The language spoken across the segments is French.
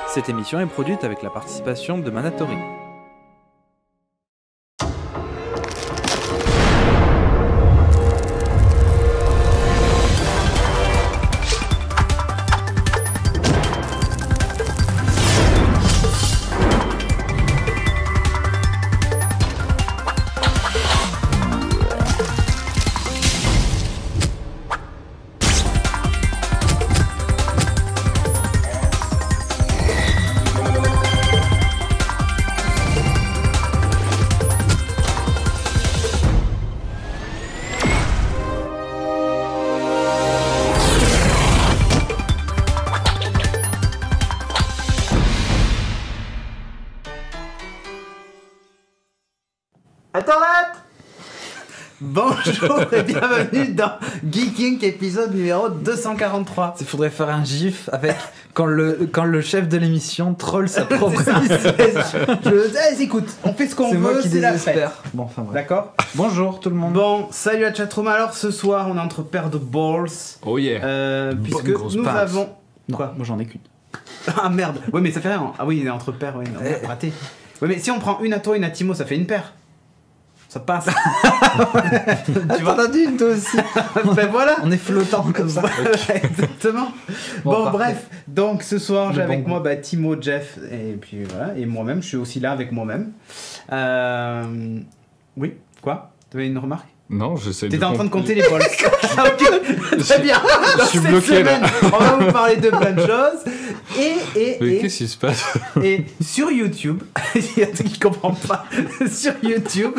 Cette émission est produite avec la participation de Manatori. Bonjour et bienvenue dans Geeking épisode numéro 243. Il faudrait faire un gif avec quand le chef de l'émission troll sa propre écoute, on fait ce qu'on veut, moi qui c'est la fête. désespère. Bon, enfin bref. D'accord. Bonjour tout le monde. Bon, salut la chatroom. Alors ce soir, on est entre paires de balls. Oh yeah. Puisque grosse nous patte. avons... Non, Quoi? moi j'en ai qu'une. Ah merde. Ouais mais ça fait rien. Ah oui, il est entre paires, ouais, non, raté. Ouais mais si on prend une à toi, une à Timo, ça fait une paire. Ça passe. Tu vas t'en une toi aussi. Ben voilà. On est flottant comme ça. Exactement. Bon parfait. bref, donc ce soir j'ai Le avec bon moi Timo, Jeff et puis voilà, et moi-même, je suis aussi là avec moi-même. Oui, quoi? Tu avais une remarque? Non, j'essaie de... T'étais en train de compter les balls. Très bien. Je suis Cette bloqué, là. semaine, on va vous parler de plein de choses. Mais qu'est-ce qui se passe? Et sur YouTube, il y a un truc qui comprend pas. Sur YouTube,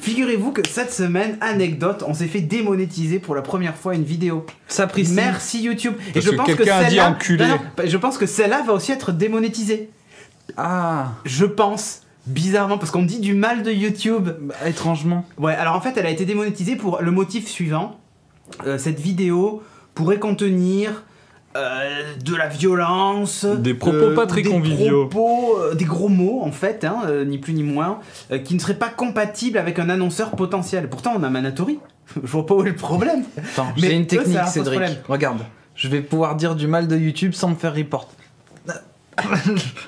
figurez-vous que cette semaine, anecdote, on s'est fait démonétiser pour la première fois une vidéo. Sapristi. Merci YouTube. Parce que quelqu'un a dit enculé. Non, je pense que celle-là va aussi être démonétisée. Ah. Je pense. Bizarrement, parce qu'on me dit du mal de YouTube. Bah, étrangement. Ouais, alors en fait, elle a été démonétisée pour le motif suivant. Cette vidéo pourrait contenir de la violence, Des propos pas très conviviaux. Des gros mots en fait, hein, ni plus ni moins, qui ne seraient pas compatibles avec un annonceur potentiel. Pourtant, on a Manatori. Je vois pas où est le problème. Attends, Mais j'ai une eux, technique, ça leur pose Cédric. problème. Regarde, je vais pouvoir dire du mal de YouTube sans me faire report.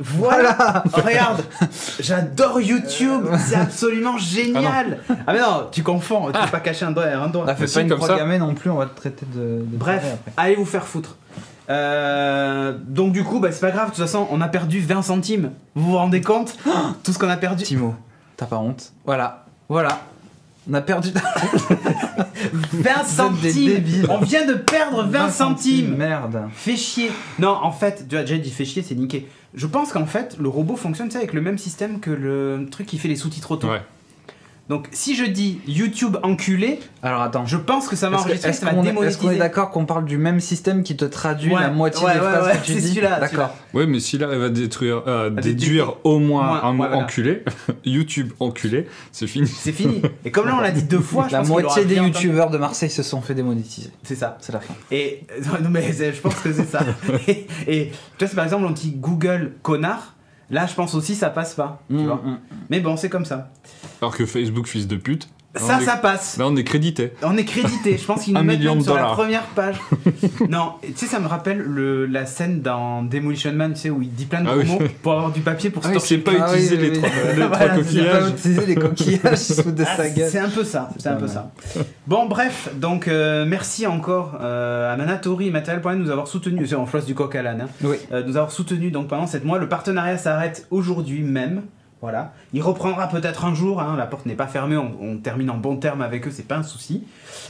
Voilà. Regarde, j'adore YouTube, c'est absolument génial. Ah mais non, tu confonds, tu peux pas cacher un doigt et un doigt. Ah, fais si, pas une comme croix ça. gammée non plus, on va te traiter de Bref, taré après. allez vous faire foutre. Donc du coup, bah, c'est pas grave, de toute façon, on a perdu 20 centimes. Vous vous rendez compte? Tout ce qu'on a perdu. Timo, t'as pas honte? Voilà. On a perdu 20 centimes. débiles. On vient de perdre 20 centimes. Merde. Fais chier. Non, en fait, tu as déjà dit fais chier, c'est niqué. Je pense qu'en fait, le robot fonctionne tu sais, avec le même système que le truc qui fait les sous-titres auto. Ouais. Donc si je dis YouTube enculé, Alors attends. je pense que ça va enregistrer, ça va Est-ce qu'on démonétiser. est d'accord qu'on parle du même système qui te traduit la moitié des phrases que tu c'est dis? celui-là, D'accord. Ouais, mais s'il arrive à déduire au moins un mot voilà. enculé, YouTube enculé, c'est fini. C'est fini. Et comme là on l'a dit 2 fois, je La pense qu'il moitié aura des bien entendu. youtubeurs de Marseille se sont fait démonétiser. C'est ça. C'est la fin. Et non mais je pense que c'est ça. et tu vois, si par exemple on dit Google connard, là je pense aussi ça passe pas. Tu vois. Mais bon, c'est comme ça. Alors que Facebook, fils de pute, Ça passe. là on est crédité. On est crédité, je pense qu'ils nous 1 mettent million même de sur la dollars. première page. Non, tu sais, ça me rappelle la scène dans Demolition Man, tu sais, où il dit plein de Ah gros oui. mots pour avoir du papier pour Ah, il torcher sait le pas cul. utiliser oui, les oui, trois, oui. les Voilà, trois c'est Il a pas coquillages. utilisé les coquillages, il se fout de Ah, sa gueule. c'est un peu ça, c'est un peu ça. Bon, bref, donc merci encore à Manatori et Matériel.net de nous avoir soutenus, c'est en flosse du coq à l'âne, hein, Oui. de nous avoir soutenus donc pendant 7 mois. Le partenariat s'arrête aujourd'hui même. Voilà. Il reprendra peut-être un jour, hein, la porte n'est pas fermée, on termine en bon terme avec eux, c'est pas un souci.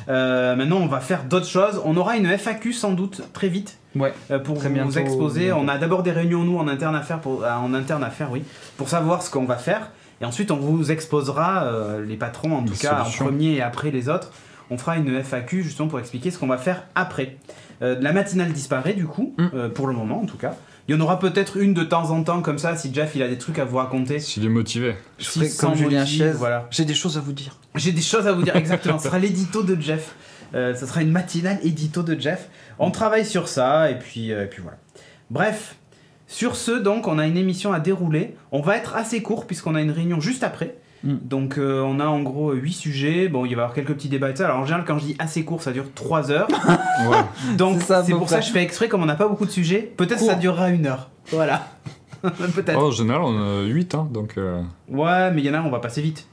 Maintenant, on va faire d'autres choses. On aura une FAQ sans doute très vite Ouais. pour Très vous bientôt, exposer. bientôt. On a d'abord des réunions, nous, en interne à faire, pour savoir ce qu'on va faire. Et ensuite, on vous exposera, les patrons en tout Les cas, solutions. en premier et après les autres. On fera une FAQ justement pour expliquer ce qu'on va faire après. La matinale disparaît du coup, pour le moment en tout cas. Il y en aura peut-être une de temps en temps comme ça si Jeff il a des trucs à vous raconter. S'il est motivé. Je Si ferai sans comme Julien motif, Chiez. voilà. J'ai des choses à vous dire. J'ai des choses à vous dire exactement. Ce sera l'édito de Jeff. Ce sera une matinale édito de Jeff. On travaille sur ça et puis voilà. Bref, sur ce donc on a une émission à dérouler. On va être assez court puisqu'on a une réunion juste après. Donc on a en gros 8 sujets. Bon, il va y avoir quelques petits débats et ça. Alors en général, quand je dis assez court, ça dure 3 heures. Ouais. Donc C'est ça, à c'est peu pour ça près. que je fais exprès, comme on n'a pas beaucoup de sujets. Peut-être Court. ça durera 1 heure. Voilà. Peut-être. Oh, en général, on a 8, hein, donc... Ouais, mais il y en a, on va passer vite.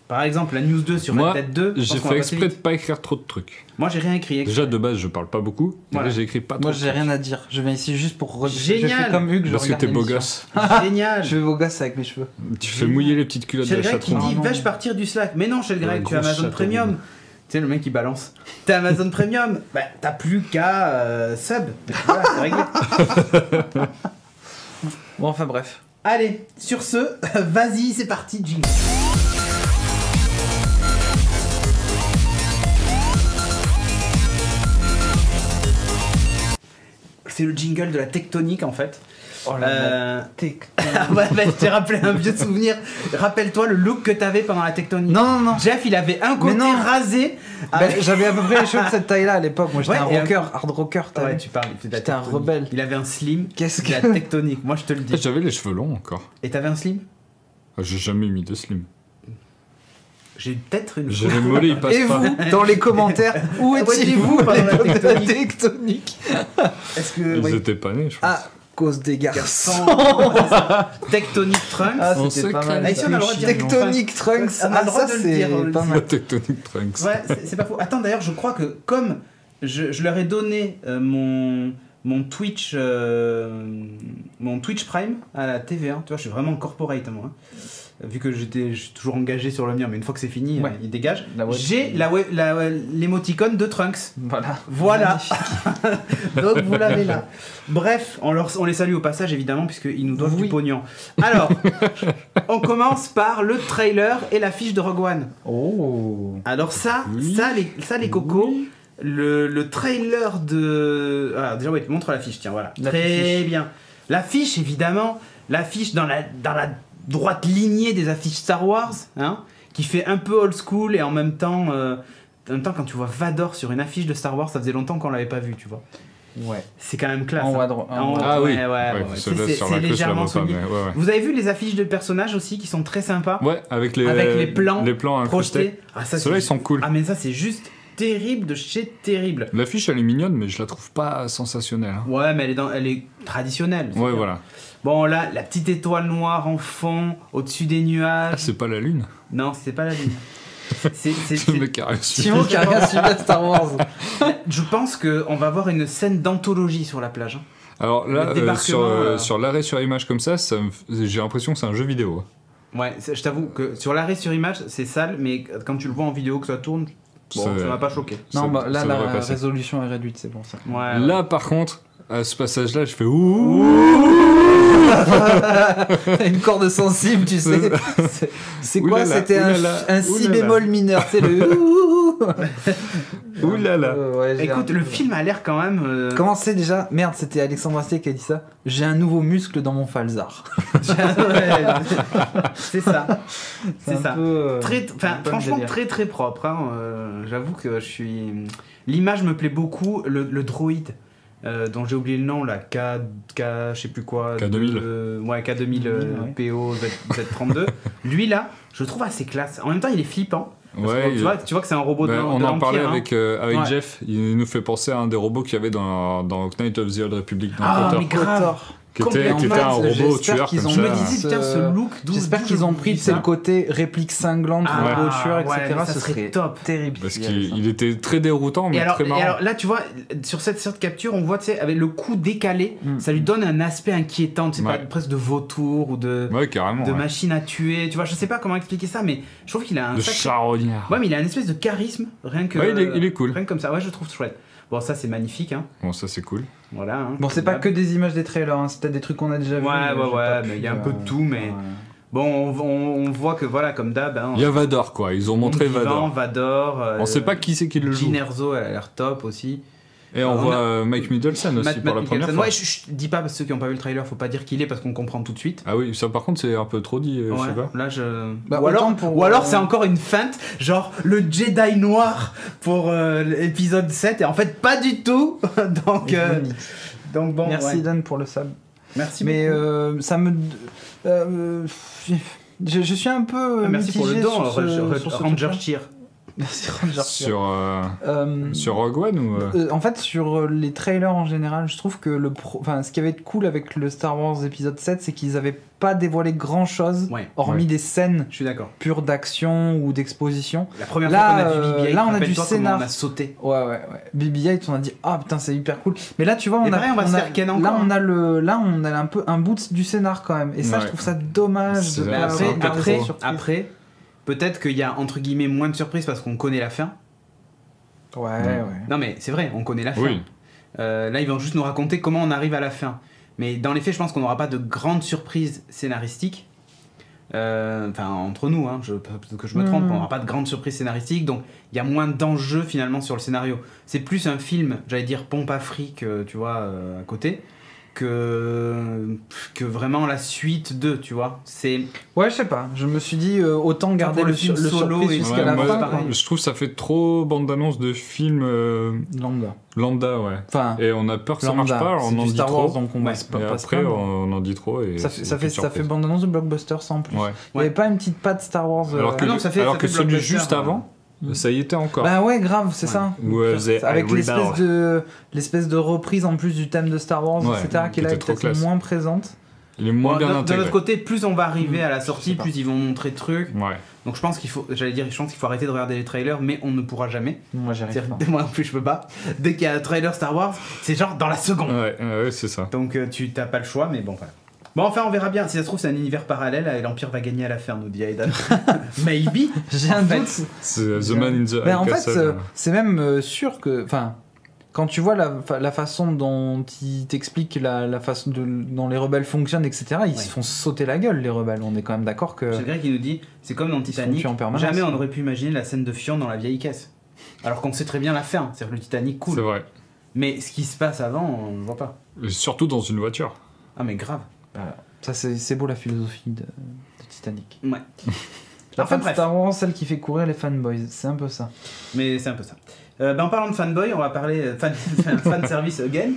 Par exemple, la news 2 sur Moi, Red Dead 2. je pense J'ai qu'on fait va passer exprès de vite. pas écrire trop de trucs. Moi, j'ai rien écrit. Déjà, de base, je parle pas beaucoup. Et Voilà. là, j'ai écrit pas trop. Moi, de j'ai trucs. rien à dire. Je viens ici juste pour. Génial. Je fais comme Hugues. je Parce que regarde t'es beau l'émission. gosse. Génial. Je fais beau gosse avec mes cheveux. Tu fais mouiller les petites culottes de Chez le la Greg qui chatroom. dit Ah non. va-je partir du Slack. Mais non, chez le Greg, Ouais, tu as grosse Amazon chatte, Premium. oui. Tu sais, le mec qui balance. T'as Amazon Premium. Bah, t'as plus qu'à sub. Voilà, c'est réglé. Bon, enfin bref. Allez, sur ce, vas-y, c'est parti, jingle. C'est le jingle de la tectonique en fait. Oh là Ouais, bah, je t'ai rappelé un vieux souvenir. Rappelle-toi le look que t'avais pendant la tectonique. Non, non, non. Jeff, il avait un côté non. rasé. Ben, j'avais à peu près les cheveux de cette taille-là à l'époque. Moi, j'étais Ouais, et un rocker, hard rocker. t'as Ouais, vu. tu parles. J'étais un rebelle. Il avait un slim. Qu'est-ce De la que. tectonique, moi je te le dis. J'avais les cheveux longs encore. Et t'avais un slim? Ah, j'ai jamais mis de slim. J'ai peut-être une. J'ai les mollets, ils passent Et pas. vous, dans les commentaires, où étiez-vous étiez-vous pendant la pendant la tectonique tectonique? Est-ce que. Ils oui. étaient pas nés, je pense. À cause des garçons. Tectonic Trunks. Ah, On c'était se pas crée. mal. Ah, ici, on a le droit de dire Tectonic Trunks. On a le droit ça, de le c'est dire, pas La mal. Tectonic Trunks. Ouais, c'est pas faux. Attends, d'ailleurs, je crois que comme je leur ai donné mon Twitch Prime à la TVA, tu vois, je suis vraiment corporate moi. Hein. Vu que je suis toujours engagé sur le mien, mais une fois que c'est fini, Ouais. il dégage. La web- J'ai l'émoticône de Trunks. Voilà. Voilà. Donc vous l'avez là. Bref, on les salue au passage évidemment puisqu'ils nous doivent Oui. du pognon. Alors, on commence par le trailer et l'affiche de Rogue One. Oh. Alors ça, Oui. ça les cocos, le trailer de... Ah, déjà, ouais, tu montres l'affiche, tiens, voilà. Très L'affiche. bien. L'affiche, évidemment, l'affiche dans la droite lignée des affiches Star Wars, hein, qui fait un peu old school et en même temps, quand tu vois Vador sur une affiche de Star Wars, ça faisait longtemps qu'on l'avait pas vu, tu vois. Ouais. C'est quand même classe. En haut hein. à droite. En haut, Ah oui. ouais. Ceux-là, C'est sur la queue, je la légèrement vois pas, solide. mais ouais, ouais. Vous avez vu les affiches de personnages aussi qui sont très sympas, Ouais, avec les plans incrustés. projetés. Ah, ça, Ceux-là, c'est- ils sont cool. Ah mais ça c'est juste terrible de chez terrible. L'affiche, elle est mignonne, mais je la trouve pas sensationnelle. hein. Ouais, mais elle est traditionnelle. c'est Ouais, bien. voilà. Bon là, la petite étoile noire en fond, au-dessus des nuages. Ah, c'est pas la lune. Non, c'est pas la lune. C'est- C'est le mec qui a reçu. Simon qui a rien suivi à Star Wars. Je pense qu'on va avoir une scène d'anthologie sur la plage. hein. Alors là, Le débarquement, sur l'arrêt sur image comme ça, j'ai l'impression que c'est un jeu vidéo. Ouais, je t'avoue que sur l'arrêt sur image, c'est sale, mais quand tu le vois en vidéo que ça tourne, bon, ça m'a pas choqué. Non, Ça- bah, là, ça la devrait passer. résolution est réduite, c'est bon ça. Ouais, Là, par contre, à ce passage-là, je fais ouh. T'as une corde sensible, tu sais. C'est quoi? Oulala, C'était oulala, un si oulala. bémol mineur, tu sais, le. Ouh là là. Ouais, j'ai Écoute, un le peu- film a l'air quand même. Comment c'est déjà? Merde, c'était Alexandre Astier qui a dit ça. J'ai un nouveau muscle dans mon falzar. Ouais, c'est ça. C'est un ça. peu, Très, enfin, un peu le franchement, délire. très très propre. hein. J'avoue que je suis. L'image me plaît beaucoup. Le droïde. Dont j'ai oublié le nom, là, je sais plus quoi. K2000. Ouais, K2000 ouais. PO Z32. Lui, là, je le trouve assez classe. En même temps, il est flippant. Parce que, Ouais, tu vois que c'est un robot ben, de on de en parlait l'Empire, hein. avec Ouais. Jeff. Il nous fait penser à un des robots qu'il y avait dans Knight of the Old Republic dans Ah, Potter, mais grave. qui était complètement. un robot J'espère tueur qu'ils comme ont Je ça. me disais, putain, ce look, J'espère qu'ils ont pris, c'est le côté réplique cinglante, Ah, robot tueur, etc. ouais, mais ça Ce serait serait top. terrible. Parce s'il y avait ça. qu'il était très déroutant, mais Et alors, très marrant. là, tu vois, sur cette capture, on voit, tu sais, avec le cou décalé, Mm. ça lui donne un aspect inquiétant, tu sais, Ouais. pas presque de vautour ou de Ouais, carrément. ouais. machine à tuer. Tu vois, je sais pas comment expliquer ça, mais je trouve qu'il a un De sacré- charognard. Ouais, mais il a une espèce de charisme, rien que. Ouais, il est cool. Rien que comme ça, ouais, je le trouve chouette. Bon, ça, c'est magnifique, hein. Bon, ça c'est cool. Voilà. Hein. Bon, c'est pas que des images des trailers, hein, c'est peut-être des trucs qu'on a déjà vus. Ouais, mais ouais, j'ai pas mais pu, il y a un peu de tout, mais- ouais. Bon, on voit que, voilà, comme d'hab, hein. Il y a Vador, quoi. Ils ont montré Vivant, Vador. Vador. On sait pas qui c'est qui le joue. Gin Erso, elle a l'air top aussi. Et on On voit a- Mike Middleton aussi Matt pour la première Mikkelsen. fois. Ouais, je dis pas, parce que ceux qui ont pas vu le trailer, faut pas dire qui il est parce qu'on comprend tout de suite. Ah oui, ça par contre c'est un peu trop dit, je sais Ouais, pas. là je. Bah, ou alors, autant pour, ou alors c'est encore une feinte, genre le Jedi noir pour l'épisode 7, et en fait pas du tout. donc, donc bon. Merci ouais. Dan pour le sub. Merci Mais beaucoup. ça me. Je suis un peu Merci pour le mitigé don, sur ce Ranger truc-là. Cheer. Merci Ranger Cheer. Sur Rogue One ou En fait, sur les trailers en général, je trouve que ce qui avait été cool avec le Star Wars épisode 7, c'est qu'ils avaient pas dévoilé grand chose, Ouais, hormis des scènes je suis d'accord. pures d'action ou d'exposition. La première Là, fois qu'on a vu BB-8, là, on a du rappelle-toi comment scénar. on a sauté. Ouais. BB-8, on a dit ah putain c'est hyper cool. Mais là tu vois Et on a, pareil, on va se faire ken encore, là on a un peu un bout du scénar quand même. Et ça Ouais. je trouve ça dommage. C'est de vrai, pas c'est avoir un peu de après, surprise. après, peut-être qu'il y a entre guillemets moins de surprises parce qu'on connaît la fin. Ouais. Non mais c'est vrai, on connaît la fin. Oui. Là, ils vont juste nous raconter comment on arrive à la fin. Mais dans les faits, je pense qu'on n'aura pas de grandes surprises scénaristiques. Enfin, entre nous, hein, peut-être que je me trompe, on n'aura pas de grandes surprises scénaristiques, donc il y a moins d'enjeux finalement sur le scénario. C'est plus un film, j'allais dire pompe à fric, tu vois, à côté, que vraiment la suite de, tu vois. C'est Ouais je sais pas. Je me suis dit autant garder pour le le film le solo surprise et jusqu'à Ouais, la moi, fin. pareil. quoi. je trouve que ça fait trop bande-annonce de films Lambda. lambda, ouais. Enfin. Et on a peur que ça Lambda, marche pas, alors c'est on en du dit Star Wars trop. donc on Ouais. va se pas Et se après, plaindre. on en dit trop. Et Ça fait bande-annonce de blockbuster ça en plus. Ouais. Il y avait pas une petite patte Star Wars. Alors que, non, ça fait celui blockbuster, juste avant, ça y était encore. Bah ouais grave c'est Ouais. ça. Où, The Avec I l'espèce de reprise en plus du thème de Star Wars, Ouais, etc., qui qui là est était trop peut-être classe. moins présente. Il est moins Bon, bien de intégré. l'autre côté, plus on va arriver à la Je sortie, sais pas. plus ils vont montrer de trucs. Ouais. Donc je pense qu'il faut arrêter de regarder les trailers, mais on ne pourra jamais. Moi j'arrive C'est-à-dire, pas. moi non plus, je peux pas. Dès qu'il y a un trailer Star Wars, c'est genre dans la seconde. Ouais, c'est ça. Donc tu t'as pas le choix, mais bon, voilà. Bon, enfin, on verra bien. Si ça se trouve, c'est un univers parallèle et l'Empire va gagner à la fin, nous dit Aidan. Maybe. J'ai un En fait, doute. C'est The Man in the Mais en High fait, Castle. c'est même sûr que. Enfin, quand tu vois la façon dont ils t'expliquent la façon dont les rebelles fonctionnent, etc., ils Ouais. se font sauter la gueule, les rebelles. On est quand même d'accord que. C'est Greg qui nous dit c'est comme dans Ils se font Titanic. tuer en permanence. Jamais on n'aurait pu imaginer la scène de Fion dans la vieille caisse. Alors qu'on sait très bien la fin. C'est-à-dire que le Titanic coule. C'est vrai. Mais ce qui se passe avant, on ne voit pas. Et surtout dans une voiture. Ah, mais grave. Voilà. Ça, c'est beau la philosophie de Titanic. Ouais. En Enfin, fait, bref. Star Wars, celle qui fait courir les fanboys. C'est un peu ça. Mais c'est un peu ça. En parlant de fanboy, on va parler fan service again.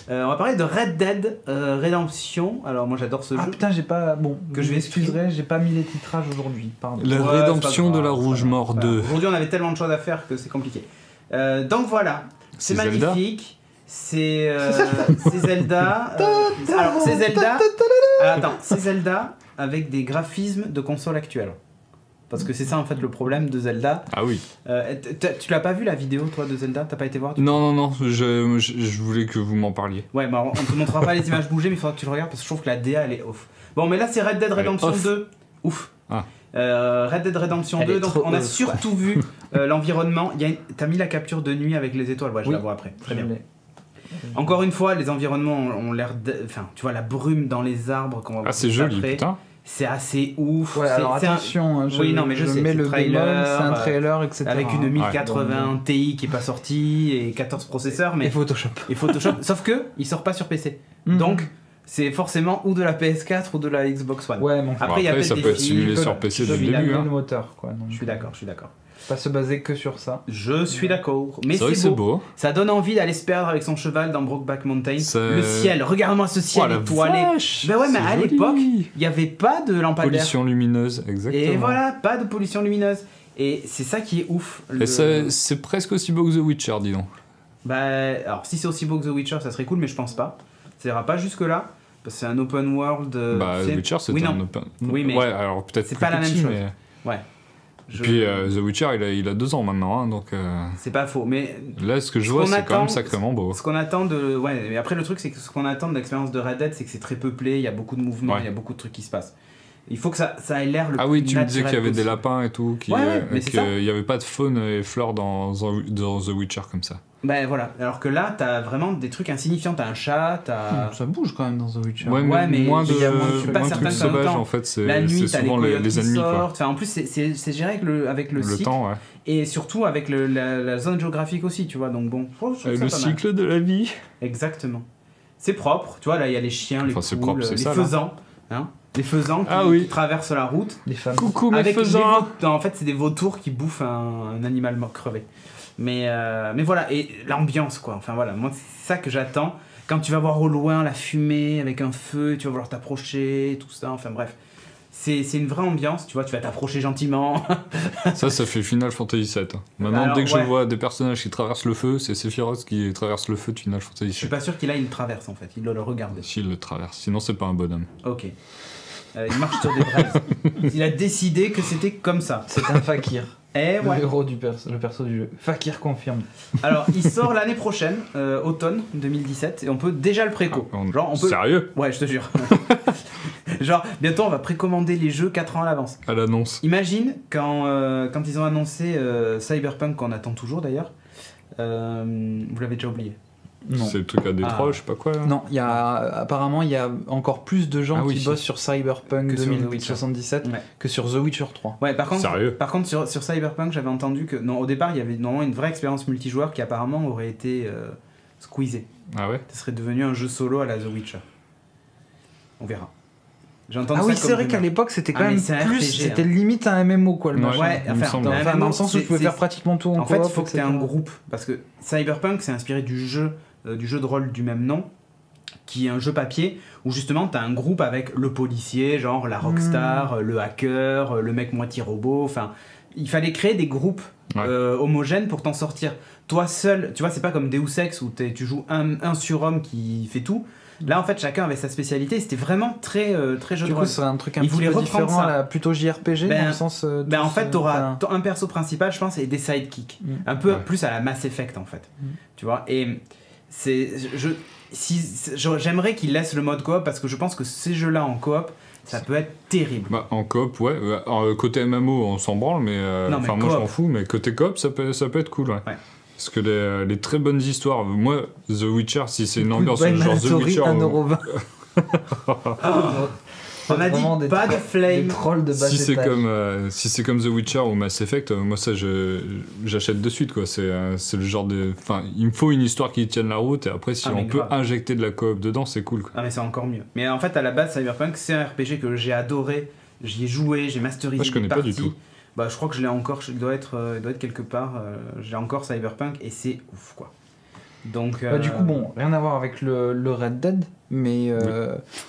On va parler de Red Dead Redemption. Alors moi j'adore ce Ah jeu. putain, j'ai pas. Bon, Que je je vais m'excuserai, j'ai pas mis les titrages aujourd'hui. Pardon. La Ouais, rédemption c'est pas de la grave, Rouge c'est pas Mort grave. 2. Aujourd'hui on avait tellement de choses à faire que c'est compliqué. Donc voilà, c'est C'est Zelda. magnifique. C'est Zelda. Alors c'est Zelda. Alors, attends, c'est Zelda avec des graphismes de console actuelle. Parce que c'est ça en fait le problème de Zelda. Ah oui. Tu l'as pas vu la vidéo toi de Zelda? T'as pas été voir? Non, je voulais que vous m'en parliez. Ouais, mais on te montrera pas les images bouger, mais il faudra que tu le regardes parce que je trouve que la DA elle est ouf. Bon, mais là c'est Red Dead Elle est Redemption off. 2. Ouf. Ah. Red Dead Redemption Elle 2, est donc trop on a ouf, surtout vu l'environnement. T'as mis la capture de nuit avec les étoiles, ouais, je Oui. la vois après. Très Je bien. l'ai. Encore une fois, les environnements ont l'air. Enfin, tu vois la brume dans les arbres qu'on va Ah, voir c'est juste joli, après. putain. C'est assez ouf. Ouais, alors C'est un- attention, hein, Oui, non, mais je sais, mets c'est le trailer, bémol, c'est un trailer, etc. Avec une Ouais. 1080 Ti qui est pas sortie et 14 processeurs, mais Et Photoshop. et Photoshop. Sauf que il sort pas sur PC. Mhm. Donc c'est forcément ou de la PS4 ou de la Xbox One. Ouais, mais Après, il y a Après, peut-être ça des peut être films, simulé que- sur PC je dès le suis début. d'accord. Hein. le moteur, quoi. Donc, Je suis d'accord, je suis d'accord. Pas se baser que sur ça. Je suis d'accord. Mais C'est vrai que c'est beau. Ça donne envie d'aller se perdre avec son cheval dans Brokeback Mountain. Ça- Le ciel, regarde-moi ce ciel Oh, la étoilé. vache, Ben ouais, mais c'est à joli. l'époque, il n'y avait pas de lampadaire. Pollution lumineuse, exactement. Et voilà, pas de pollution lumineuse. Et c'est ça qui est ouf. Et c'est presque aussi beau que The Witcher, dis donc. Bah, alors si c'est aussi beau que The Witcher, ça serait cool, mais je pense pas. Ça ira pas jusque là. Parce que c'est un open world. Bah, tu sais. The Witcher, c'est Oui, un non. open. Oui, mais ouais, alors peut-être c'est plus pas la même petit, chose. mais- Ouais. Et puis The Witcher, il a 2 ans maintenant, hein, donc C'est pas faux, mais là, ce que je Ce vois, qu'on c'est quand même attend- sacrément beau. ce qu'on attend de. Ouais, mais après le truc, c'est que ce qu'on attend de l'expérience de Red Dead, c'est que c'est très peuplé, il y a beaucoup de mouvements, il Ouais. y a beaucoup de trucs qui se passent. Il faut que ça ait l'air le Ah oui, plus tu me disais qu'il y naturel avait des possible. lapins et tout, Ouais, mais c'est ça. qu'il n'y avait pas de faune et flore dans The Witcher comme ça. Ben voilà, alors que là, t'as vraiment des trucs insignifiants. T'as un chat, t'as. Ça bouge quand même dans The Witcher. Ouais, Ouais, mais moins de, il y a moins de- je suis pas moins de certain trucs que ça ait sauvages, autant. en fait, c'est La nuit, t'as les souvent coyotes les qui ennemis, quoi. sortent. Enfin, en plus, c'est géré avec le Le cycle. temps, ouais. Et surtout avec la zone géographique aussi, tu vois. Donc bon, je trouve ça Et pas le mal. cycle de la vie. Exactement. C'est propre, tu vois, là il y a les chiens, les Enfin, c'est poules, propre, c'est les ça, là. faisans. Hein, les faisans qui, Ah oui. qui traversent la route. Les femmes. Coucou mes Avec les faisans. non, en fait, c'est des vautours qui bouffent un animal mort crevé. Mais voilà, et l'ambiance, quoi. Enfin voilà, moi, c'est ça que j'attends. Quand tu vas voir au loin la fumée avec un feu, tu vas vouloir t'approcher, tout ça, enfin bref. C'est une vraie ambiance, tu vois, tu vas t'approcher gentiment. Ça fait Final Fantasy VII. Maintenant, Alors, dès que ouais. je vois des personnages qui traversent le feu, c'est Sephiroth qui traverse le feu de Final Fantasy Je suis VII. pas sûr qu'il a une traverse en fait, il doit le regarder. S'il le traverse, sinon c'est pas un bonhomme. Ok. Il marche sur des braises. Il a décidé que c'était comme ça. C'est un fakir. Et Le ouais. héros le perso du jeu. Fakir confirme. Alors, il sort l'année prochaine, automne 2017, et on peut déjà le préco. Genre, on peut. Sérieux? Ouais, je te jure. Genre, bientôt, on va précommander les jeux 4 ans à l'avance. À l'annonce. Imagine quand ils ont annoncé Cyberpunk, qu'on attend toujours d'ailleurs. Vous l'avez déjà oublié. Non. C'est le truc à Détroit, Ah. je sais pas quoi. Là. Non, apparemment il y a encore plus de gens Ah oui, qui si. bossent sur Cyberpunk Que sur The 2077 Ouais. que sur The Witcher 3. Ouais, par contre, Sérieux? sur Cyberpunk, j'avais entendu que non, au départ, il y avait normalement une vraie expérience multijoueur qui apparemment aurait été squeezée. Ah ouais? Ça serait devenu un jeu solo à la The Witcher. On verra. J'ai entendu Ah ça oui, comme c'est vrai rumeur. qu'à l'époque c'était quand Ah, mais même c'est un plus, RPG, c'était hein. limite un MMO quoi le Ouais. machin. Ouais, il me enfin, semble. Enfin, dans le sens où tu pouvais c'est- faire pratiquement tout en En fait, il coop, faut que tu aies etc. un groupe. Parce que Cyberpunk, c'est inspiré du jeu de rôle du même nom, qui est un jeu papier, où justement, tu as un groupe avec le policier, genre la rockstar, le hacker, le mec moitié robot. Enfin, il fallait créer des groupes Ouais. homogènes pour t'en sortir. Toi seul, tu vois, c'est pas comme Deus Ex où tu joues un surhomme qui fait tout. Là, en fait, chacun avait sa spécialité. C'était vraiment très jeu Du de coup, rôle. c'est un truc un Ils petit voulaient peu reprendre différent, ça. là, plutôt JRPG Ben, dans le sens. Ben, en tous, fait, tu auras enfin, un perso principal, je pense, et des sidekicks. Mm. Un peu Ouais. plus à la Mass Effect, en fait. Mm. Tu vois. Et j'aimerais qu'ils laissent le mode coop parce que je pense que ces jeux-là en coop, ça peut être terrible. Bah, en coop, ouais. Côté MMO, on s'en branle, mais. Non, mais Enfin, moi, je coop. m'en fous, mais côté coop, ça peut être cool, ouais. Ouais. Parce que les très bonnes histoires, moi, The Witcher, si c'est une ambiance Goodbye genre The Mandatory, Witcher. 1,20€. On a dit Vraiment pas de des flame. trolls de bas Si c'est étage. comme The Witcher ou Mass Effect, moi ça j'achète de suite quoi. C'est le genre de, enfin il me faut une histoire qui tienne la route et après si Ah, mais on peut grave. injecter de la coop dedans c'est cool quoi. Ah, mais c'est encore mieux. Mais en fait, à la base, Cyberpunk, c'est un RPG que j'ai adoré. J'y ai joué, j'ai masterisé. Moi, je connais des pas du parties. tout. Bah, je crois que je l'ai encore. Il doit être quelque part. J'ai encore Cyberpunk et c'est ouf quoi. Donc. Du coup, bon, rien à voir avec le Red Dead, mais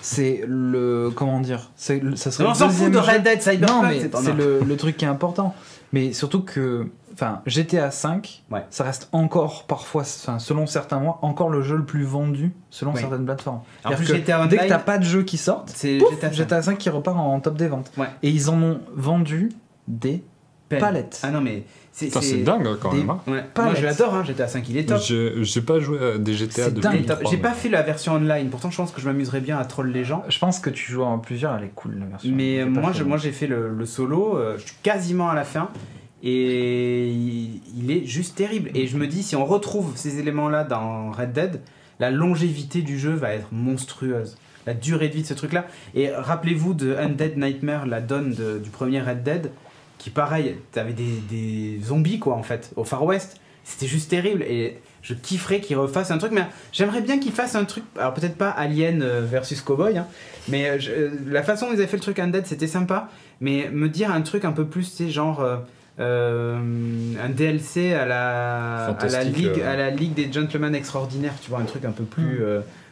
c'est le. Comment dire ça serait Non, on le s'en fout deuxième de jeu- Red Dead Cyberpunk. Non, mais c'est c'est le truc qui est important. Mais surtout que. Enfin, GTA V, Ouais. ça reste encore parfois, enfin, selon certains mois, encore le jeu le plus vendu selon Oui. certaines plateformes. En C'est-à-dire plus, que GTA dès que Online, t'as pas de jeux qui sortent, c'est pouf, GTA V. GTA V qui repart en top des ventes. Ouais. Et ils en ont vendu des palettes. Ah non, mais Putain, c'est dingue hein, quand des- même. Hein. Ouais. Pas Moi, bête. je l'adore, hein, GTA V, il est top. J'ai pas joué à des GTA C'est depuis. dingue. Il est top. 3, J'ai mais- pas fait la version online, pourtant je pense que je m'amuserais bien à troll les gens. Je pense que tu joues en plusieurs, elle est cool la version. Mais J'ai pas fait. moi j'ai fait le solo, je suis quasiment à la fin et il est juste terrible. Et je me dis, si on retrouve ces éléments-là dans Red Dead, la longévité du jeu va être monstrueuse. La durée de vie de ce truc-là. Et rappelez-vous de Undead Nightmare, la donne du premier Red Dead, qui pareil, t'avais des zombies quoi en fait, au Far West. C'était juste terrible et je kifferais qu'ils refassent un truc, mais j'aimerais bien qu'ils fassent un truc, alors peut-être pas Alien versus Cowboy, hein, mais la façon dont ils avaient fait le truc Undead c'était sympa, mais me dire un truc un peu plus, tu sais, genre un DLC à Fantastique, la Ligue des Gentlemen Extraordinaires, tu vois, un truc un peu plus...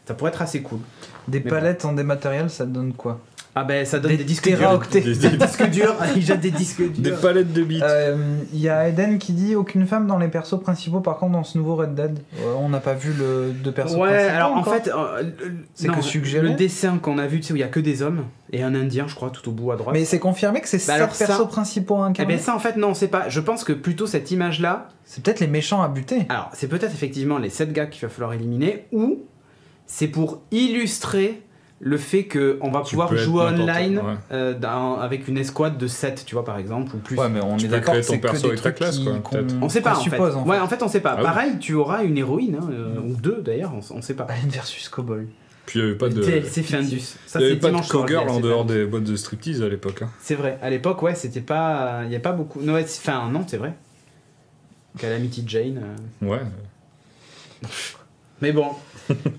ça pourrait être assez cool. Des Mais palettes en dématériel, ça te donne quoi? Ah ben ça donne des disques durs. téraoctets. Des disques durs, ils jettent des disques Des durs. palettes de bits. Il y a Eden qui dit aucune femme dans les persos principaux. Par contre, dans ce nouveau Red Dead, on n'a pas vu de persos Ouais, principaux. alors en encore. fait, C'est non, que suggéré. le dessin qu'on a vu, tu sais, où il y a que des hommes et un indien, je crois, tout au bout à droite. Mais c'est confirmé que c'est Bah alors 7 ça- persos principaux à Eh incarner. ben ça, en fait, non, c'est pas. Je pense que plutôt cette image-là, C'est peut-être les méchants à buter. alors c'est peut-être effectivement les 7 gars qu'il va falloir éliminer, ou c'est pour illustrer le fait qu'on va Tu pouvoir peux être jouer n'importe- online ouais. avec une escouade de 7, tu vois, par exemple, ou plus. Ouais, mais on Tu est peux d'accord que créer ton c'est que perso des avec ta trucs classe, quoi, qu'on- peut-être. On sait pas, qu'on en fait. suppose, en Ouais, fait. en fait, on sait pas. Ah oui. Pareil, tu auras une héroïne, hein, ou deux d'ailleurs, on sait pas. Alien versus Cowboy. Puis il y avait pas de. DLC Findus. Ça, Il y avait c'est pas de dimanche soir, le cowgirl en DLC dehors Findus. des boîtes de striptease à l'époque. Hein. C'est vrai, à l'époque, ouais, c'était pas. Il n'y a pas beaucoup. Non, enfin, non, c'est vrai. Calamity Jane. Ouais. Mais bon,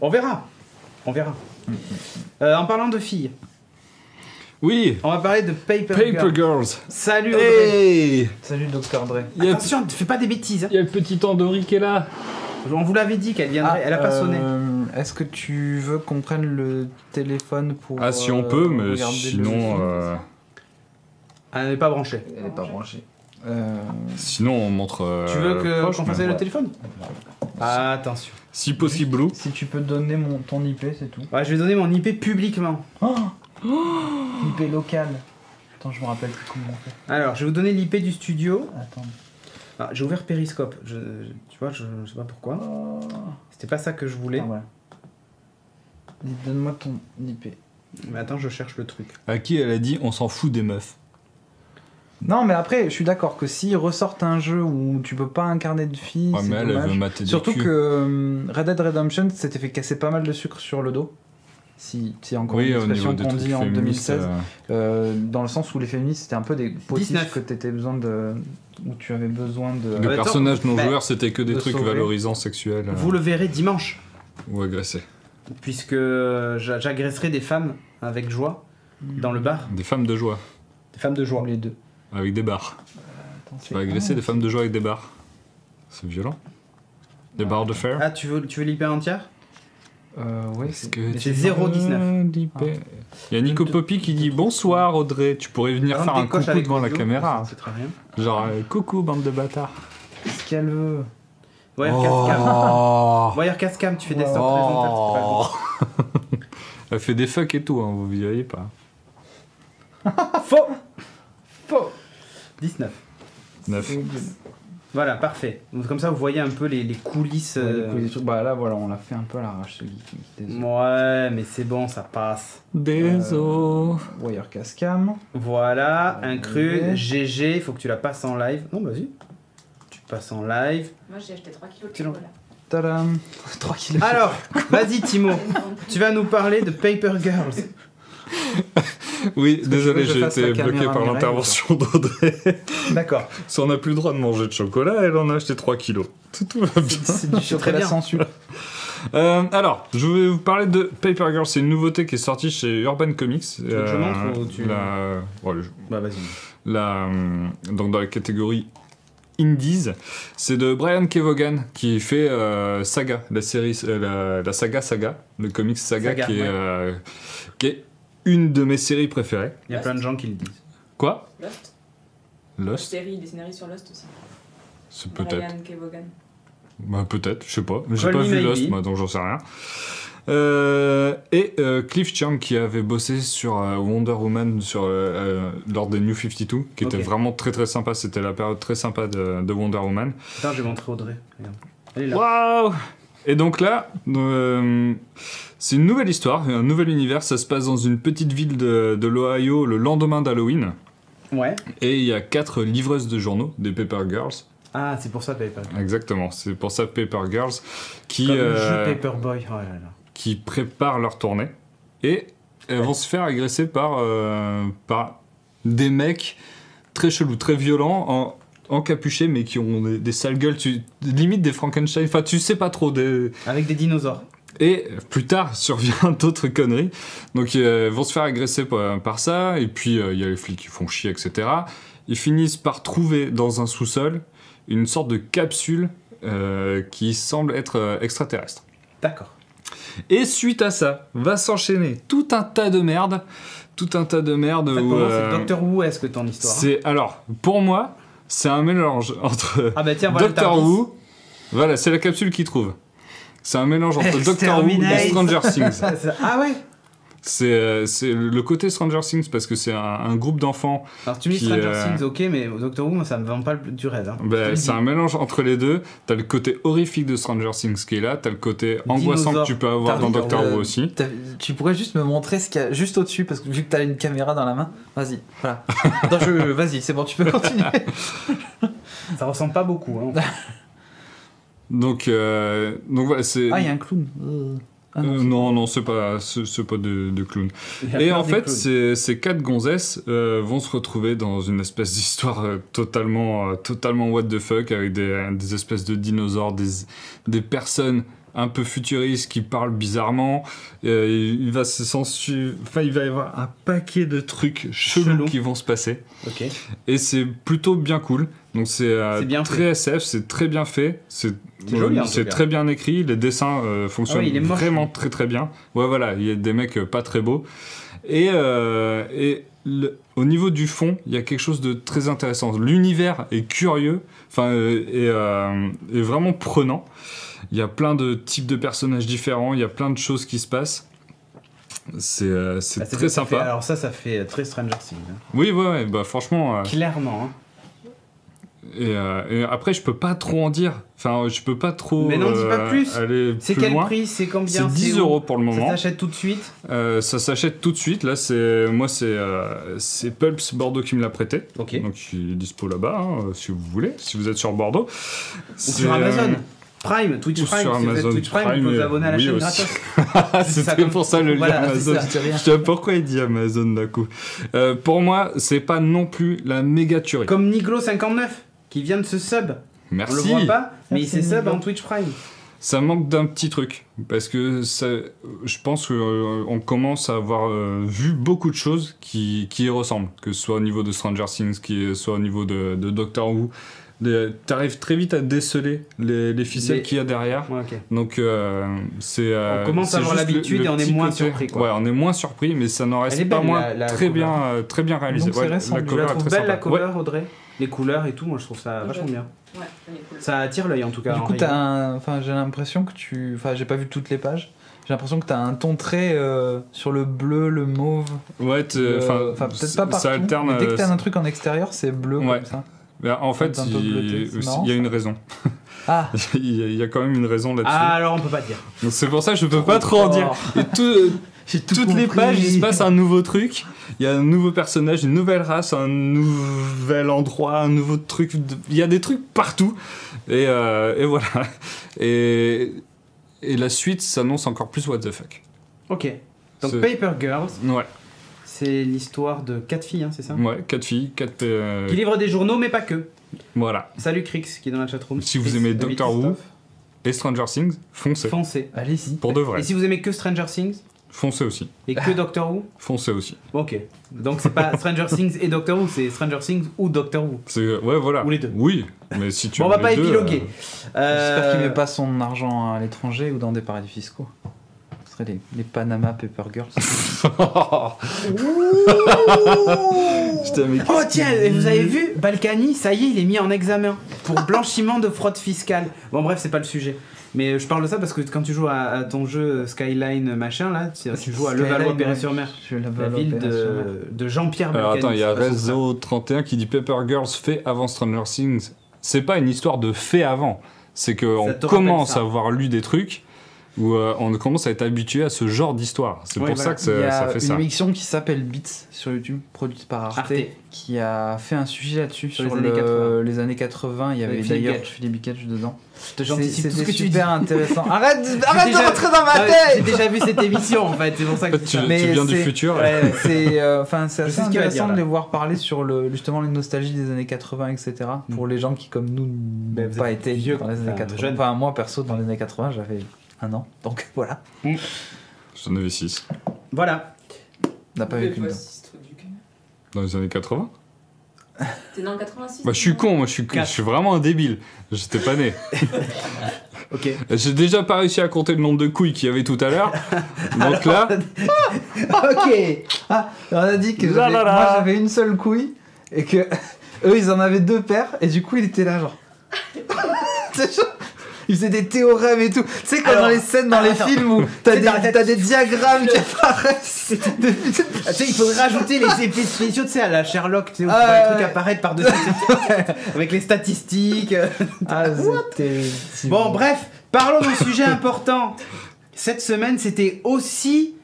on verra. On verra. En parlant de filles, Oui. on va parler de Paper, Paper Girl. Girls. Salut Audrey. Hey. Salut Dr. Dre. Attention, ne fais pas des bêtises. hein. Il y a le petit Andori qui est là. On vous l'avait dit qu'elle viendrait, elle a pas sonné. Est-ce que tu veux qu'on prenne le téléphone pour. Ah si on peut, mais regarder le- sinon. Ah, elle n'est pas branchée. Elle n'est pas branchée. Sinon, on montre. Tu veux proche, qu'on mais- fasse le téléphone? Attention. Si possible, Blue. Si tu peux donner ton IP, c'est tout. Ouais, je vais donner mon IP publiquement. IP local. Attends, je me rappelle plus comment on fait. Alors, je vais vous donner l'IP du studio. Attends. Ah, j'ai ouvert Periscope. Tu vois, je sais pas pourquoi. C'était pas ça que je voulais. Ah, voilà. Donne-moi ton IP. Mais attends, je cherche le truc. À qui elle a dit on s'en fout des meufs. Non, mais après, je suis d'accord que s'ils ressortent un jeu où tu peux pas incarner de fille, Ouais, c'est mais elle dommage. veut mater des Surtout culs. que Red Dead Redemption s'était fait casser pas mal de sucre sur le dos. Si encore Oui, une au niveau expression des qu'on trucs dit en féministes, 2016, dans le sens où les féministes c'était un peu des potiches 19. que t'étais besoin de, où tu avais besoin de. Les attends, personnages non bah, joueurs, c'était que des de trucs sauver. valorisants sexuels Vous le verrez dimanche. ou agressés. Puisque j'agresserai des femmes avec joie dans le bar. Des femmes de joie, Des femmes de joie. Les deux. avec des bars. Attends, Tu vas agresser des femmes de joie avec des bars. C'est violent. Des barres de fer. Ah, tu veux l'IP entière? Ouais, Est-ce c'est. que mais tu c'est 0,19. veux l'IP? Il y a Nico Poppy qui dit bonsoir Audrey, tu pourrais venir Par faire contre, un décoche coucou avec devant la Audio, caméra. C'est très rien. Genre coucou bande de bâtards. Ce qu'elle veut. Wirecast Cam. Oh. Wirecast Cam, tu fais des stops présentables, c'est pas Oh. Elle fait des fuck et tout, hein, vous voyez pas. Faux. Faux. 19. 9. Voilà, parfait. Donc, comme ça, vous voyez un peu les coulisses. Bah là, voilà, on l'a fait un peu à l'arrache ce geek. Désolé. Ouais, mais c'est bon, ça passe. Désolé. Wirecast Cam. Voilà, un cru, Ouais. GG, il faut que tu la passes en live. Non, vas-y. Tu passes en live. Moi j'ai acheté 3 kilos de Excellent. chocolat. Tadam. 3 kilos. Alors, vas-y Timo, tu vas nous parler de Paper Girls. Oui, que tu désolé, veux que je j'ai fasse été la bloqué caméra par Mireille, l'intervention d'Audrey. D'accord. Si on n'a plus le droit de manger de chocolat, elle en a acheté 3 kilos. Tout va bien. C'est du chocolat bien. sans sucre. Alors, je vais vous parler de Paper Girl. C'est une nouveauté qui est sortie chez Urban Comics. veux que je montre ou tu- Bah vas-y. Donc dans la catégorie Indies, c'est de Brian Kevogan qui fait Saga, la série, la saga, le comics Saga, Saga, qui est une de mes séries préférées. Il y a plein de gens qui le disent. Quoi? Lost. Lost? Des scénarios sur Lost aussi. C'est peut-être. Brian Kevogan. Bah, peut-être, je sais pas. J'ai Call pas me vu maybe. Lost, moi, donc j'en sais rien. Cliff Chiang qui avait bossé sur Wonder Woman lors des New 52, qui était Ok. vraiment très très sympa. C'était la période très sympa de Wonder Woman. Attends, je vais montrer Audrey. Regarde. Elle est là. Waouh! Et donc là, c'est une nouvelle histoire, un nouvel univers. Ça se passe dans une petite ville de l'Ohio le lendemain d'Halloween. Ouais. Et il y a 4 livreuses de journaux, des Paper Girls. Ah, c'est pour ça Paper Girls. Exactement, c'est pour ça Paper Girls qui, Comme le jeu Paperboy. Oh là là. qui préparent leur tournée. Et elles vont se faire agresser par des mecs très chelous, très violents, encapuchés, mais qui ont des sales gueules, limite des Frankenstein. Enfin, tu sais pas trop. Avec des dinosaures. Et plus tard, survient d'autres conneries. Donc, ils vont se faire agresser par ça. Et puis, il y a les flics qui font chier, etc. Ils finissent par trouver dans un sous-sol une sorte de capsule qui semble être extraterrestre. D'accord. Et suite à ça, va s'enchaîner tout un tas de merde. Tout un tas de merde. En fait, où, pour moi, c'est Doctor Who est-ce que ton histoire. Hein. Alors, pour moi, c'est un mélange entre Ah bah tiens, voilà le Doctor Tardis. Who. Voilà, c'est la capsule qui trouve. C'est un mélange entre Doctor Who et Exterminate. Stranger Things. Ah ouais. C'est le côté Stranger Things parce que c'est un groupe d'enfants. Alors tu me dis Qui, Stranger Things, ok, mais Doctor Who, moi, ça me vend pas du rêve. Hein. Je te le C'est dis. un mélange entre les deux. T'as le côté horrifique de Stranger Things qui est là, t'as le côté angoissant Dinosaure. que tu peux avoir dans Tardis. Doctor Who aussi. Tu pourrais juste me montrer ce qu'il y a juste au-dessus, parce que vu que t'as une caméra dans la main, vas-y, voilà. Attends, vas-y, c'est bon, tu peux continuer. Ça ressemble pas beaucoup. Hein. Donc voilà, c'est. Ah, il y a un clown. Ah non, c'est pas de clown. Il y a Et plein en des fait, clowns. ces 4 gonzesses vont se retrouver dans une espèce d'histoire totalement what the fuck, avec des espèces de dinosaures, des personnes un peu futuristes qui parlent bizarrement. Il va y avoir un paquet de trucs chelous Chelou. qui vont se passer. Ok. Et c'est plutôt bien cool. Donc c'est bien très fait. SF, c'est très bien fait, c'est joli, en tout c'est cas. très bien écrit, les dessins fonctionnent Ah oui, il est moche. vraiment très très bien. Ouais voilà, il y a des mecs pas très beaux. Au niveau du fond, il y a quelque chose de très intéressant. L'univers est curieux, est vraiment prenant. Il y a plein de types de personnages différents, il y a plein de choses qui se passent. C'est très sympa. Alors ça fait très Stranger Things. Hein. Oui, ouais, bah franchement. Clairement. Hein. Et après, je peux pas trop en dire. Enfin, je peux pas trop. Mais n'en dis pas plus. Aller c'est plus quel loin. prix? C'est combien? C'est 10 € pour le moment. Ça s'achète tout de suite? Ça s'achète tout de suite. Là, c'est Pulps Bordeaux qui me l'a prêté. Ok. Donc, il est dispo là-bas, hein, si vous voulez, si vous êtes sur Bordeaux. Ou sur Amazon. Prime, Twitch ou Prime. sur Si vous êtes Amazon Twitch Prime, Prime, vous pouvez vous abonner à la oui, chaîne aussi. gratos. C'était pour ça le lien Voilà, Amazon. c'est ça. Je sais pas pourquoi il dit Amazon d'un coup. Pour moi, c'est pas non plus la méga tuerie. Comme Niglo59 qui vient de se sub. Merci. On le voit pas, mais il Merci, s'est sub Niglo. en Twitch Prime. Ça manque d'un petit truc, parce que je pense qu'on commence à avoir vu beaucoup de choses qui y ressemblent, que ce soit au niveau de Stranger Things, que ce soit au niveau de Doctor Who. T'arrives très vite à déceler les ficelles qu'il y a derrière. Ouais, ok. Donc c'est... On commence à avoir juste l'habitude et on est petit moins côté. surpris, quoi. Ouais, on est moins surpris, mais ça n'en Elle est reste pas belle, moins la très cover. bien réalisé. Donc c'est récent, la je Tu cover la est trouves très belle la sympa. cover, Audrey? Les couleurs et tout, moi je trouve ça vachement bien. Ouais, elle est cool. Ça attire l'œil en tout cas. Du en coup, rayon. j'ai l'impression que tu. Enfin, j'ai pas vu toutes les pages. J'ai l'impression que t'as un ton très sur le bleu, le mauve. Ouais, Enfin, peut-être pas partout. ça alterne. Mais dès que t'as un truc en extérieur, c'est bleu Ouais. comme ça. Ben, en fait, un peu bleuté, c'est marrant, il y a ça. une raison. Ah, Il y a quand même une raison là-dessus. Ah, alors on peut pas dire. Donc c'est pour ça que je peux pas trop en dire. Et j'ai tout toutes les compris. pages, il se passe un nouveau truc. Il y a un nouveau personnage, une nouvelle race, un nouvel endroit, un nouveau truc. Il y a des trucs partout. Et voilà. Et la suite s'annonce encore plus what the fuck. Ok. Donc C'est- Paper Girls, Ouais, c'est l'histoire de 4 filles, hein, c'est ça? ouais, 4 filles, 4... Qui livrent des journaux, mais pas que. voilà. Salut Crix qui est dans la chatroom. Si vous Crix, aimez David Doctor Who, Christophe. et Stranger Things, foncez. Foncez. Allez-y. Pour de vrai. Et si vous aimez que Stranger Things Foncez aussi. et que Doctor Who? Foncez aussi. Ok. Donc c'est pas Stranger Things et Doctor Who, c'est Stranger Things ou Doctor Who. Ouais, voilà. Ou les deux. Oui, mais si tu Bon, on va aimes pas les deux, épiloguer. J'espère qu'il met pas son argent à l'étranger ou dans des paradis fiscaux. Ce serait les Panama Paper Girls. Putain, mais Oh tiens, et vous avez vu, Balkany, ça y est, il est mis en examen pour blanchiment de fraude fiscale. Bon bref, c'est pas le sujet. Mais je parle de ça parce que quand tu joues à ton jeu Skyline machin là, tu joues à Levallois-Perret-sur-Mer, la ville de Jean-Pierre Alors Balkany. attends, il y a c'est pas son frère. Rezo31 qui dit Paper Girls fait avant Stranger Things. C'est pas une histoire de fait avant. C'est qu'on Ça te rappelle commence ça. à avoir lu des trucs où on commence à être habitué à ce genre d'histoire. C'est Ouais, pour voilà. ça que Il y a ça fait une ça. émission qui s'appelle Beats sur YouTube, produite par Arte, Arte. qui a fait un sujet là-dessus Sur sur les années 80. les années 80. Il y avait Avec Philippe d'ailleurs Gage. Philippe Gage dedans. J'anticipe tout ce C'était que tu dis. super intéressant. Arrête de rentrer dans ma Ah ouais, tête. J'ai déjà vu cette émission en fait, c'est pour ça que je dis ça. Mais viens du c'est- futur. Ouais, C'est enfin Je c'est assez sais ce qu'il va intéressant dire, de là. les voir parler sur justement les nostalgies des années 80, etc. Pour les gens qui comme nous Ben, n'ont vous pas êtes été vieux, dans les enfin, années 80. jeune. Enfin moi perso dans les années 80 j'avais 1 an, donc voilà. J'en avais 6. Voilà. On n'a pas vécu dedans. Dans les années 80. T'es né en 86? Bah, je suis con, moi, je suis vraiment un débile. J'étais pas né. Ok. J'ai déjà pas réussi à compter le nombre de couilles qu'il y avait tout à l'heure. Donc là, Ok. Ah, on a dit que La la la. moi j'avais une seule couille et que eux ils en avaient 2 paires et du coup il était là genre. C'est genre- Il faisait des théorèmes et tout. Tu sais, comme Alors, dans les scènes dans les attends. films où C'est dans la tête. t'as des diagrammes qui apparaissent. Ah, tu sais, il faudrait rajouter les effets spéciaux, tu sais, à la Sherlock, tu sais, où tu Ah, vois les ouais. trucs apparaître par-dessus, avec les statistiques. Ah, c'était. Bon, bref, parlons d'un sujet important. Cette semaine, c'était aussi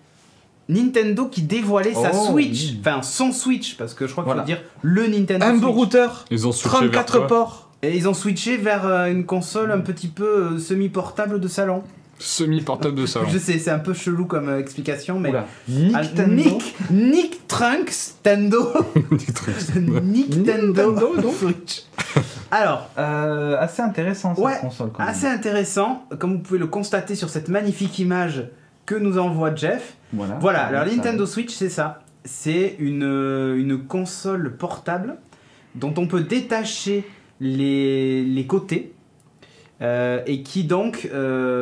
Nintendo qui dévoilait sa Oh, Switch. oui. Enfin, son Switch, parce que je crois qu'il Voilà. faut dire le Nintendo Un beau Switch. routeur, ils ont switché vers 34 quoi ports. Et ils ont switché vers une console un petit peu semi-portable de salon. Semi-portable de salon. Je sais, c'est un peu chelou comme explication, mais... Oula. Ah, Nintendo. Nick Trunks Tendo. Nintendo Switch. Alors, Assez intéressant cette Ouais, console quand même. assez intéressant, comme vous pouvez le constater sur cette magnifique image que nous envoie Jeff. Voilà, alors Ça- Nintendo Switch, c'est ça. C'est une console portable dont on peut détacher les côtés et qui donc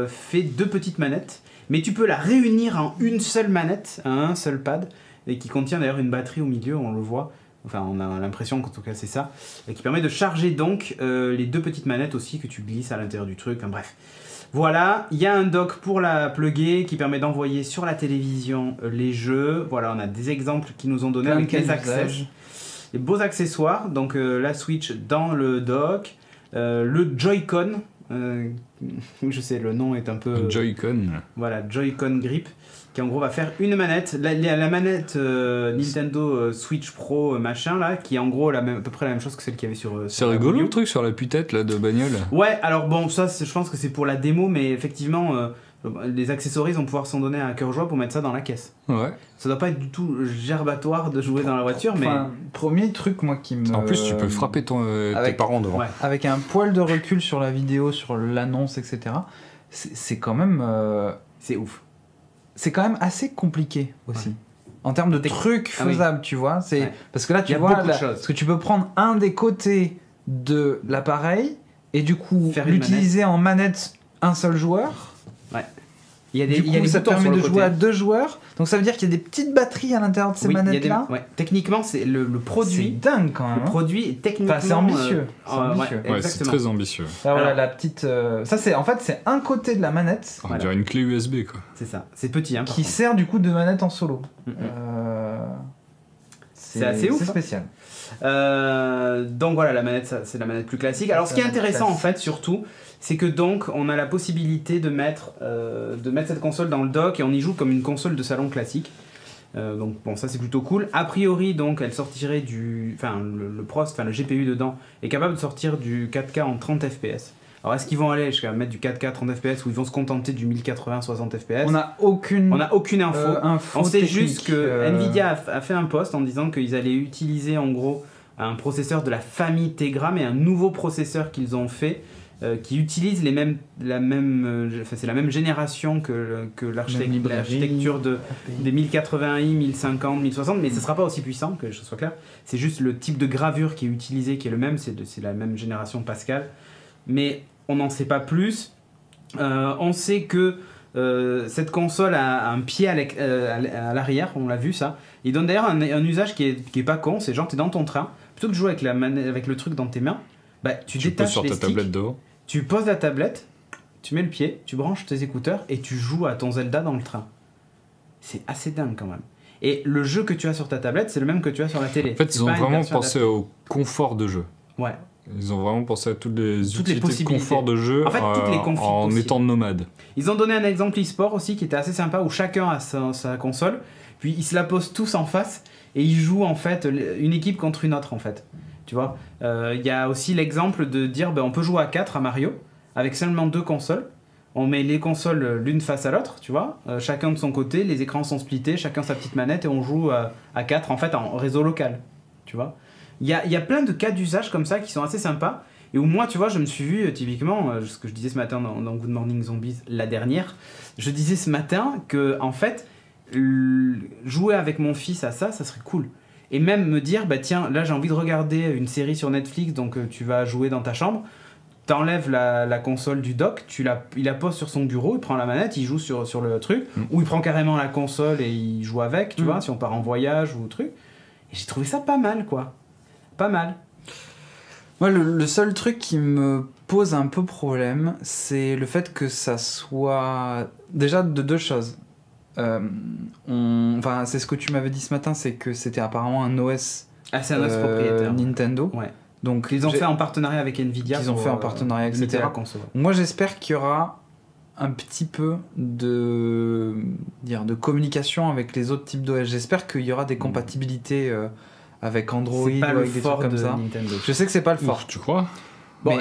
fait 2 petites manettes. Mais tu peux la réunir en une seule manette, un seul pad. et qui contient d'ailleurs une batterie au milieu, on le voit. Enfin, on a l'impression qu'en tout cas c'est ça, et qui permet de charger donc les 2 petites manettes aussi que tu glisses à l'intérieur du truc. Enfin, bref. Voilà, il y a un dock pour la plugger qui permet d'envoyer sur la télévision les jeux. Voilà, on a des exemples qui nous ont donné avec les accès, les beaux accessoires. Donc la Switch dans le dock, le Joy-Con. Je sais, le nom est un peu. Joy-Con. Voilà, Joy-Con Grip, qui en gros va faire une manette. La manette Nintendo Switch Pro machin là, qui est en gros à peu près la même chose que celle qu'il y avait sur. C'est rigolo le truc sur la putette là de bagnole. Ouais, alors bon, ça je pense que c'est pour la démo, mais effectivement, les accessoires vont pouvoir s'en donner à cœur joie pour mettre ça dans la caisse. Ouais. Ça doit pas être du tout gerbatoire de jouer dans la voiture, mais. Enfin, premier truc, moi qui me. En plus, tu peux frapper tes parents devant. Ouais. Avec un poil de recul sur la vidéo, sur l'annonce, etc. C'est quand même. C'est ouf. C'est quand même assez compliqué aussi. Ouais. En termes de trucs faisables, tu vois. Ouais. Parce que là, tu vois, parce que tu peux prendre un des côtés de l'appareil et du coup l'utiliser en manette un seul joueur. Ouais. Ça permet de jouer à 2 joueurs. Donc ça veut dire qu'il y a des petites batteries à l'intérieur de ces manettes-là. Ouais. Techniquement, c'est le produit. C'est dingue quand même. Le produit est techniquement. Enfin, c'est ambitieux. Ouais, c'est très ambitieux. Alors, voilà, la petite. Ça, c'est en fait, c'est un côté de la manette. On dirait une clé USB, quoi. C'est ça. C'est petit, hein. Qui sert du coup de manette en solo. C'est assez ouf. C'est spécial. Donc voilà, la manette, c'est la manette plus classique. Alors, ce qui est intéressant en fait, surtout, c'est que donc on a la possibilité de mettre cette console dans le dock et on y joue comme une console de salon classique. Donc bon, ça c'est plutôt cool. A priori, donc elle sortirait le GPU dedans est capable de sortir du 4K en 30 fps. Alors est-ce qu'ils vont aller jusqu'à mettre du 4K 30 fps ou ils vont se contenter du 1080 60 fps? On n'a aucune info. On sait juste que Nvidia a fait un post en disant qu'ils allaient utiliser en gros un processeur de la famille Tegra, mais un nouveau processeur qu'ils ont fait qui utilise c'est la même génération que l'architecture des 1080i, 1050, 1060, mais ce ne sera pas aussi puissant, que je sois clair. C'est juste le type de gravure qui est utilisé qui est le même, c'est la même génération Pascal. Mais on n'en sait pas plus. On sait que cette console a un pied à l'arrière, on l'a vu ça. Il donne d'ailleurs un usage qui est pas con, c'est genre tu es dans ton train, plutôt que de jouer avec le truc dans tes mains, bah, tu détaches sur les ta sticks, tablette devant. tu poses la tablette, tu mets le pied, tu branches tes écouteurs et tu joues à ton Zelda dans le train. C'est assez dingue quand même. Et le jeu que tu as sur ta tablette, c'est le même que tu as sur la télé. En fait, ils ont vraiment pensé au confort de jeu. Ouais. Ils ont vraiment pensé à toutes les utilités de confort de jeu en fait, toutes les configs en possibles. étant nomade. Ils ont donné un exemple e-sport aussi qui était assez sympa où chacun a sa console, puis ils se la posent tous en face et ils jouent en fait une équipe contre une autre en fait. Tu vois, y a aussi l'exemple de dire on peut jouer à 4 à Mario avec seulement 2 consoles. On met les consoles l'une face à l'autre, tu vois, chacun de son côté, les écrans sont splittés, chacun sa petite manette et on joue à 4 en fait en réseau local, tu vois. Il y a plein de cas d'usage comme ça qui sont assez sympas et où moi, tu vois, je me suis vu typiquement, ce que je disais ce matin dans Good Morning Zombies, la dernière, je disais ce matin que en fait, jouer avec mon fils à ça serait cool. Et même me dire, tiens, là j'ai envie de regarder une série sur Netflix, donc tu vas jouer dans ta chambre, t'enlèves la console du dock, il la pose sur son bureau, il prend la manette, il joue sur le truc, ou il prend carrément la console et il joue avec, tu vois, si on part en voyage ou truc. Et j'ai trouvé ça pas mal, quoi. Pas mal. Moi, le seul truc qui me pose un peu problème, c'est le fait que ça soit... Déjà, de 2 choses. Enfin, c'est ce que tu m'avais dit ce matin, c'est que c'était apparemment un OS, c'est un OS propriétaire. Nintendo. Ouais. Donc, ils ont fait en partenariat avec Nvidia. Ils ont fait en partenariat, etc. Moi, j'espère qu'il y aura un petit peu de communication avec les autres types d'OS. J'espère qu'il y aura des compatibilités avec Android ou avec des trucs comme ça. Nintendo. Je sais que c'est pas le fort. Tu crois? Bon,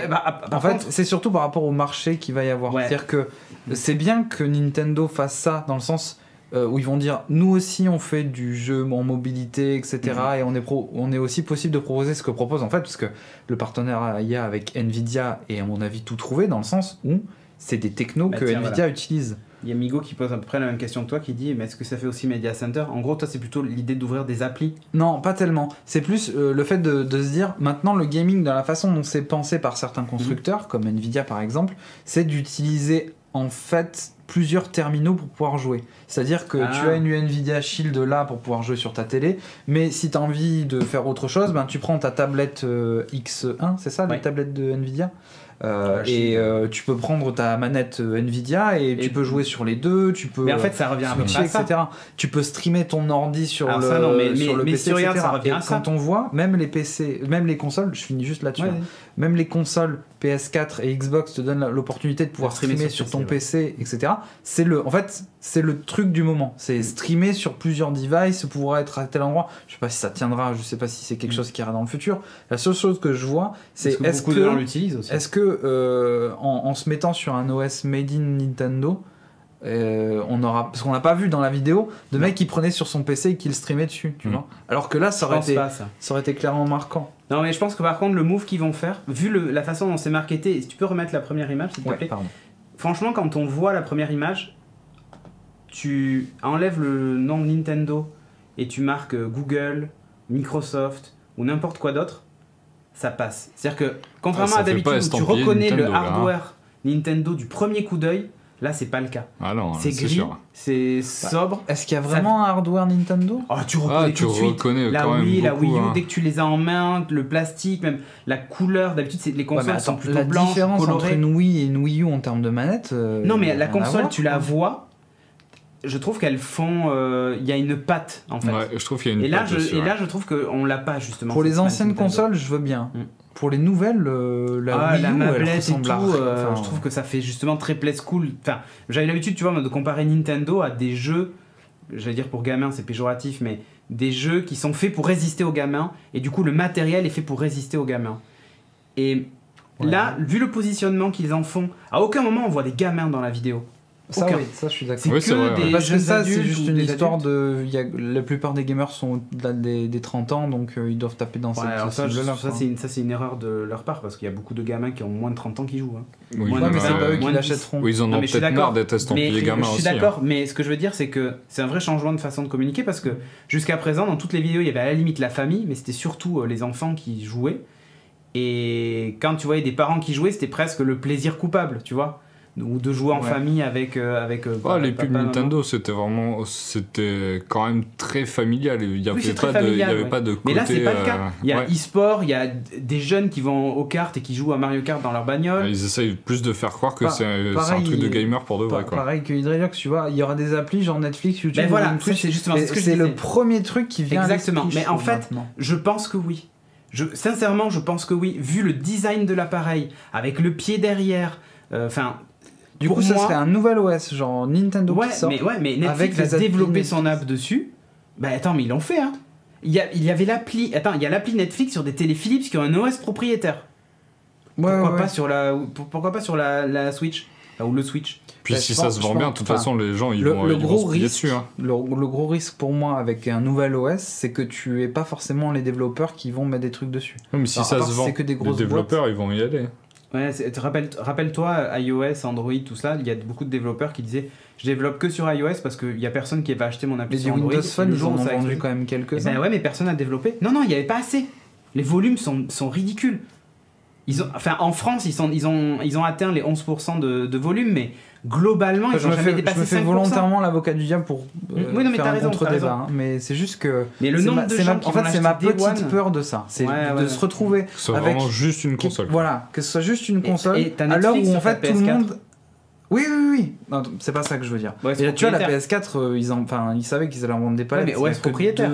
en fait, c'est surtout par rapport au marché qu'il va y avoir. Ouais. C'est-à-dire que c'est bien que Nintendo fasse ça dans le sens où ils vont dire nous aussi on fait du jeu en mobilité, etc. Et on est aussi possible de proposer ce que propose en fait, parce que le partenariat avec Nvidia est à mon avis tout trouvé dans le sens où c'est des technos que Nvidia utilise. Il y a Migo qui pose à peu près la même question que toi, qui dit mais est-ce que ça fait aussi Media Center? En gros, toi, c'est plutôt l'idée d'ouvrir des applis? Non, pas tellement. C'est plus le fait de se dire maintenant le gaming, dans la façon dont c'est pensé par certains constructeurs, comme Nvidia par exemple, c'est d'utiliser en fait plusieurs terminaux pour pouvoir jouer. C'est-à-dire que tu as une Nvidia Shield là pour pouvoir jouer sur ta télé, mais si tu as envie de faire autre chose, ben, tu prends ta tablette X1, c'est ça, la tablette de Nvidia tu peux prendre ta manette Nvidia et tu peux jouer sur les deux, tu peux mais en fait ça revient à peu près à ça. etc. Tu peux streamer ton ordi sur alors le ça, non, mais, sur le PC, si regarde, etc. ça revient à ça. Quand on voit, même les PC, même les consoles, je finis juste là-dessus, même les consoles PS4 et Xbox te donnent l'opportunité de pouvoir streamer sur ton PC, etc. En fait, c'est le truc du moment. C'est streamer sur plusieurs devices, pouvoir être à tel endroit. Je sais pas si ça tiendra, je sais pas si c'est quelque chose qui ira dans le futur. La seule chose que je vois, c'est est-ce que en se mettant sur un OS made in Nintendo, parce qu'on n'a pas vu dans la vidéo de mec qui prenait sur son PC et qui le streamait dessus, tu vois. Alors que là, ça aurait été clairement marquant. Non, mais je pense que par contre, le move qu'ils vont faire, vu la façon dont c'est marketé, si tu peux remettre la première image, s'il te plaît. Pardon. Franchement, quand on voit la première image, tu enlèves le nom de Nintendo et tu marques Google, Microsoft ou n'importe quoi d'autre, ça passe. C'est-à-dire que, contrairement à d'habitude où tu reconnais Nintendo, le hardware Nintendo du premier coup d'œil, là c'est pas le cas. Ah non, c'est gris, sûr. c'est sobre. Est-ce qu'il y a vraiment un hardware Nintendo ? Tu reconnais tout de suite. La Wii, la Wii U, dès que tu les as en main, le plastique, même la couleur. D'habitude, les consoles sont plutôt blanches, colorées. La différence entre une Wii et une Wii U en termes de manette. Non, mais la console, tu la vois. Je trouve qu'elles font. Il y a une patte en fait. Ouais, je trouve qu'il y a une patte. Et là, je trouve qu'on l'a pas justement. Pour les anciennes consoles, je veux bien. Pour les nouvelles, la Wii U, mablette et tout, je trouve que ça fait justement très play school. Enfin, j'avais l'habitude, tu vois, de comparer Nintendo à des jeux, j'allais dire pour gamins, c'est péjoratif, mais des jeux qui sont faits pour résister aux gamins, et du coup, le matériel est fait pour résister aux gamins. Et là, vu le positionnement qu'ils en font, à aucun moment on voit des gamins dans la vidéo. Ça, oui, ça je suis d'accord. C'est que des parce que ça, adultes, c'est juste une histoire adultes. la plupart des gamers sont au-delà des 30 ans, donc ils doivent taper dans cette cible-là. Ça, c'est une erreur de leur part, parce qu'il y a beaucoup de gamins qui ont moins de 30 ans qui jouent. Hein. Oui, mais c'est pas eux qui l'achèteront. Oui, ils en ont peut-être marre d'être estampillés gamins aussi. Je suis d'accord, mais ce que je veux dire, c'est que c'est un vrai changement de façon de communiquer, parce que jusqu'à présent, dans toutes les vidéos, il y avait à la limite la famille, mais c'était surtout les enfants qui jouaient. Et quand tu voyais des parents qui jouaient, c'était presque le plaisir coupable, tu vois, ou de jouer en famille avec les pubs Nintendo, c'était quand même très familial. Il n'y avait pas de côté. Mais là, c'est pas le cas. Il y a e-sport, il y a des jeunes qui vont aux cartes et qui jouent à Mario Kart dans leur bagnole. Ils essayent plus de faire croire que c'est un truc de gamer pour de vrai. Pareil que Hydreliox, tu vois, il y aura des applis genre Netflix, YouTube. Mais voilà, c'est justement ce que c'est le premier truc qui vient. Exactement. Mais en fait, je pense que oui. Sincèrement, je pense que oui. Vu le design de l'appareil, avec le pied derrière, du coup, ça serait un nouvel OS, genre Nintendo qui sort. Mais Netflix a développé son app dessus. Bah attends, mais ils l'ont fait, hein. Il y avait l'appli. Attends, il y a l'appli Netflix sur des télé Philips qui ont un OS propriétaire. Pourquoi pas sur la Switch ou le Switch. Puis si ça se vend bien, de toute façon, les gens ils vont se plier dessus. Hein. Le gros risque pour moi avec un nouvel OS, c'est que tu n'aies pas forcément les développeurs qui vont mettre des trucs dessus. Non, mais si ça se vend, les développeurs ils vont y aller. Ouais, rappelle-toi, iOS, Android, tout ça, il y a beaucoup de développeurs qui disaient je développe que sur iOS parce qu'il n'y a personne qui va acheter mon appli sur Android. Windows Phone, ils en ont vendu quand même quelques-uns. Ouais, mais personne n'a développé. Non, il n'y avait pas assez. Les volumes sont ridicules. En France, ils ont atteint les 11% de volume, mais globalement, ils n'ont jamais dépassé 5%. Je me fais volontairement l'avocat du diable pour faire un contre-débat. Hein, mais c'est juste que... Mais le nombre de gens qui vont c'est ma petite peur de ça. C'est de se retrouver que ce soit vraiment juste une console. Voilà, que ce soit juste une console. À l'heure où en fait tout le monde... Oui. Non, c'est pas ça que je veux dire. Et tu vois, la PS4, ils savaient qu'ils allaient en vendre des palettes. Mais OS propriétaire.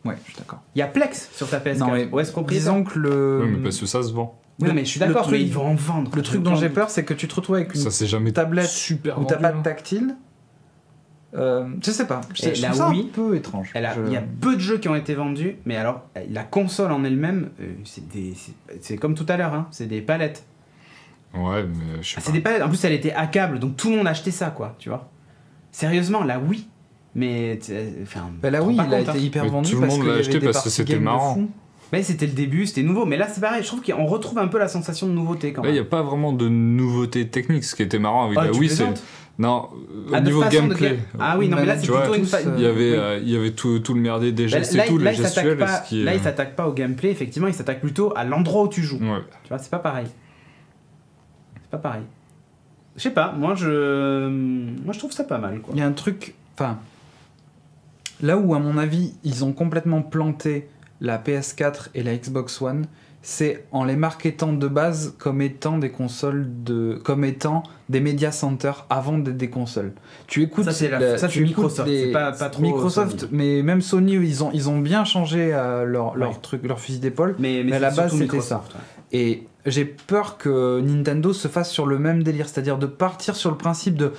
Ouais, je suis d'accord. Il y a Plex sur ta PS4. Non, mais OS propriétaire. Disons que Oui, mais parce que ça se vend. Oui, mais je suis d'accord, mais ils vont en vendre. Le truc dont j'ai peur, c'est que tu te retrouves avec une tablette où t'as pas de tactile. Je sais pas. Je trouve ça un peu étrange. Il y a peu de jeux qui ont été vendus, mais alors la console en elle-même, c'est comme tout à l'heure, hein, c'est des palettes. Ouais, mais je sais pas. C'est des palettes. En plus, elle était à câble, donc tout le monde achetait ça, quoi, tu vois. Sérieusement, la Wii. Mais la Wii, il a été hyper vendu. Tout le monde l'a acheté parce que c'était marrant. Mais c'était le début, c'était nouveau. Mais là, c'est pareil, je trouve qu'on retrouve un peu la sensation de nouveauté quand même. Là, il n'y a pas vraiment de nouveauté technique. Ce qui était marrant avec la Wii, c'est. Non, au niveau gameplay. Ah oui, non, mais là, c'est plutôt une phase. Il y avait tout le merdier des gestes et tout, les gestuels. Là, il s'attaque pas au gameplay, effectivement, il s'attaque plutôt à l'endroit où tu joues. Tu vois, c'est pas pareil. Je sais pas, moi je trouve ça pas mal, quoi. Il y a un truc... Enfin... Là où, à mon avis, ils ont complètement planté la PS4 et la Xbox One, c'est en les marketant de base comme étant des consoles comme étant des media centers avant d'être des consoles. Tu écoutes ça c'est Microsoft, c'est pas trop Microsoft, Sony. Mais même Sony, ils ont bien changé leur fusil d'épaule, mais à la base c'était ça. Ouais. Et j'ai peur que Nintendo se fasse sur le même délire, c'est-à-dire de partir sur le principe de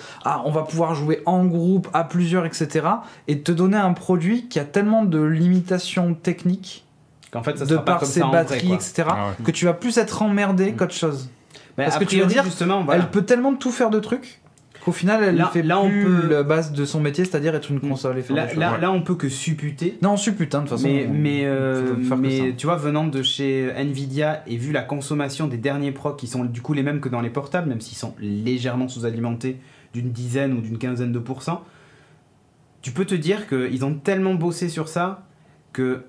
on va pouvoir jouer en groupe, à plusieurs, etc. et te donner un produit qui a tellement de limitations techniques qu'en fait, ça de sera pas par comme ses ça batteries, vrai, etc. Que tu vas plus être emmerdé qu'autre chose. Parce que tu veux dire, justement, voilà. elle peut tellement tout faire de trucs qu'au final, elle fait plus la base de son métier, c'est-à-dire être une console. Et faire là, on peut que supputer. Non, on suppute, de toute façon. Mais tu vois, venant de chez Nvidia et vu la consommation des derniers procs qui sont du coup les mêmes que dans les portables, même s'ils sont légèrement sous-alimentés d'une dizaine ou d'une quinzaine de %, tu peux te dire qu'ils ont tellement bossé sur ça que,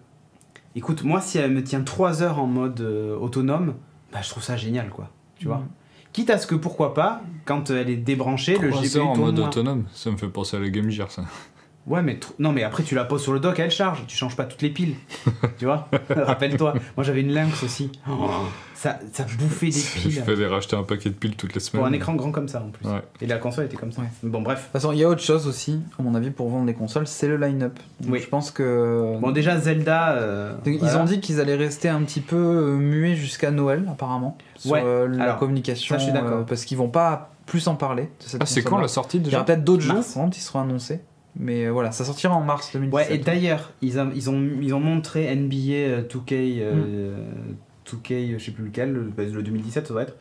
écoute, moi, si elle me tient 3 heures en mode autonome, bah, je trouve ça génial, quoi. Tu vois. Quitte à ce que, pourquoi pas, quand elle est débranchée, le GPU en mode moins. autonome, ça me fait penser à la Game Gear, ça. Ouais, mais non, mais après tu la poses sur le dock, elle charge. Tu changes pas toutes les piles. Tu vois. Rappelle-toi. Moi j'avais une Lynx aussi. Ça bouffait des piles. Je fallait racheter un paquet de piles toutes les semaines. Pour un écran grand comme ça en plus. Ouais. Et la console était comme ça. Ouais. Bon, bref. De toute façon, il y a autre chose aussi, à mon avis, pour vendre les consoles, c'est le line-up. Oui. Je pense que. Bon, déjà Zelda. Ils ont dit qu'ils allaient rester un petit peu muets jusqu'à Noël, apparemment. Sur la communication. Ça, je suis d'accord. Parce qu'ils vont pas plus en parler. C'est quand la sortie déjà? Il y aura peut-être d'autres jeux qui seront annoncés. Mais voilà, ça sortira en mars 2017. Ouais, et d'ailleurs, ils ont montré NBA 2K, 2K, je sais plus lequel, le 2017 ça doit être.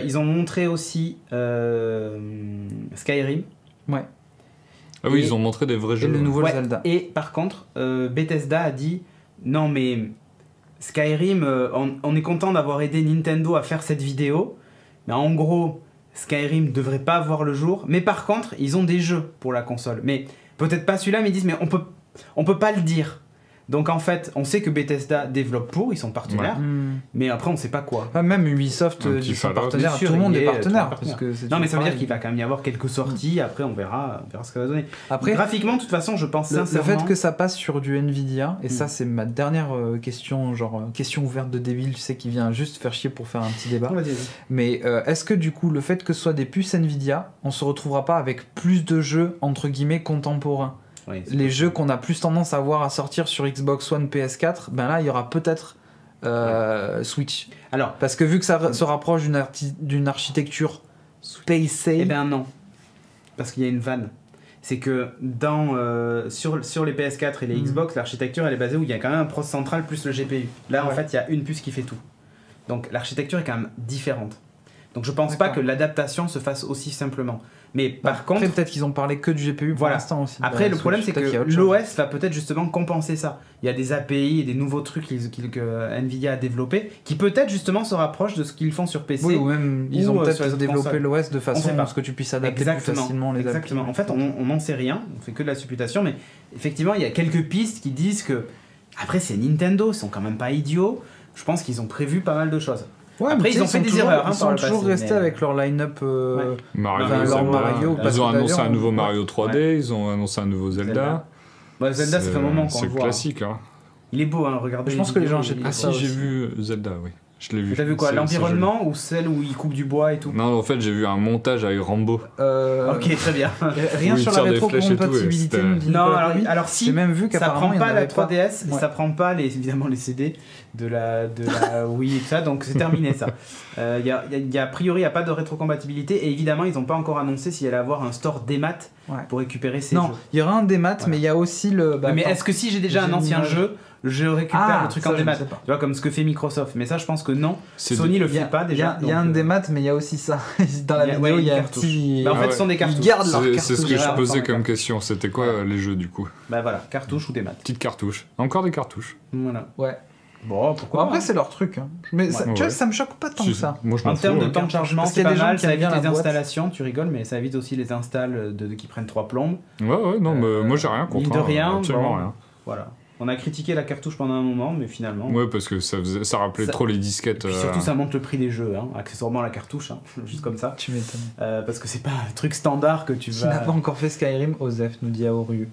Ils ont montré aussi Skyrim. Ouais. Ah oui, ils ont montré des vrais jeux. Et le nouveau Zelda. Et par contre, Bethesda a dit non mais Skyrim, on est content d'avoir aidé Nintendo à faire cette vidéo, mais en gros, Skyrim devrait pas voir le jour, mais par contre, ils ont des jeux pour la console. Mais peut-être pas celui-là, mais ils disent, mais on peut pas le dire. Donc en fait, on sait que Bethesda développe pour, ils sont partenaires, mais après on sait pas quoi. Même Ubisoft, ils sont partenaires, tout le monde est partenaire. Parce que non, mais ça veut dire qu'il va quand même y avoir quelques sorties, après on verra ce que ça va donner. Après, graphiquement, de toute façon, je pense sincèrement... Le fait que ça passe sur du Nvidia, et ça c'est ma dernière question, question ouverte de débile, tu sais, qui vient juste faire chier pour faire un petit débat. Mais est-ce que du coup, le fait que ce soit des puces Nvidia, on se retrouvera pas avec plus de jeux, entre guillemets, contemporains? Oui, les jeux qu'on a plus tendance à voir à sortir sur Xbox One, PS4, ben là il y aura peut-être Switch. Alors, parce que vu que ça se rapproche d'une architecture PC. Eh ben non, parce qu'il y a une vanne. C'est que sur les PS4 et les Xbox, l'architecture elle est basée où il y a quand même un processeur central plus le GPU. Là en fait il y a une puce qui fait tout. Donc l'architecture est quand même différente. Donc je pense pas que l'adaptation se fasse aussi simplement. Mais par contre... Après peut-être qu'ils ont parlé que du GPU pour l'instant aussi. Après le problème c'est que l'OS va peut-être justement compenser ça. Il y a des API et des nouveaux trucs que Nvidia a développés qui peut-être justement se rapprochent de ce qu'ils font sur PC. Oui, ou même ils ont peut-être développé l'OS de façon à ce que tu puisses adapter plus facilement les API. En fait on n'en sait rien, on fait que de la supputation, mais effectivement il y a quelques pistes qui disent que... Après c'est Nintendo, ils sont quand même pas idiots. Je pense qu'ils ont prévu pas mal de choses. Ouais, après ils ont fait des erreurs. Ils sont toujours restés avec leur line-up Mario. Ils ont annoncé un nouveau Mario 3D, ils ont annoncé un nouveau Zelda. Zelda, ça fait un moment qu'on le voit. C'est classique. Hein. Il est beau, hein, regardez. Je pense que les gens achètent. Ah si, j'ai vu Zelda, oui. Je l'ai vu. T'as vu quoi, l'environnement ou celle où il coupe du bois et tout? Non, en fait, j'ai vu un montage avec Rambo. Ok, très bien. Rien sur la rétrocompatibilité. Non, alors si, j'ai même vu ça prend pas la 3DS, ça prend pas évidemment les CD de la Wii et tout ça, donc c'est terminé ça. A priori, il n'y a pas de rétrocompatibilité et évidemment, ils n'ont pas encore annoncé s'il allait avoir un store démat pour récupérer ces jeux. Non, il y aura un démat, mais il y a aussi le... mais est-ce que si j'ai déjà un ancien jeu, je récupère le truc en démat, tu vois, comme ce que fait Microsoft? Mais ça, je pense que non. Sony le fait pas déjà. Il y a un démat, mais il y a aussi ça. Dans la vidéo, il y a un petit. En fait, ce sont des cartouches. Ils gardent leurs cartouches. C'est ce que je posais comme question. C'était quoi les jeux du coup? Bah voilà, cartouches ou démat. Petite cartouche. Encore des cartouches. Voilà. Ouais. Bon, pourquoi après, c'est leur truc. Mais tu vois, ça me choque pas tant que ça. En termes de temps de chargement, c'est pas mal. Ça évite les installations, tu rigoles, mais ça évite aussi les installs qui prennent 3 plombes. Ouais, non, mais moi j'ai rien contre. De rien. Absolument rien. Voilà. On a critiqué la cartouche pendant un moment, mais finalement... Ouais, parce que ça rappelait trop les disquettes. Et puis surtout, ça monte le prix des jeux, hein, accessoirement la cartouche, hein, juste comme ça. Tu m'étonnes. Parce que c'est pas un truc standard que tu Qui vas... n'a pas encore fait Skyrim, Osef nous dit Aoru.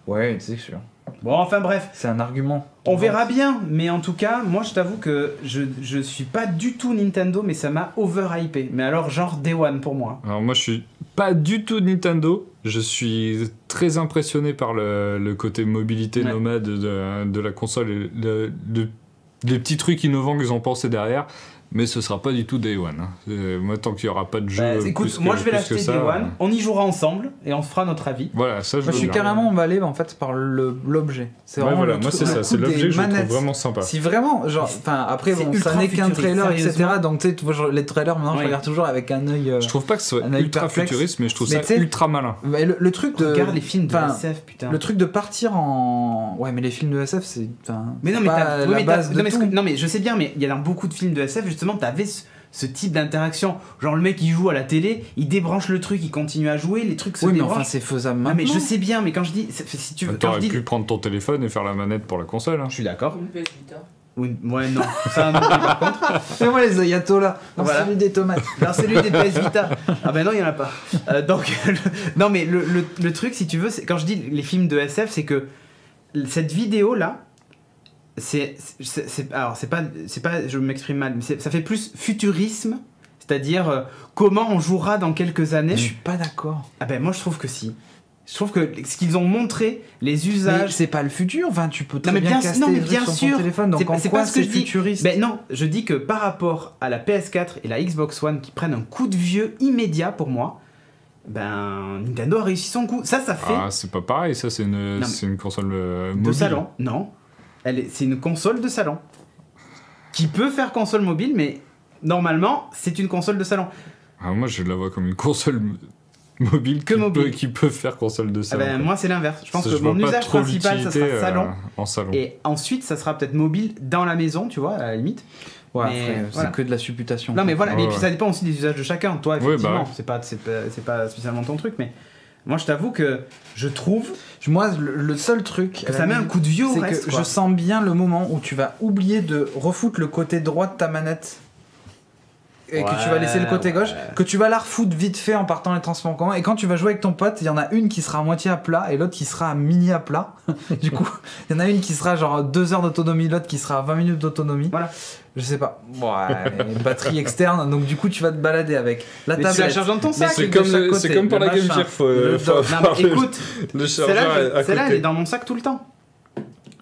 Ouais, c'est sûr. Bon, enfin bref. C'est un argument. On verra bien, mais en tout cas, moi je t'avoue que je suis pas du tout Nintendo, mais ça m'a overhypé. Mais alors, genre Day One pour moi. Alors moi je suis pas du tout Nintendo, je suis très impressionné par le côté mobilité nomade de la console et les petits trucs innovants qu'ils ont pensé derrière, mais ce sera pas du tout Day One. Hein. Moi tant qu'il y aura pas de jeu... écoute, moi je vais l'acheter Day One, on y jouera ensemble et on se fera notre avis. Voilà, ça je suis carrément emballé en fait par l'objet. C'est vraiment voilà, moi c'est ça, c'est l'objet que je trouve vraiment sympa. Si vraiment, genre, enfin après bon, ça n'est qu'un trailer, etc. Donc tu sais, les trailers maintenant je regarde toujours avec un œil. Je trouve pas que ce soit ultra futuriste, mais je trouve ça ultra malin. Le truc de... Regarde les films de SF, putain. Le truc de partir en... Ouais mais les films de SF c'est... Mais non mais non mais je sais bien, mais il y a dans beaucoup de films de SF justement t'avais ce type d'interaction, genre le mec il joue à la télé, il débranche le truc, il continue à jouer, les trucs se débranchent. Oui mais enfin c'est faisable maintenant. Non mais je sais bien, mais quand je dis, si tu veux, t'aurais pu prendre ton téléphone et faire la manette pour la console. Hein. Je suis d'accord. Une PS Vita. Ouais non, ça non par contre. Fais-moi les ayatollahs dans celui des tomates. Dans celui des PS Vita. Ah ben non il y en a pas. Donc non mais le truc si tu veux, c'est quand je dis les films de SF, c'est que cette vidéo là. Alors c'est pas je m'exprime mal, mais ça fait plus futurisme, c'est-à-dire comment on jouera dans quelques années. Je suis pas d'accord. Ah ben moi je trouve que si. Je trouve que ce qu'ils ont montré, les usages... Mais c'est pas le futur, enfin tu peux très bien caster des trucs sur ton téléphone, donc en quoi c'est futuriste? Ben non, je dis que par rapport à la PS4 et la Xbox One qui prennent un coup de vieux immédiat pour moi, ben Nintendo a réussi son coup. Ça fait... Ah c'est pas pareil, ça c'est une console mobile. De salon, non. C'est une console de salon qui peut faire console mobile, mais normalement c'est une console de salon. Ah, moi je la vois comme une console mobile qui peut faire console de salon. Ah ben, moi c'est l'inverse. Je pense que mon usage principal ça sera salon. En salon. Et ensuite ça sera peut-être mobile dans la maison, tu vois, à la limite. Ouais, après, c'est que de la supputation. Non mais voilà, mais puis ça dépend aussi des usages de chacun. Toi effectivement, c'est pas spécialement ton truc, mais moi je t'avoue que je trouve... Moi le seul truc... Que ça met un coup de vieux au reste, c'est que je sens bien le moment où tu vas oublier de refoutre le côté droit de ta manette et que tu vas laisser le côté gauche, que tu vas la refoutre vite fait en partant les transports en commun, et quand tu vas jouer avec ton pote, il y en a une qui sera à moitié à plat et l'autre qui sera à mini à plat. Du coup, il y en a une qui sera genre 2 heures d'autonomie, l'autre qui sera à 20 minutes d'autonomie. Voilà. Je sais pas. Batterie externe, donc du coup tu vas te balader avec la tablette. Tu la charges dans ton sac. C'est comme pour la Game Gear, faut écoute, le chargeur à côté. Celle-là elle est dans mon sac tout le temps.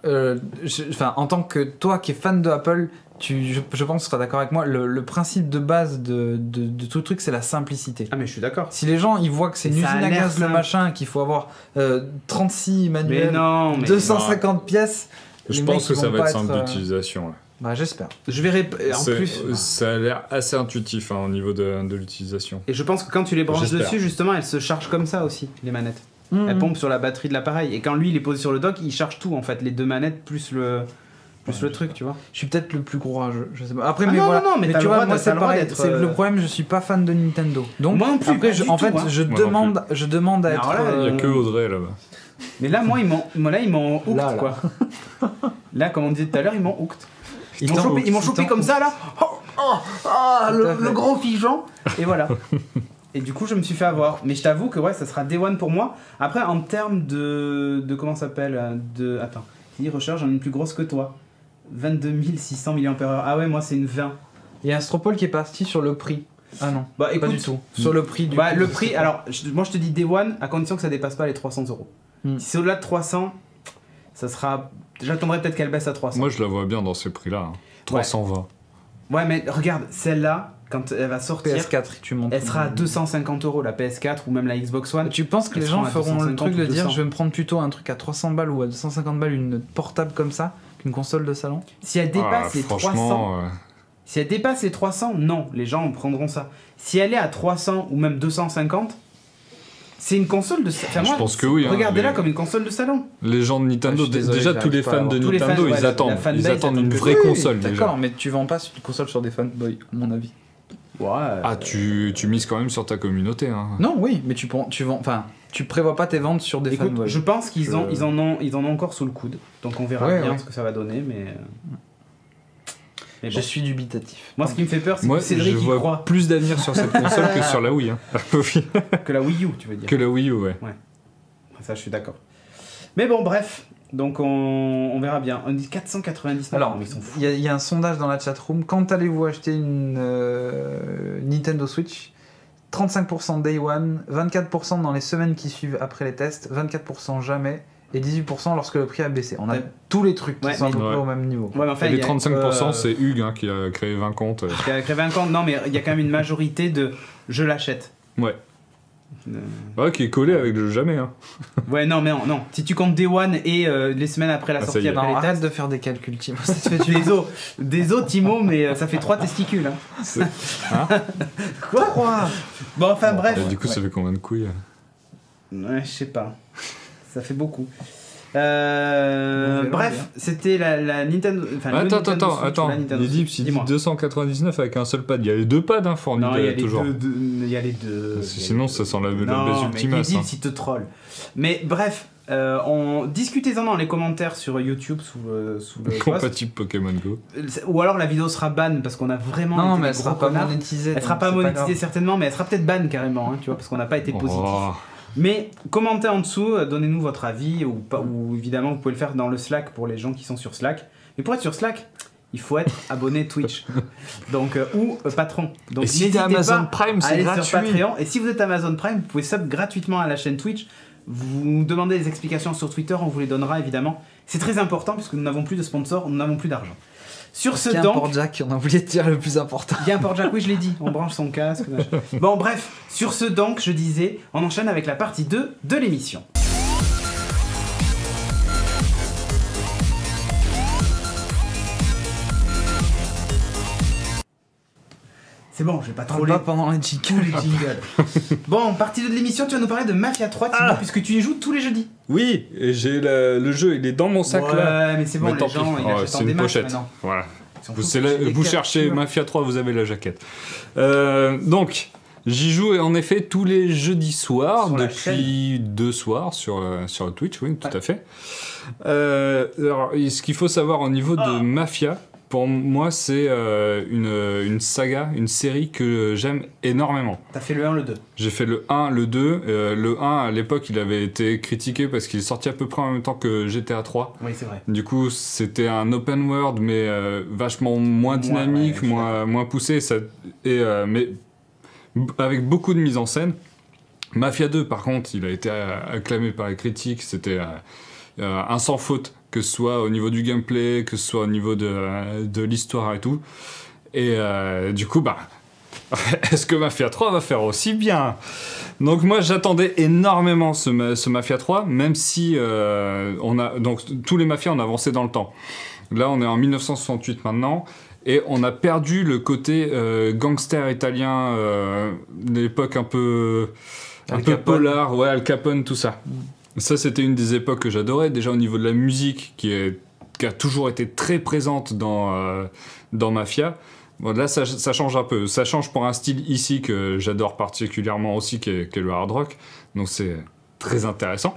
En tant que toi qui es fan de Apple, je pense que tu seras d'accord avec moi, le principe de base de tout le truc, c'est la simplicité. Ah mais je suis d'accord. Si les gens ils voient que c'est une usine à gaz le machin, qu'il faut avoir 36 manuels, 250 pièces, je pense que ça va être simple d'utilisation. Bah j'espère. Je verrai en plus. Ça a l'air assez intuitif au niveau de l'utilisation. Et je pense que quand tu les branches dessus, justement, elles se chargent comme ça aussi, les manettes. Elles pompent sur la batterie de l'appareil. Et quand lui il est posé sur le dock, il charge tout en fait, les deux manettes plus le truc, tu vois. Je suis peut-être le plus courageux, je sais pas. Après, mais tu vois, moi c'est pareil. C'est le problème, je suis pas fan de Nintendo. Donc moi non plus, après, je demande à être. Il n'y a que Audrey là-bas. Mais là, moi, ils m'ont hooked, quoi. Là, comme on disait tout à l'heure, ils m'ont hooked. Ils m'ont chopé comme ça, là. Le gros figeant. Et voilà. Et du coup, je me suis fait avoir. Mais je t'avoue que ça sera Day One pour moi. Après, en termes de comment ça s'appelle attends. Il recharge, j'en ai une plus grosse que toi. 22 600 mAh. Ah ouais, moi, c'est une 20. Il y a un Stropole qui est parti sur le prix. Ah non, bah, écoute, pas du tout. Sur le prix du le prix, alors, moi, je te dis Day One, à condition que ça dépasse pas les 300 €. Si c'est au-delà de 300, ça sera... J'attendrai peut-être qu'elle baisse à 300. Moi, je la vois bien dans ces prix-là. 320. Ouais, mais regarde, celle-là, quand elle va sortir, PS4, tu montes. Elle sera à 250 €, la PS4 ou même la Xbox One. Tu penses que les gens feront le truc de dire je vais me prendre plutôt un truc à 300 balles ou à 250 balles, une portable comme ça, qu'une console de salon? Si elle dépasse les 300, si elle dépasse les 300, non, les gens prendront ça. Si elle est à 300 ou même 250, c'est une console de salon. Je pense que oui. Regardez-la comme une console de salon. Les gens de Nintendo, déjà tous les fans de Nintendo, ils attendent une vraie console déjà. D'accord, mais tu vends pas une console sur des fanboys, à mon avis. Ouais. Ah, tu mises quand même sur ta communauté. Hein. Non, oui, mais tu tu prévois pas tes ventes sur des Écoute, fanboys. je pense qu'ils ils en ont encore sous le coude. Donc on verra bien ce que ça va donner, mais bon. Je suis dubitatif. Moi, ce qui me fait peur, c'est Moi, que Cédric je y vois croit. plus d'avenir sur cette console que sur la Wii. Hein. Que la Wii U, tu veux dire. Que la Wii U, ouais. Ça, je suis d'accord. Mais bon, bref. Donc on verra bien. On dit 499. Alors, ils sont fous. il y a un sondage dans la chatroom. Quand allez-vous acheter une Nintendo Switch ? 35% Day One, 24% dans les semaines qui suivent après les tests, 24% jamais, et 18% lorsque le prix a baissé. On a tous les trucs qui sont à peu près au même niveau. Ouais, mais enfin, les 35%, c'est Hugues qui a créé 20 comptes. Qui a créé 20 comptes, non, mais il y a quand même une majorité de je l'achète. Ouais. Ouais, qui est collé avec le jamais. Hein. Ouais, non, mais non. Si tu comptes Day One et les semaines après la sortie, après les arrête tests, de faire des calculs, Timo. des os, Timo, mais ça fait 3 testicules. Hein. Hein Quoi 3 Bon, enfin, bref. Et du coup, ça fait combien de couilles? Ouais, je sais pas. Ça fait beaucoup. Bref, c'était la Nintendo. Enfin, attends. Il dit 299 avec un seul pad. Il y a les deux pads hein, fournis toujours. Il y a les deux. Sinon, ça sent la baisse ultima. Non, mais s'il te troll. Mais bref, discutez-en dans les commentaires sur YouTube sous le compatible Pokémon Go. Ou alors la vidéo sera ban parce qu'on a vraiment. Non, mais elle sera pas monétisée. Elle sera pas monétisée certainement, mais elle sera peut-être ban carrément, hein, tu vois, parce qu'on n'a pas été positif. Mais commentez en dessous, donnez-nous votre avis, ou évidemment vous pouvez le faire dans le Slack pour les gens qui sont sur Slack. Mais pour être sur Slack, il faut être abonné Twitch, donc ou patron. Donc et si t'es Amazon Prime, c'est gratuit. Sur Patreon. Et si vous êtes Amazon Prime, vous pouvez sub gratuitement à la chaîne Twitch. Vous nous demandez des explications sur Twitter, on vous les donnera évidemment. C'est très important puisque nous n'avons plus de sponsors, nous n'avons plus d'argent. Sur ce, il y a un port jack, on a oublié de dire le plus important. Il y a un port jack, oui, je l'ai dit. On branche son casque. Bon, bref, sur ce, donc, je disais, on enchaîne avec la partie 2 de l'émission. C'est bon, je vais pas troller. Pas pendant les jingles. Bon, partie 2 de l'émission, tu vas nous parler de Mafia 3, Thibaut, puisque tu y joues tous les jeudis. Oui, et j'ai le jeu, il est dans mon sac là. Ouais, mais c'est bon, les gens, ils achètent en démat maintenant. Voilà. Vous cherchez Mafia 3, vous avez la jaquette. Donc, j'y joue en effet tous les jeudis soirs, depuis 2 soirs sur Twitch, oui, tout à fait. Alors, ce qu'il faut savoir au niveau de Mafia, pour moi, c'est une saga, une série que j'aime énormément. T'as fait le 1, le 2? J'ai fait le 1, le 2. Le 1, à l'époque, il avait été critiqué parce qu'il est sorti à peu près en même temps que GTA 3. Oui, c'est vrai. Du coup, c'était un open world, mais vachement moins dynamique, moins poussé. Mais avec beaucoup de mise en scène. Mafia 2, par contre, il a été acclamé par les critiques. C'était un sans faute, que ce soit au niveau du gameplay, que ce soit au niveau de l'histoire et tout. Et du coup, est-ce que Mafia 3 va faire aussi bien? Donc moi, j'attendais énormément ce Mafia 3, même si donc tous les Mafias ont avancé dans le temps. Là, on est en 1968 maintenant, et on a perdu le côté gangster italien de l'époque un peu polar, ouais, Al Capone, tout ça. Ça, c'était une des époques que j'adorais, déjà au niveau de la musique, qui a toujours été très présente dans Mafia. Bon, là, ça change un peu. Ça change pour un style ici que j'adore particulièrement aussi, qui est le hard rock. Donc, c'est très intéressant.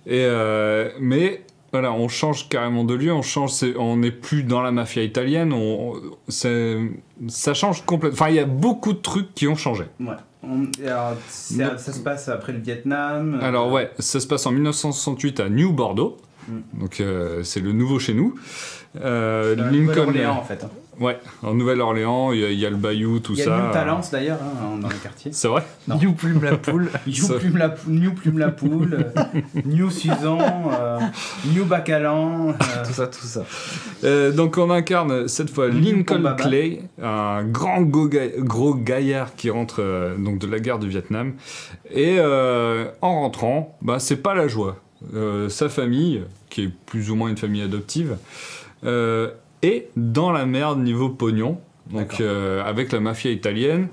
Mais voilà, on change carrément de lieu. On n'est plus dans la mafia italienne. Ça change complètement. Enfin, il y a beaucoup de trucs qui ont changé. Ouais. Alors, ça se passe après le Vietnam. Alors ouais, ça se passe en 1968 à New Bordeaux. Donc c'est le nouveau chez nous. Nouvelle-Orléans en fait. Ouais, en Nouvelle-Orléans, il y a le Bayou, tout ça. Il y a New Talence d'ailleurs dans les quartiers. C'est vrai? New Plume la poule. New Plume la poule. New Suzan. New Bacalan. Tout ça. Donc on incarne cette fois Lincoln Clay, un grand gros gaillard qui rentre donc de la guerre du Vietnam. Et en rentrant, c'est pas la joie. Sa famille, qui est plus ou moins une famille adoptive, est dans la merde niveau pognon, donc avec la mafia italienne,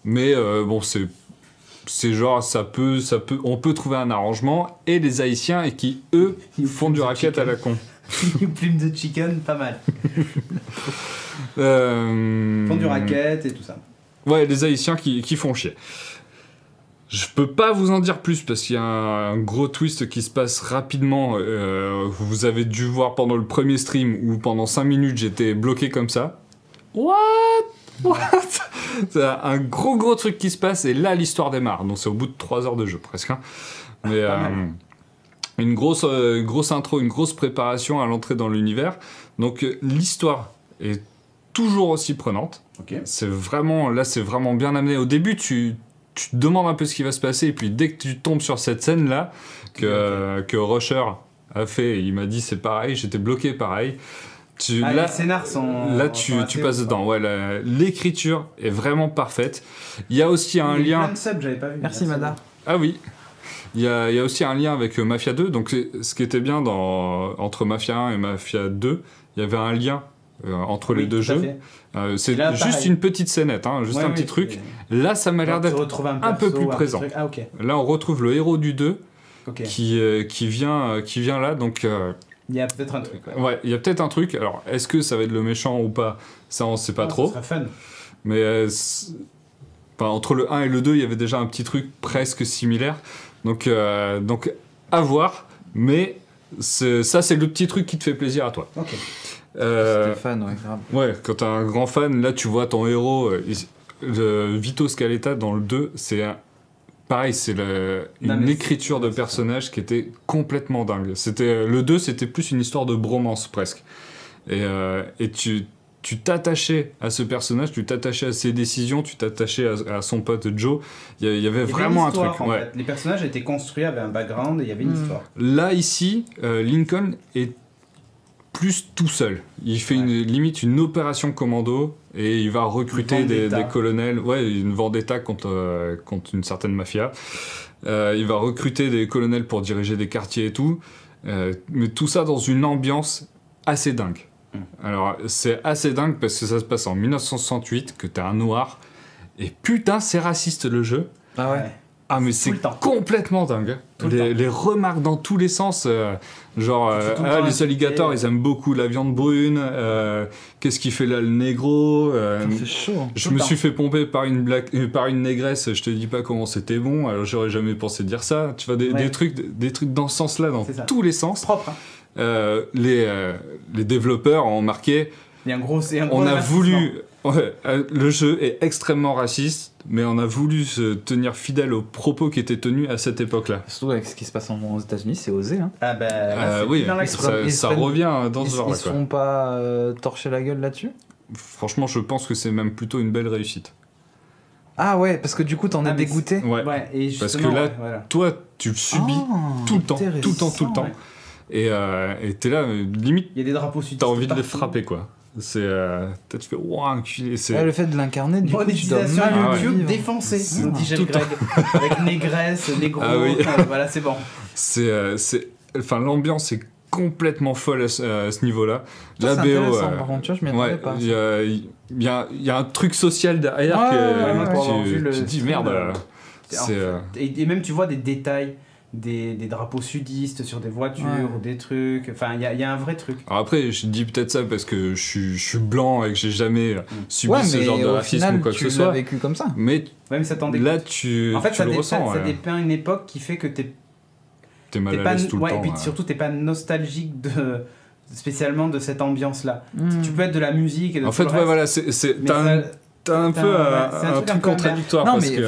mais bon, c'est genre on peut trouver un arrangement, et les Haïtiens et qui eux font du racket à la con. Une plume de chicken, pas mal. Font du racket et tout ça. Ouais, les Haïtiens qui font chier. Je peux pas vous en dire plus parce qu'il y a un gros twist qui se passe rapidement. Vous avez dû voir pendant le premier stream où pendant 5 minutes j'étais bloqué comme ça. What? C'est un gros truc qui se passe et là l'histoire démarre. Donc c'est au bout de 3 heures de jeu presque. Hein. Mais une grosse intro, une grosse préparation à l'entrée dans l'univers. Donc l'histoire est toujours aussi prenante. Okay. C'est vraiment bien amené. Au début tu te demandes un peu ce qui va se passer et puis dès que tu tombes sur cette scène là que Rusher a fait, il m'a dit c'est pareil, j'étais bloqué pareil. Les scénars sont... Là tu passes dedans. Ouais, l'écriture est vraiment parfaite. Il y a aussi un lien... Plein de subs, j'avais pas vu. Merci Mada. Ah oui. Il y a aussi un lien avec Mafia 2. Donc ce qui était bien entre Mafia 1 et Mafia 2, il y avait un lien entre les deux jeux. C'est là, juste pareil. une petite scénette, hein, juste un petit truc. Là, ça m'a l'air d'être un peu plus présent. Ah, ok. Là, on retrouve le héros du 2 Ok. qui vient là. Donc, il y a peut-être un truc. ouais, il y a peut-être un truc. Alors, est-ce que ça va être le méchant ou pas? Ça, on sait pas trop. Ça serait fun. Mais entre le 1 et le 2, il y avait déjà un petit truc presque similaire. Donc à voir. Mais ça, c'est le petit truc qui te fait plaisir à toi. Ok. Stéphane, ouais, grave. Ouais, quand t'es un grand fan, là tu vois ton héros, Vito Scaletta dans le 2, pareil, c'est une écriture de personnage qui était complètement dingue. Le 2, c'était plus une histoire de bromance presque. Et tu t'attachais à ce personnage, tu t'attachais à ses décisions, tu t'attachais à son pote Joe. Il y avait vraiment un truc. En fait. Les personnages étaient construits, avaient un background et il y avait une histoire. Là, ici, Lincoln est plus tout seul. Il fait limite une opération commando et il va recruter des colonels. Ouais, une vendetta contre une certaine mafia. Il va recruter des colonels pour diriger des quartiers et tout. Mais tout ça dans une ambiance assez dingue. Alors, c'est assez dingue parce que ça se passe en 1968, que t'es un noir. Et putain, c'est raciste le jeu. Ah ouais. Ah mais c'est complètement dingue. Les remarques dans tous les sens, genre les alligators ils aiment beaucoup la viande brune, qu'est-ce qu'il fait là le négro, c'est chaud. Je me suis fait pomper par une négresse, je te dis pas comment c'était bon, alors j'aurais jamais pensé dire ça, tu vois des trucs dans ce sens là, dans tous les sens. Propre, hein. Les développeurs ont marqué, on a voulu... Ouais, le jeu est extrêmement raciste, mais on a voulu se tenir fidèle aux propos qui étaient tenus à cette époque-là. Surtout avec ce qui se passe aux États-Unis, c'est osé. Hein. Ah bah, oui, ça revient dans ce genre-là. Ils se font pas torcher la gueule là-dessus? Franchement, je pense que c'est même plutôt une belle réussite. Ah ouais, parce que du coup, t'en es dégoûté. Ouais. Et parce que là, toi, tu le subis tout le temps. Et t'es là, limite, il y a des drapeaux sudistes. T'as envie de les frapper, quoi. Tu fais ouah enculé. Le fait de l'incarner, du coup, tu dois YouTube défoncé, nous dit Jeff Greg, avec négresse, négro, voilà, c'est bon. Enfin, l'ambiance est complètement folle à ce niveau-là. La BO, par contre, je m'y attendais pas. Il y a un truc social derrière que tu te dis merde. Et même tu vois des détails. Des drapeaux sudistes sur des voitures ou des trucs, enfin il y a un vrai truc. Alors après je dis peut-être ça parce que je suis blanc et que j'ai jamais subi ce genre de racisme ou quoi que ce soit. Tu l'as vécu comme ça. Mais ça t'en là tu le ressens. Ça dépeint une époque qui fait que t'es mal à l'aise tout le temps. Et puis surtout t'es pas nostalgique spécialement de cette ambiance là. Tu peux être de la musique et de en fait voilà t'as un peu un truc contradictoire. Non, mais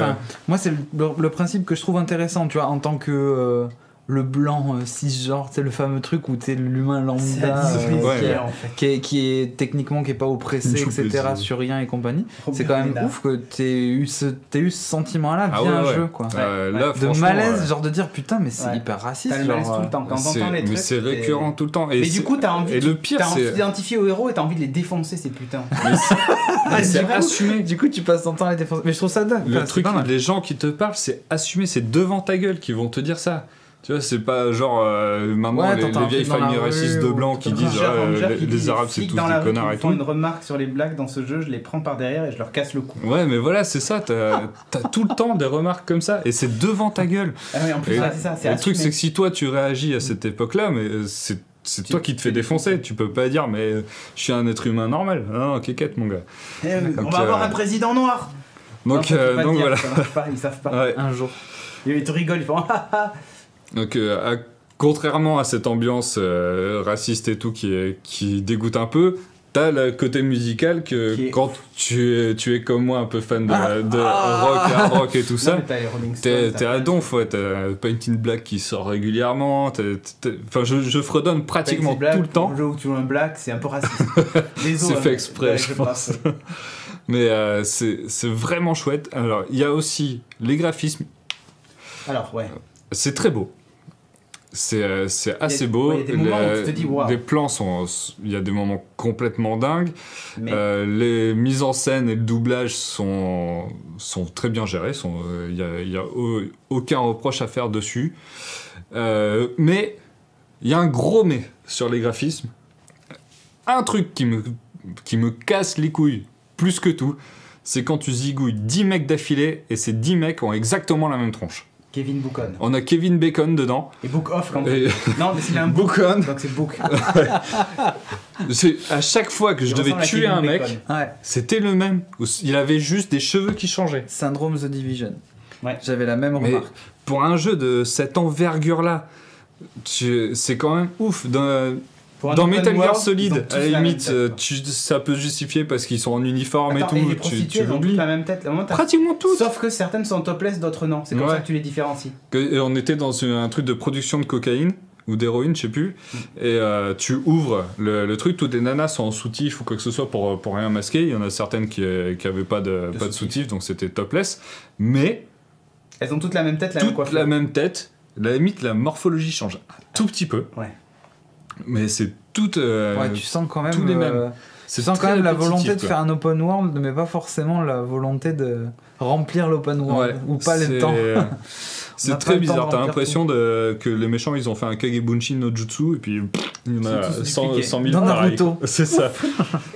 moi, c'est le principe que je trouve intéressant, tu vois, en tant que le blanc cisgenre, c'est le fameux truc où t'es l'humain lambda qui est techniquement qui est pas oppressé, etc., sur rien et compagnie. C'est quand même ouf que t'aies eu ce sentiment-là via un jeu, quoi. Là, de malaise, genre de dire putain, mais c'est hyper raciste. T'as le malaise tout le temps quand t'entends les trucs. Mais c'est récurrent tout le temps. Mais du coup, t'as envie de t'identifier aux héros et t'as envie de les défoncer, ces putains. C'est assumé. Du coup, tu passes ton temps à les défoncer. Mais je trouve ça dingue. Le truc, les gens qui te parlent, c'est assumé, c'est devant ta gueule qu'ils vont te dire ça. Tu vois, c'est pas genre maintenant les vieilles familles racistes de blancs qui disent les arabes c'est tous des connards et tout. Ils font une remarque sur les blagues dans ce jeu, je les prends par derrière et je leur casse le cou. Ouais, mais voilà, c'est ça, t'as tout le temps des remarques comme ça et c'est devant ta gueule. Ah oui, en plus, c'est ça, c'est le truc, c'est que si toi tu réagis à cette époque-là, mais c'est toi qui te fais défoncer. Tu peux pas dire, mais je suis un être humain normal. Non, kékette, mon gars. On va avoir un président noir. Donc voilà. Ils savent pas. Un jour. Ils te rigolent, ils font ah ah. Donc, contrairement à cette ambiance raciste et tout qui dégoûte un peu, t'as le côté musical que quand tu es comme moi un peu fan de rock, hard rock et tout ça, t'es à donf, ouais, t'as Painted Black qui sort régulièrement, enfin je fredonne pratiquement Black, tout le temps. Le jeu où tu joues un black, c'est un peu raciste. C'est fait exprès, je pense. Mais c'est vraiment chouette. Alors, il y a aussi les graphismes. Alors, ouais. C'est très beau. C'est assez beau. Il y a des moments où tu te dis, waouh. Les plans il y a des moments complètement dingues. Mais... les mises en scène et le doublage sont très bien gérés. Il y a aucun reproche à faire dessus. Mais il y a un gros mais sur les graphismes. Un truc qui me casse les couilles plus que tout, c'est quand tu zigouilles 10 mecs d'affilée et ces 10 mecs ont exactement la même tronche. Kevin Bacon. On a Kevin Bacon dedans. Et Book Off quand même. Non, mais s'il a un book on, donc c'est Book. À chaque fois que je devais tuer un mec, c'était le même. Il avait juste des cheveux qui changeaient. Syndrome The Division. Ouais. J'avais la même remarque. Pour un jeu de cette envergure-là, c'est quand même ouf. Dans Metal Gear Solid, à la limite, ça peut se justifier parce qu'ils sont en uniforme et tout. Et les prostituées ont toutes la même tête. Pratiquement toutes. Sauf que certaines sont topless, d'autres non. C'est comme ça que tu les différencies. Et on était dans un truc de production de cocaïne ou d'héroïne, je sais plus. Et tu ouvres le truc, toutes les nanas sont en soutif ou quoi que ce soit pour rien masquer. Il y en a certaines qui avaient pas de soutif, donc c'était topless. Mais elles ont toutes la même tête, la même tête. À la limite, la morphologie change un tout petit peu. Ouais. Mais c'est tout. Tu sens quand même. Tous les mêmes. Tu sens quand même la volonté de faire un open world, mais pas forcément la volonté de remplir l'open world. Ou pas le temps. C'est très bizarre. T'as l'impression que les méchants ils ont fait un Kagebunshin no Jutsu et puis il y en a 100 000 dans Naruto. C'est ça.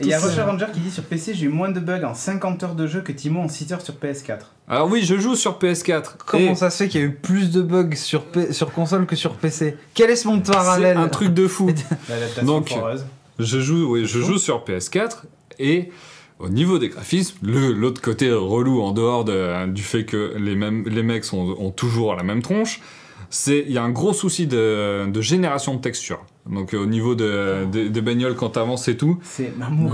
Et il y a Roger Ranger qui dit sur PC j'ai eu moins de bugs en 50 heures de jeu que Timo en 6 heures sur PS4. Alors oui, je joue sur PS4. Comment ça se fait qu'il y a eu plus de bugs sur console que sur PC? Quel est ce monde parallèle? C'est un truc de fou. Donc foreuse. je joue sur PS4 et au niveau des graphismes, l'autre côté relou en dehors du fait que les mecs ont toujours la même tronche, il y a un gros souci de génération de texture. Donc au niveau des bagnoles quand t'avances et tout,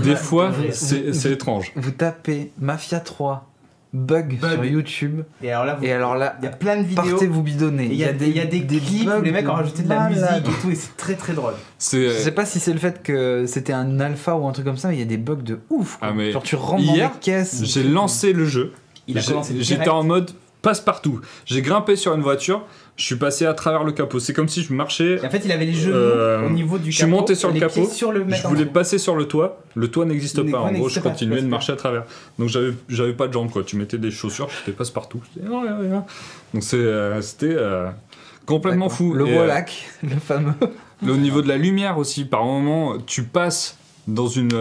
des fois c'est étrange. Vous tapez Mafia 3 bug sur YouTube et alors là il y a plein de vidéos. Partez vous bidonner. Il y a des clips où les mecs ont rajouté de la musique et tout et c'est très très drôle. Je sais pas si c'est le fait que c'était un alpha ou un truc comme ça, mais il y a des bugs de ouf. Genre tu rentres dans des caisses. J'ai lancé le jeu. J'étais en mode passe-partout. J'ai grimpé sur une voiture, je suis passé à travers le capot. C'est comme si je marchais. Et en fait, il avait les genoux au niveau du capot. Je suis monté sur le capot. Je voulais passer sur le toit. Le toit n'existe pas. En gros, je continuais de marcher à travers. Donc j'avais pas de jambes quoi. Tu mettais des chaussures, j'étais passe-partout. Donc c'était complètement fou. Le Wallach, le fameux. Au niveau de la lumière aussi, par moment, tu passes dans une.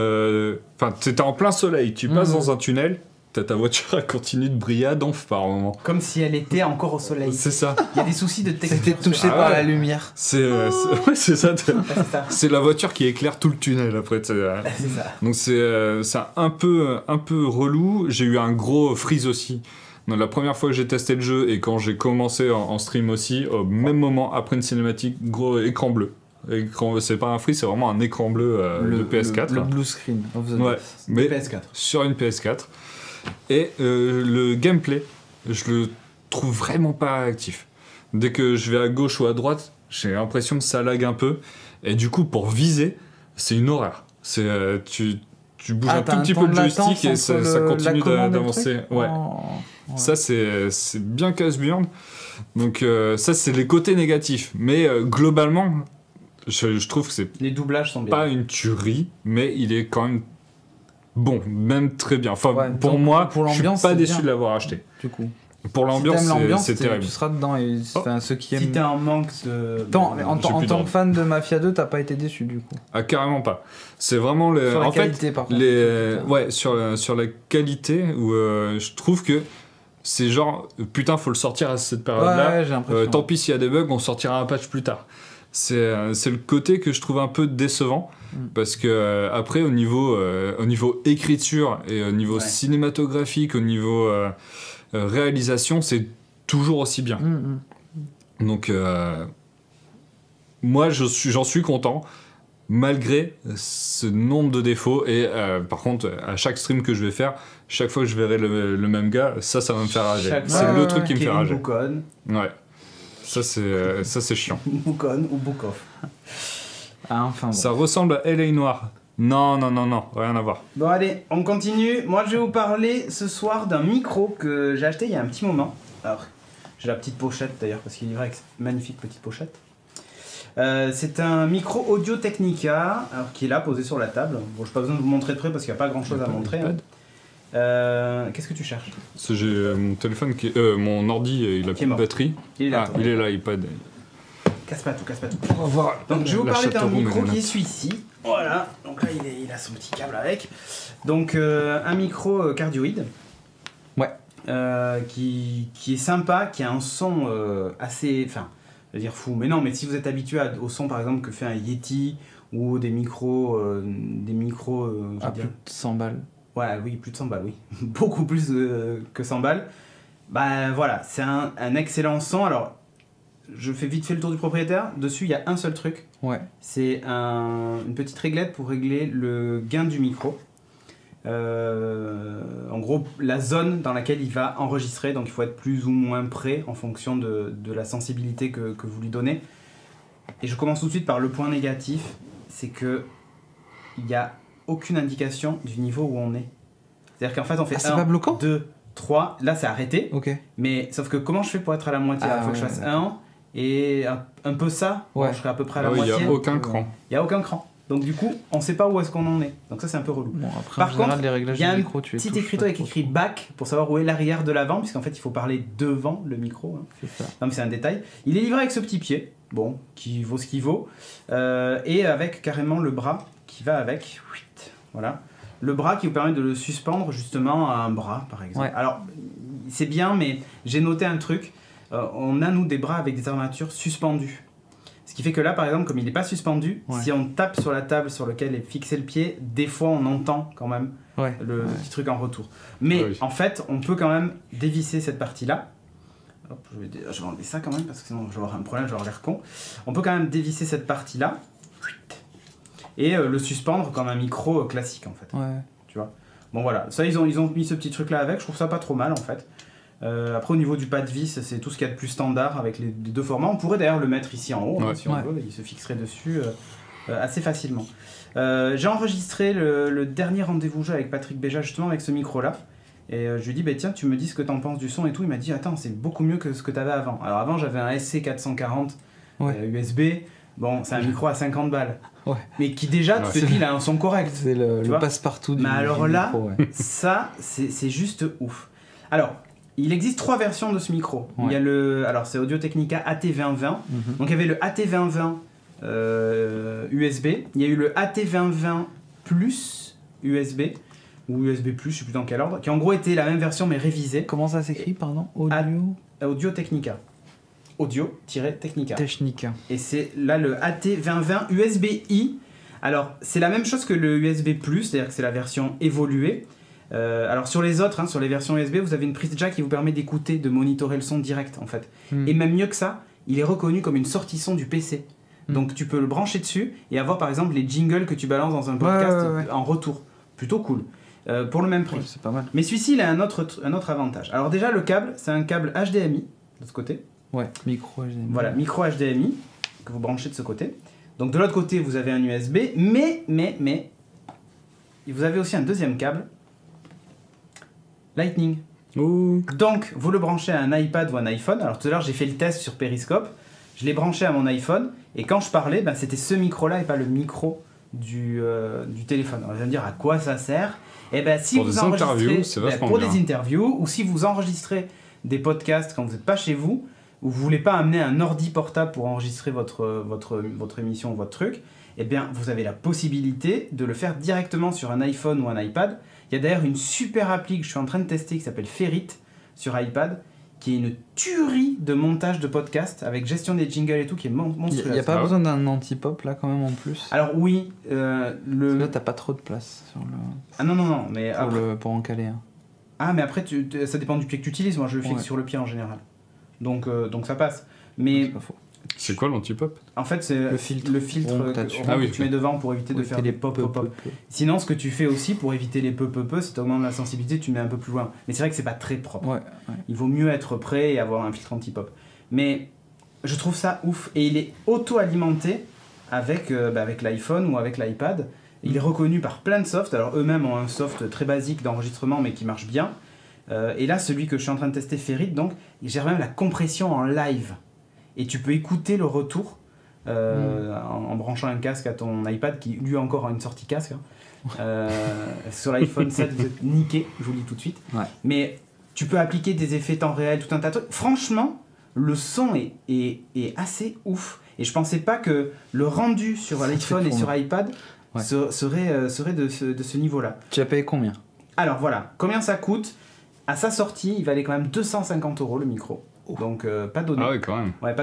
Enfin, t'étais en plein soleil. Tu passes dans un tunnel. Ta voiture elle continue de briller à donf par moment. Comme si elle était encore au soleil. C'est ça. Il y a des soucis de texture. C'était touché par la lumière. C'est ça. C'est la voiture qui éclaire tout le tunnel après. C'est ça. Donc c'est un peu relou. J'ai eu un gros freeze aussi. Donc, la première fois que j'ai testé le jeu et quand j'ai commencé en stream aussi, au même moment après une cinématique, gros écran bleu. C'est pas un freeze, c'est vraiment un écran bleu de PS4. Le blue screen of the mais PS4. Sur une PS4. Et le gameplay, je le trouve vraiment pas actif. Dès que je vais à gauche ou à droite, j'ai l'impression que ça lag un peu. Et du coup, pour viser, c'est une horreur. Tu bouges un tout petit peu le joystick et ça continue d'avancer. Ouais. Ça, c'est bien casse-burne. Donc, ça, c'est les côtés négatifs. Mais globalement, je trouve que les doublages sont bien. Pas une tuerie, mais il est quand même bon, même très bien. Enfin, pour moi, je suis pas déçu de l'avoir acheté. Du coup. Pour l'ambiance, c'est terrible. Tu seras dedans et ceux qui aiment. Si t'es en manque de. En tant que fan de Mafia 2, t'as pas été déçu du coup. Ah, carrément pas. C'est vraiment le. Sur la qualité, par contre. Sur la qualité, où je trouve que c'est genre, putain, faut le sortir à cette période-là. J'ai l'impression. Tant pis s'il y a des bugs, on sortira un patch plus tard. C'est le côté que je trouve un peu décevant. Parce que après au niveau écriture et au niveau cinématographique, au niveau réalisation, c'est toujours aussi bien. Donc, moi, j'en suis content, malgré ce nombre de défauts. Et par contre, à chaque stream que je vais faire, chaque fois que je verrai le même gars, ça va me faire rager. C'est le truc qui me fait rager. Boukon. Ouais. Ça, c'est chiant. Boukon ou Boukov. Ah, enfin, bon. Ça ressemble à LA Noir. Non, rien à voir. Bon, allez, on continue. Moi, je vais vous parler ce soir d'un micro que j'ai acheté il y a un petit moment. Alors, j'ai la petite pochette d'ailleurs, parce qu'il est vrai avec cette magnifique petite pochette. C'est un micro Audio Technica, alors, qui est là, posé sur la table. Bon, je n'ai pas besoin de vous montrer de près parce qu'il n'y a pas grand chose à montrer. Hein. Qu'est-ce que tu cherches? J'ai mon téléphone mon ordi, il a plus de batterie. Il est là. Il est là, iPad. Casse pas tout. On va voir. Donc je vais vous parler d'un micro qui est celui-ci. Voilà. Donc là il a son petit câble avec. Donc un micro cardioïde. Ouais. Qui est sympa, qui a un son assez, enfin, je veux dire fou. Mais non, mais si vous êtes habitué au son par exemple que fait un Yeti ou des micros, à plus de 100 balles. Ouais, oui, plus de 100 balles, oui. Beaucoup plus que 100 balles. Bah voilà, c'est un excellent son. Alors, je fais vite fait le tour du propriétaire. Dessus, il y a un seul truc. Ouais. C'est une petite réglette pour régler le gain du micro. En gros, la zone dans laquelle il va enregistrer. Donc, il faut être plus ou moins près en fonction de la sensibilité que vous lui donnez. Et je commence tout de suite par le point négatif. C'est que il y a aucune indication du niveau où on est. C'est-à-dire qu'en fait, on fait 1, 2, 3. Là, c'est arrêté. Ok. Mais sauf que comment je fais pour être à la moitié? Il faut que je fasse 1 et un peu ça. Ouais. Bon, je serai à peu près à la Il moitié. n'y a aucun cran. Il n'y a aucun cran. Donc du coup, on ne sait pas où est-ce qu'on en est. Donc ça, c'est un peu relou. Bon, après, Par contre, il y a un petit écriteau avec écrit back pour savoir où est l'arrière de l'avant, puisqu'en fait, il faut parler devant le micro. Hein. C'est ça. Non, mais c'est un détail. Il est livré avec ce petit pied, bon, qui vaut ce qu'il vaut, et avec carrément le bras qui va avec. Voilà. Le bras qui vous permet de le suspendre justement à un bras, par exemple. Ouais. Alors, c'est bien, mais j'ai noté un truc. On a, nous, des bras avec des armatures suspendues. Ce qui fait que là, par exemple, comme il n'est pas suspendu, si on tape sur la table sur laquelle est fixé le pied, des fois, on entend quand même le petit truc en retour. Mais en fait, on peut quand même dévisser cette partie-là. Hop, je vais enlever ça quand même, parce que sinon, je vais avoir un problème, je vais avoir l'air con. On peut quand même dévisser cette partie-là. Et le suspendre comme un micro classique en fait. Ouais. Tu vois. Bon voilà, ça ils ont mis ce petit truc là avec, je trouve ça pas trop mal en fait. Après au niveau du pas de vis, c'est tout ce qu'il y a de plus standard avec les deux formats. On pourrait d'ailleurs le mettre ici en haut hein, si on veut, il se fixerait dessus assez facilement. J'ai enregistré le dernier rendez-vous jeu avec Patrick Béja justement avec ce micro là. Et je lui ai dit, bah, tiens, tu me dis ce que t'en penses du son et tout. Il m'a dit, attends, c'est beaucoup mieux que ce que t'avais avant. Alors avant, j'avais un SC440 USB. Bon, c'est un micro à 50 balles. Ouais. Mais qui déjà, tu te dis, il a un son correct. C'est le passe-partout du Mais alors là, micro, ça, c'est juste ouf. Alors, il existe 3 versions de ce micro. Il y a alors c'est Audio Technica AT2020. Donc il y avait le AT2020 USB. Il y a eu le AT2020 Plus USB. Ou USB+, je sais plus dans quel ordre. Qui en gros était la même version mais révisée. Comment ça s'écrit, pardon? Audio Technica. Audio-Technica. Technica. Et c'est là le AT2020 USB-I. Alors, c'est la même chose que le USB+, c'est-à-dire que c'est la version évoluée. Alors, sur les autres, hein, sur les versions USB, vous avez une prise jack qui vous permet d'écouter, de monitorer le son direct, en fait. Et même mieux que ça, il est reconnu comme une sortie son du PC. Donc, tu peux le brancher dessus et avoir, par exemple, les jingles que tu balances dans un podcast en retour. Plutôt cool. Pour le même prix. C'est pas mal. Mais celui-ci, il a un autre avantage. Alors déjà, le câble, c'est un câble HDMI, de ce côté. Ouais, micro HDMI. Voilà, micro HDMI, que vous branchez de ce côté. Donc de l'autre côté, vous avez un USB, mais, vous avez aussi un deuxième câble, Lightning. Ouh. Donc, vous le branchez à un iPad ou un iPhone. Alors tout à l'heure, j'ai fait le test sur Periscope. Je l'ai branché à mon iPhone, et quand je parlais, ben, c'était ce micro-là et pas le micro du téléphone. Alors, vous allez me dire à quoi ça sert. Et ben, si pour vous des enregistrez, interviews, c'est vachement pour bien. des interviews, ou si vous enregistrez des podcasts quand vous n'êtes pas chez vous, ou vous voulez pas amener un ordi portable pour enregistrer votre émission ou votre truc, eh bien, vous avez la possibilité de le faire directement sur un iPhone ou un iPad. Il y a d'ailleurs une super appli que je suis en train de tester qui s'appelle Ferrit sur iPad, qui est une tuerie de montage de podcast avec gestion des jingles et tout, qui est monstrueuse. Il n'y a pas besoin d'un anti-pop là quand même en plus. Alors oui, Là t'as pas trop de place sur le. Ah non, mais pour en caler un. Ah mais après ça dépend du pied que tu utilises. Moi je le fixe sur le pied en général. Donc ça passe. Mais c'est quoi l'anti-pop? En fait, c'est le filtre que tu mets devant pour éviter de faire des pop. Sinon, ce que tu fais aussi pour éviter les pop, si tu augmentes la sensibilité, tu mets un peu plus loin. Mais c'est vrai que c'est pas très propre. Ouais. Il vaut mieux être prêt et avoir un filtre anti-pop. Mais je trouve ça ouf. Et il est auto-alimenté avec l'iPhone ou avec l'iPad. Il est reconnu par plein de softs. Alors eux-mêmes ont un soft très basique d'enregistrement mais qui marche bien. Et là, celui que je suis en train de tester, Ferrite, donc, il gère même la compression en live. Et tu peux écouter le retour en branchant un casque à ton iPad qui lui encore a une sortie casque. Sur l'iPhone 7, vous êtes niqué, je vous le dis tout de suite. Ouais. Mais tu peux appliquer des effets temps réel, tout un tas de trucs. Franchement, le son est assez ouf. Et je pensais pas que le rendu sur l'iPhone et sur iPad serait de ce niveau-là. Tu as payé combien? Alors voilà, combien ça coûte? À sa sortie, il valait quand même 250 € le micro. Donc pas donné. Ah ouais, quand même. Ouais,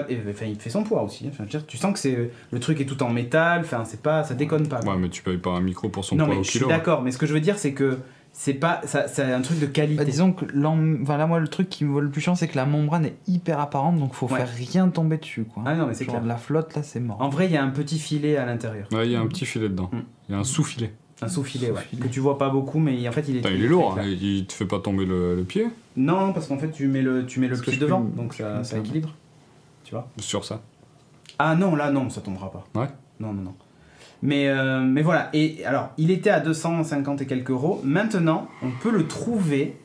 il fait son poids aussi. Enfin, tu sens que le truc est tout en métal. Enfin, ça déconne pas. Ouais, mais tu payes pas un micro pour son poids au kilo. Non, mais je suis d'accord. Mais ce que je veux dire, c'est que c'est un truc de qualité. Disons que là, moi, le truc qui me vaut le plus chiant, c'est que la membrane est hyper apparente, donc faut faire rien tomber dessus, quoi. Ah non, mais c'est clair. De la flotte, là, c'est mort. En vrai, il y a un petit filet à l'intérieur. Ouais, il y a un petit filet dedans. Il y a un sous-filet. Un sous-filet, ouais. Que tu vois pas beaucoup, mais en fait, il est lourd. Il te fait pas tomber le pied? Non, parce qu'en fait, tu mets le pied devant, donc ça équilibre. Tu vois? Sur ça? Ah non, là, non, ça tombera pas. Ouais. Non. Mais voilà. Et alors, il était à 250 et quelques euros. Maintenant, on peut le trouver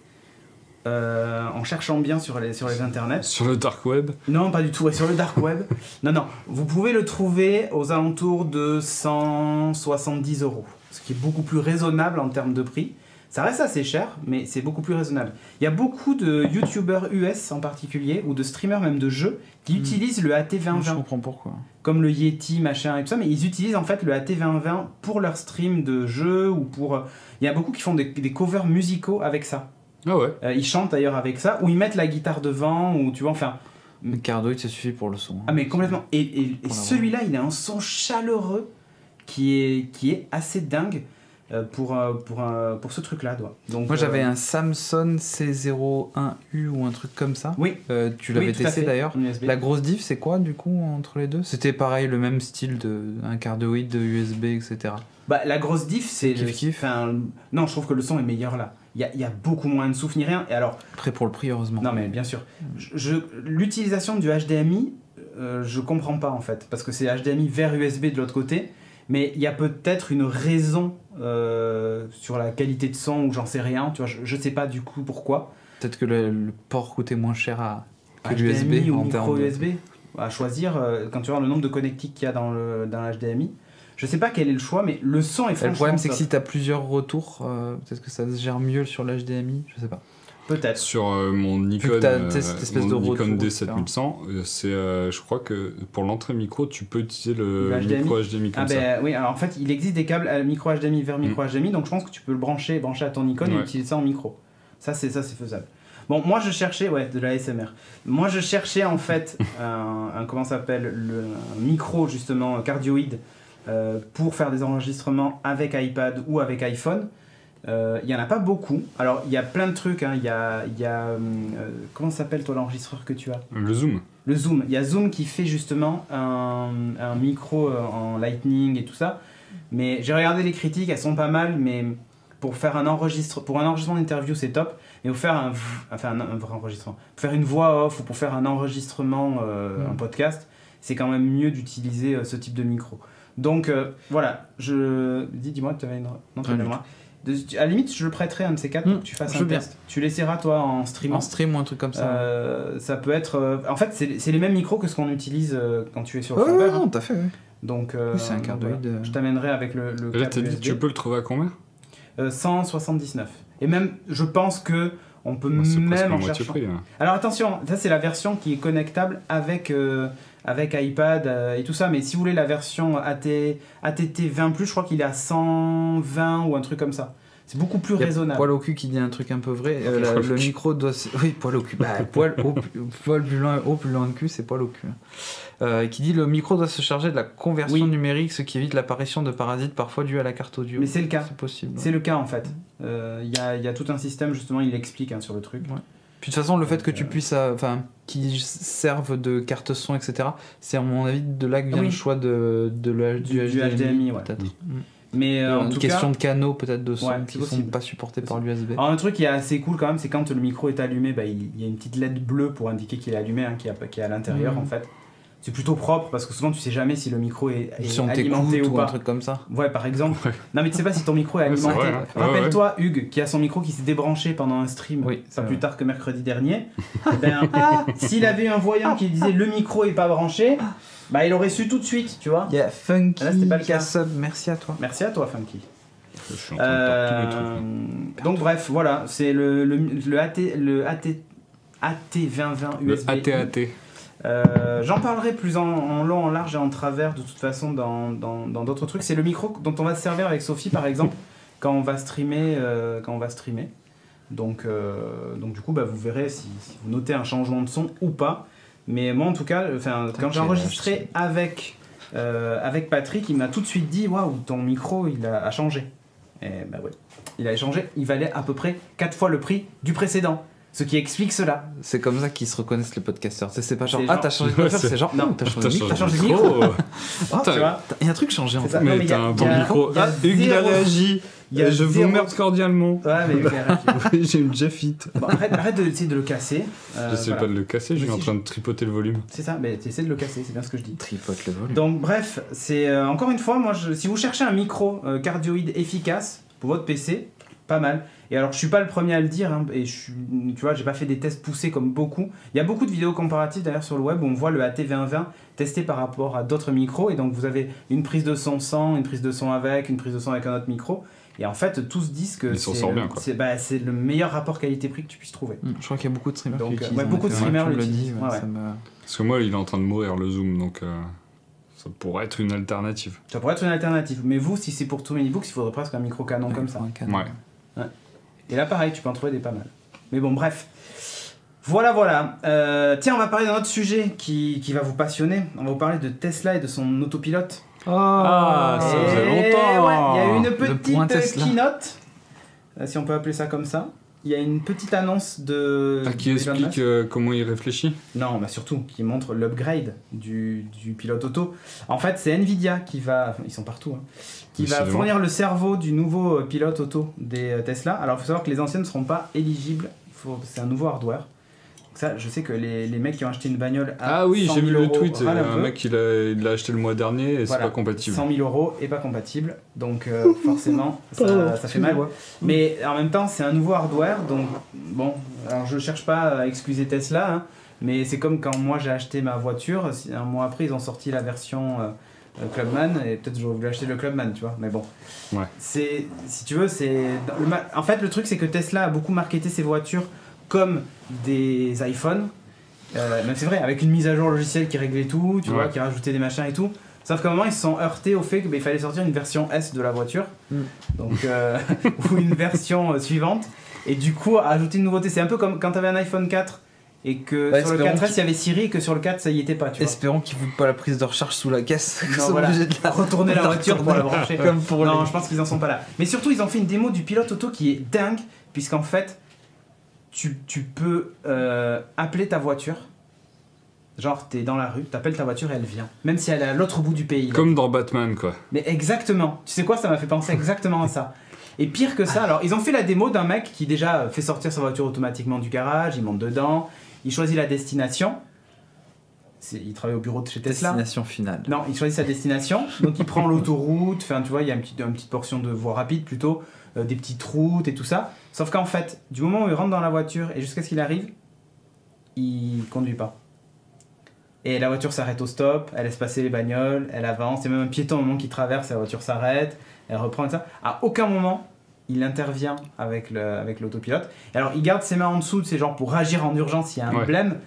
en cherchant bien sur les internets. Sur le dark web? Non, pas du tout. Sur le dark web. Non. Vous pouvez le trouver aux alentours de 170 €. Ce qui est beaucoup plus raisonnable en termes de prix. Ça reste assez cher, mais c'est beaucoup plus raisonnable. Il y a beaucoup de youtubeurs US en particulier, ou de streamers même de jeux, qui utilisent le AT2020. Je comprends pourquoi. Comme le Yeti, machin et tout ça, mais ils utilisent en fait le AT2020 pour leur stream de jeux, ou pour... Il y a beaucoup qui font des covers musicaux avec ça. Ah ouais. Ils chantent d'ailleurs avec ça, ou ils mettent la guitare devant, ou tu vois, enfin... Le Cardioid, ça suffit pour le son. Ah mais complètement. Et celui-là, il a un son chaleureux qui est assez dingue pour ce truc-là. Donc, moi, j'avais un Samson C01U ou un truc comme ça. Oui. Tu l'avais testé d'ailleurs. La grosse diff, c'est quoi du coup entre les deux? C'était pareil, le même style d'un cardioïde de USB, etc. Bah, la grosse diff, c'est kiff. Non, je trouve que le son est meilleur là. Il y a beaucoup moins de souffle ni rien. Et alors, après, pour le prix, heureusement. Non, mais bien sûr. L'utilisation du HDMI, je comprends pas en fait. Parce que c'est HDMI vers USB de l'autre côté. Mais il y a peut-être une raison sur la qualité de son ou j'en sais rien. Tu vois, je sais pas du coup pourquoi. Peut-être que le port coûtait moins cher que HDMI l'USB ou micro USB. À choisir quand tu vois le nombre de connectiques qu'il y a dans le HDMI. Je sais pas quel est le choix, mais le son est franchement... Le problème, c'est que si tu as plusieurs retours, peut-être que ça se gère mieux sur l'HDMI, je sais pas. Peut-être. Sur mon Nikon, Nikon D7100, je crois que pour l'entrée micro, tu peux utiliser le micro HDMI comme ça. Oui, alors en fait, il existe des câbles micro HDMI vers micro HDMI, donc je pense que tu peux le brancher à ton Nikon et utiliser ça en micro. Ça, c'est faisable. Bon, moi je cherchais, de la ASMR. Moi je cherchais en fait comment ça s'appelle, un micro justement cardioïde pour faire des enregistrements avec iPad ou avec iPhone. Il n'y en a pas beaucoup. Alors, il y a plein de trucs. Il y a comment s'appelle toi l'enregistreur que tu as? Le Zoom. Le Zoom. Il y a Zoom qui fait justement un micro en Lightning et tout ça. Mais j'ai regardé les critiques, elles sont pas mal, mais pour un enregistrement d'interview, c'est top. Mais pour faire un vrai enregistrement, pour faire une voix off ou pour faire un enregistrement, un podcast, c'est quand même mieux d'utiliser ce type de micro. Donc voilà, dis-moi, tu avais une... Non, tu moi. À la limite, je le prêterai un de ces quatre pour que tu fasses un test. Tu l'essaieras toi en stream. En stream ou un truc comme ça. Ça peut être... En fait, c'est les mêmes micros que ce qu'on utilise quand tu es sur le serveur. Non, tout à fait, oui. Donc, c'est un cardioïde. Voilà. Je t'amènerai avec le câble. Là, t'as dit, tu peux le trouver à combien 179. Et même, je pense que on peut même en chercher. Alors attention, ça c'est la version qui est connectable avec iPad et tout ça, mais si vous voulez la version ATT 20+, je crois qu'il est à 120 ou un truc comme ça. C'est beaucoup plus raisonnable. Poil au cul qui dit un truc un peu vrai. Le micro doit... Oui, poil au cul. Poil plus loin le cul, c'est poil au cul. Qui dit le micro doit se charger de la conversion numérique, ce qui évite l'apparition de parasites parfois dus à la carte audio. Mais c'est le cas. C'est possible. C'est le cas en fait. Il y a tout un système, justement, il explique sur le truc. Ouais. Puis de toute façon, le fait que tu puisses, qu'ils servent de carte son, etc., c'est à mon avis de là que vient le choix du HDMI, peut-être. Mais en tout question cas, de canaux peut-être de son qui ne sont pas supportés par l'USB. Alors un truc qui est assez cool quand même, c'est quand le micro est allumé, il y a une petite LED bleue pour indiquer qu'il est allumé, qui est à l'intérieur en fait. C'est plutôt propre parce que souvent tu sais jamais si le micro est alimenté ou pas. Un truc comme ça. Ouais, par exemple. Non mais tu sais pas si ton micro est alimenté. Vrai, Rappelle-toi Hugues qui a son micro qui s'est débranché pendant un stream, pas plus tard que mercredi dernier. S'il avait eu un voyant qui disait le micro est pas branché, il aurait su tout de suite, tu vois. Funky, là, c'était pas le cas. Sub, merci à toi. Merci à toi Funky. Je suis en train de perdre tous les trucs. Donc bref, voilà, c'est le AT2020 USB. Le AT-AT. J'en parlerai plus en long, en large et en travers de toute façon dans d'autres trucs. C'est le micro dont on va se servir avec Sophie par exemple quand on va streamer. Donc du coup vous verrez si vous notez un changement de son ou pas. Mais moi en tout cas, quand j'ai enregistré avec Patrick, il m'a tout de suite dit waouh, ton micro il a changé. Et ouais, il a changé, il valait à peu près 4 fois le prix du précédent. Ce qui explique cela. C'est comme ça qu'ils se reconnaissent les podcasteurs. C'est pas genre t'as changé de coiffeur, c'est genre non, t'as changé de micro. Tu vois, il y a un truc changé en fait. Mais t'as un bon micro. Hugues il a réagi. Je vous merde cordialement. Ouais, mais j'ai une Jeffit. Bon, arrête d'essayer de le casser. J'essaie pas de le casser, je suis en train de tripoter le volume. C'est ça, mais t'essaies de le casser, c'est bien ce que je dis. Tripote le volume. Donc bref, c'est encore une fois, si vous cherchez un micro cardioïde efficace pour votre PC, pas mal. Et alors je suis pas le premier à le dire, et tu vois, j'ai pas fait des tests poussés comme beaucoup. Il y a beaucoup de vidéos comparatives d'ailleurs sur le web où on voit le AT2020 testé par rapport à d'autres micros, et donc vous avez une prise de son sans, une prise de son avec, une prise de son avec un autre micro. Et en fait, tous disent que c'est le meilleur rapport qualité-prix que tu puisses trouver. Je crois qu'il y a beaucoup de streamers qui l'utilisent. Beaucoup de streamers l'utilisent. Parce que moi, il est en train de mourir le zoom, donc ça pourrait être une alternative. Ça pourrait être une alternative. Mais vous, si c'est pour tourner Linux, il faudrait presque un micro canon comme ça. Ouais. Et là, pareil, tu peux en trouver des pas mal. Mais bon, bref. Voilà. Tiens, on va parler d'un autre sujet qui va vous passionner. On va vous parler de Tesla et de son autopilote. Ça faisait longtemps. Ouais, il y a eu une petite keynote, si on peut appeler ça comme ça. Il y a une petite annonce de... qui explique comment il réfléchit. Non, surtout, qui montre l'upgrade du pilote auto. En fait, c'est Nvidia qui va... Ils sont partout, qui va fournir le cerveau du nouveau pilote auto des Tesla. Alors, il faut savoir que les anciennes ne seront pas éligibles. C'est un nouveau hardware. Ça, je sais que les mecs qui ont acheté une bagnole à 100 000 j'ai vu le tweet. un mec, il l'a acheté le mois dernier et c'est pas compatible. 100 000 € et pas compatible. Donc, forcément, ça fait mal. Mais en même temps, c'est un nouveau hardware. Donc, bon, alors je cherche pas à excuser Tesla, mais c'est comme quand moi j'ai acheté ma voiture. Un mois après, ils ont sorti la version Clubman et peut-être j'aurais voulu acheter le Clubman, tu vois. Mais bon, si tu veux, en fait, le truc, c'est que Tesla a beaucoup marketé ses voitures comme des iPhones, même c'est vrai, avec une mise à jour logicielle qui réglait tout, tu vois, qui rajoutait des machins et tout. Sauf qu'à un moment, ils se sont heurtés au fait qu'il fallait sortir une version S de la voiture, donc ou une version suivante, et du coup, ajouter une nouveauté. C'est un peu comme quand tu avais un iPhone 4 et que sur le 4S il y avait Siri et que sur le 4 ça y était pas, tu vois. Espérons qu'ils ne foutent pas la prise de recharge sous la caisse. Non, voilà. Retourner la voiture pour la brancher. Non, je pense qu'ils en sont pas là. Mais surtout, ils ont fait une démo du pilote auto qui est dingue, puisqu'en fait, tu peux appeler ta voiture. Genre, t'es dans la rue, t'appelles ta voiture et elle vient. Même si elle est à l'autre bout du pays. Comme dans Batman, quoi. Mais exactement. Tu sais quoi, ça m'a fait penser exactement à ça. Et pire que ça, alors, ils ont fait la démo d'un mec qui déjà fait sortir sa voiture automatiquement du garage, il monte dedans, il choisit la destination. Il travaille au bureau de chez Tesla. Destination finale. Non, il choisit sa destination, donc il prend l'autoroute, enfin, tu vois, il y a une petite portion de voie rapide plutôt, des petites routes et tout ça. Sauf qu'en fait, du moment où il rentre dans la voiture et jusqu'à ce qu'il arrive, il conduit pas. Et la voiture s'arrête au stop, elle laisse passer les bagnoles, elle avance, il y a même un piéton au moment qui traverse, la voiture s'arrête, elle reprend et ça. À aucun moment, il intervient avec l'autopilote. Et alors, il garde ses mains en dessous, c'est genre pour agir en urgence s'il y a un problème,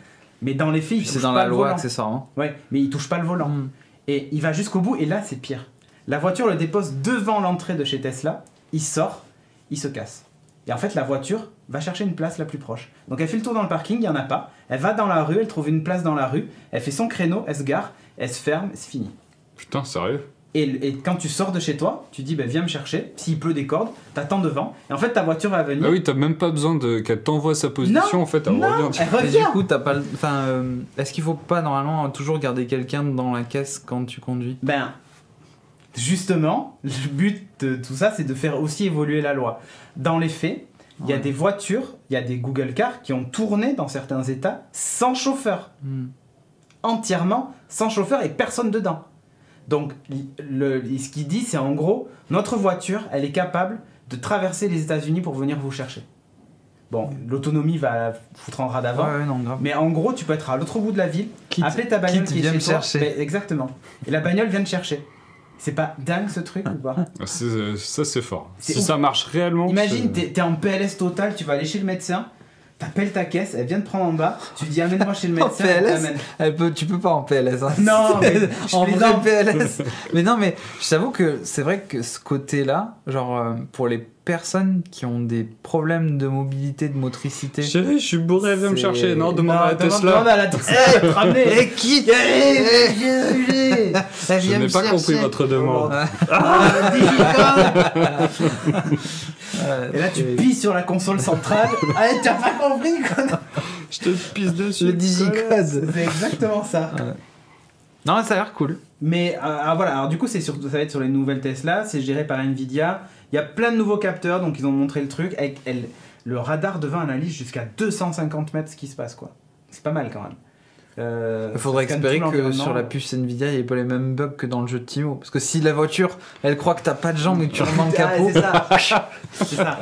mais dans les faits, il touche pas le volant. C'est dans la loi accessoirement. Ouais, mais il touche pas le volant. Et il va jusqu'au bout, et là, c'est pire. La voiture le dépose devant l'entrée de chez Tesla, il sort, il se casse. Et en fait, la voiture va chercher une place la plus proche. Donc elle fait le tour dans le parking, il n'y en a pas. Elle va dans la rue, elle trouve une place dans la rue, elle fait son créneau, elle se gare, elle se ferme, c'est fini. Putain, sérieux ? Et quand tu sors de chez toi, tu dis viens me chercher, s'il pleut des cordes, t'attends devant, et en fait ta voiture va venir. Ah oui, t'as même pas besoin qu'elle t'envoie sa position, Non, en fait, elle non, revient. elle revient. Du coup, t'as pas. Enfin, est-ce qu'il faut pas normalement toujours garder quelqu'un dans la caisse quand tu conduis? Ben, justement, le but de tout ça, c'est de faire aussi évoluer la loi. Dans les faits, il y a des voitures, il y a des Google Cars qui ont tourné dans certains états sans chauffeur. Entièrement sans chauffeur et personne dedans. Donc, ce qu'il dit, c'est en gros, notre voiture, elle est capable de traverser les États-Unis pour venir vous chercher. Bon, l'autonomie va foutre en rade avant. Ouais, non, grave. Mais en gros, tu peux être à l'autre bout de la ville, appeler ta bagnole qui est vient chez me toi. chercher. Exactement. Et la bagnole vient te chercher. C'est pas dingue ce truc ou pas? Ça, c'est fort. C'est Si ouf. ça marche réellement. Imagine, t'es en PLS total, tu vas aller chez le médecin, t'appelles ta caisse, elle vient te prendre en bas, tu dis amène-moi chez le médecin. En PLS, tu peux pas en PLS. Hein. Non, mais en je vrai plaisante. PLS. Mais non, mais je t'avoue que c'est vrai que ce côté-là, genre pour les personnes qui ont des problèmes de mobilité, de motricité. Chérie, je suis bourré, viens me C'est- chercher. Non, demande à la Tesla. Demande à la Tesla. Eh, ramenez. Et qui Je n'ai pas compris votre demande. Et là, tu pisses sur la console centrale. Ah, t'as pas compris quoi? Je te pisse dessus. Le digicode. C'est exactement ça. Non, ça a l'air cool. Mais voilà, alors du coup, ça va être sur les nouvelles Tesla, c'est géré par Nvidia. Il y a plein de nouveaux capteurs, donc ils ont montré le truc. Avec le radar devant analyse jusqu'à 250 mètres ce qui se passe, quoi. C'est pas mal quand même. Il faudrait ça scanne espérer tout que l'environnement. sur la puce Nvidia, il n'y ait pas les mêmes bugs que dans le jeu de Timo. Parce que si la voiture, elle croit que t'as pas de jambes et que tu rentres dans le Ah, capot, c'est ça. C'est ça.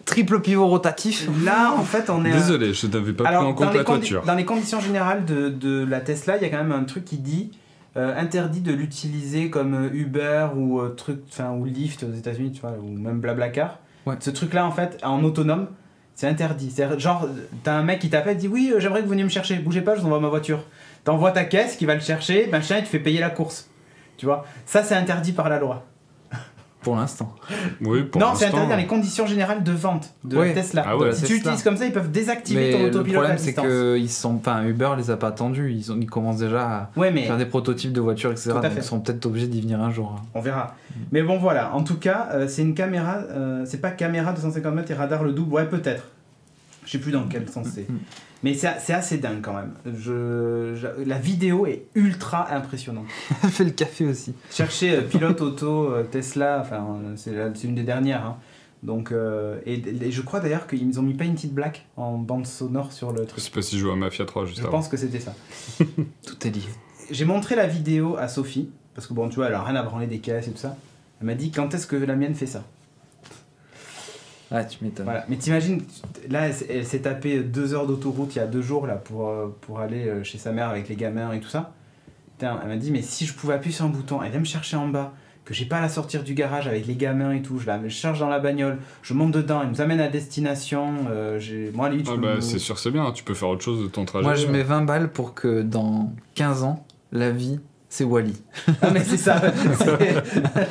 triple pivot rotatif. Là, en fait, on est. Désolé, je n'avais pas pris en compte la toiture. Dans les conditions générales de la Tesla, il y a quand même un truc qui dit interdit de l'utiliser comme Uber ou ou Lyft aux États-Unis, tu vois, ou même Blablacar. Ouais. Ce truc-là, en fait, en autonome, c'est interdit. C'est genre, t'as un mec qui t'appelle, dit oui, j'aimerais que vous veniez me chercher. Bougez pas, je vous envoie ma voiture. T'envoies ta caisse qui va le chercher, machin, et tu fais payer la course. Tu vois, ça c'est interdit par la loi. Pour l'instant. Oui, pour Non, c'est l'instant. interdit dans les conditions générales de vente de Oui. Tesla. Ah ouais. Si tu Tesla. l'utilises comme ça, ils peuvent désactiver ton Mais le autopilote à problème, c'est distance. que Uber les a pas attendus. Ils commencent déjà à Ouais, mais faire des prototypes de voitures, etc. Tout à Donc fait. ils seront peut-être obligés d'y venir un jour. on verra. Mais bon, voilà. En tout cas, c'est une caméra. C'est pas caméra 250 mètres et radar le double. Ouais, peut-être. Je sais plus dans quel sens c'est. Mais c'est assez dingue quand même. La vidéo est ultra impressionnante. Elle fait le café aussi. Cherchez pilote auto Tesla, enfin c'est une des dernières. Hein. Donc, et je crois d'ailleurs qu'ils ont mis Painted Black en bande sonore sur le Je truc. sais pas si je joue à Mafia 3 juste Je avant. pense que c'était ça. Tout est lié. J'ai montré la vidéo à Sophie, parce que bon, tu vois, elle a rien à branler des caisses et tout ça. Elle m'a dit quand est-ce que la mienne fait ça. Ah, tu m'étonnes. Voilà. Mais t'imagines, là, elle s'est tapé 2 heures d'autoroute il y a 2 jours là, pour aller chez sa mère avec les gamins et tout ça. Putain, elle m'a dit, mais si je pouvais appuyer sur un bouton, elle vient me chercher en bas, que j'ai pas à la sortir du garage avec les gamins et tout, je la charge dans la bagnole, je monte dedans, elle nous amène à destination. Moi, limite, je Ah peux bah, me- c'est sûr, c'est bien, tu peux faire autre chose de ton trajet. Moi, je mets 20 balles pour que dans 15 ans, la vie, c'est Wall-E. Ah, mais c'est ça.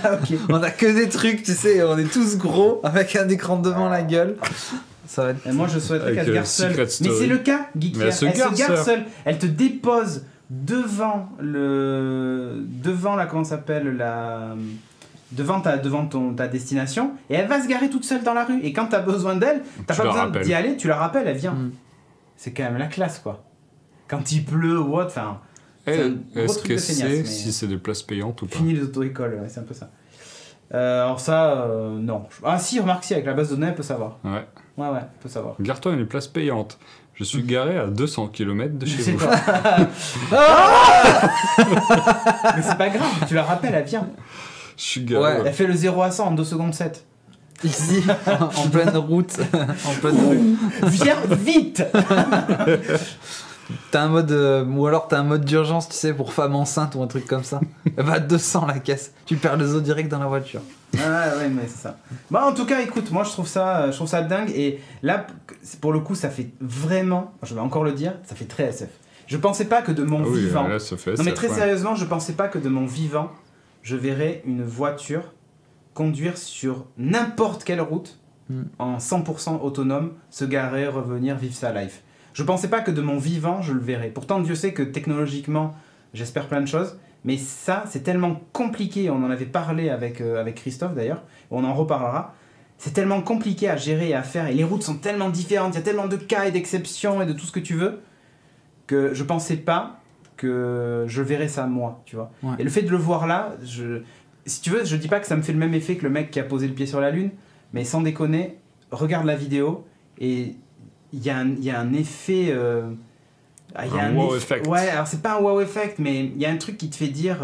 Ah, ok. On a que des trucs, tu sais, on est tous gros avec un écran devant la gueule. Ça va être. Et moi, je souhaiterais Avec, qu'elle se gare seule. Secret Mais Story. c'est le cas, Geeky. Mais elle se gare seule. Elle te dépose devant la comment ça s'appelle la devant ta destination et elle va se garer toute seule dans la rue. Et quand t'as besoin d'elle, t'as Tu pas la besoin rappelles. d'y aller, tu la rappelles, elle vient. Mm. C'est quand même la classe, quoi. Quand il pleut ou autre, enfin. C'est un gros Est-ce truc que de feignasse, c'est mais- si c'est des places payantes ou pas? Fini les auto-écoles, ouais, c'est un peu ça. Alors ça, non. Ah si, remarque si, avec la base de données, elle peut savoir. Ouais. Ouais, elle peut savoir. Gare-toi une place payante. Je suis garé à 200 km de chez C'est vous. toi. Mais c'est pas grave, tu la rappelles, elle vient. Je suis garé. Ouais. Elle fait le 0 à 100 en 2 secondes 7. Ici, en pleine route, en pleine rue. Viens vite. T'as un mode. Ou alors t'as un mode d'urgence, tu sais, pour femme enceinte ou un truc comme ça. Elle va à 200 la caisse. Tu perds les os direct dans la voiture. Ah ouais, mais c'est ça. Bon, en tout cas, écoute, moi je trouve ça dingue. Et là, pour le coup, ça fait vraiment, je vais encore le dire, ça fait très SF. Je pensais pas que de mon Ah oui, vivant. là, ça fait Non mais SF, très ouais. sérieusement, je pensais pas que de mon vivant, je verrais une voiture conduire sur n'importe quelle route en 100% autonome, se garer, revenir, vivre sa life. Je pensais pas que de mon vivant, je le verrais. Pourtant, Dieu sait que technologiquement, j'espère plein de choses, Mais ça, c'est tellement compliqué, on en avait parlé avec Christophe d'ailleurs, on en reparlera, c'est tellement compliqué à gérer et à faire, et les routes sont tellement différentes, il y a tellement de cas et d'exceptions et de tout ce que tu veux, que je pensais pas que je verrais ça moi, tu vois. Ouais. Et le fait de le voir là, si tu veux, je dis pas que ça me fait le même effet que le mec qui a posé le pied sur la lune, mais sans déconner, regarde la vidéo, et il y a un effet... un wow effect. Ouais, alors c'est pas un wow effect, mais il y a un truc qui te fait dire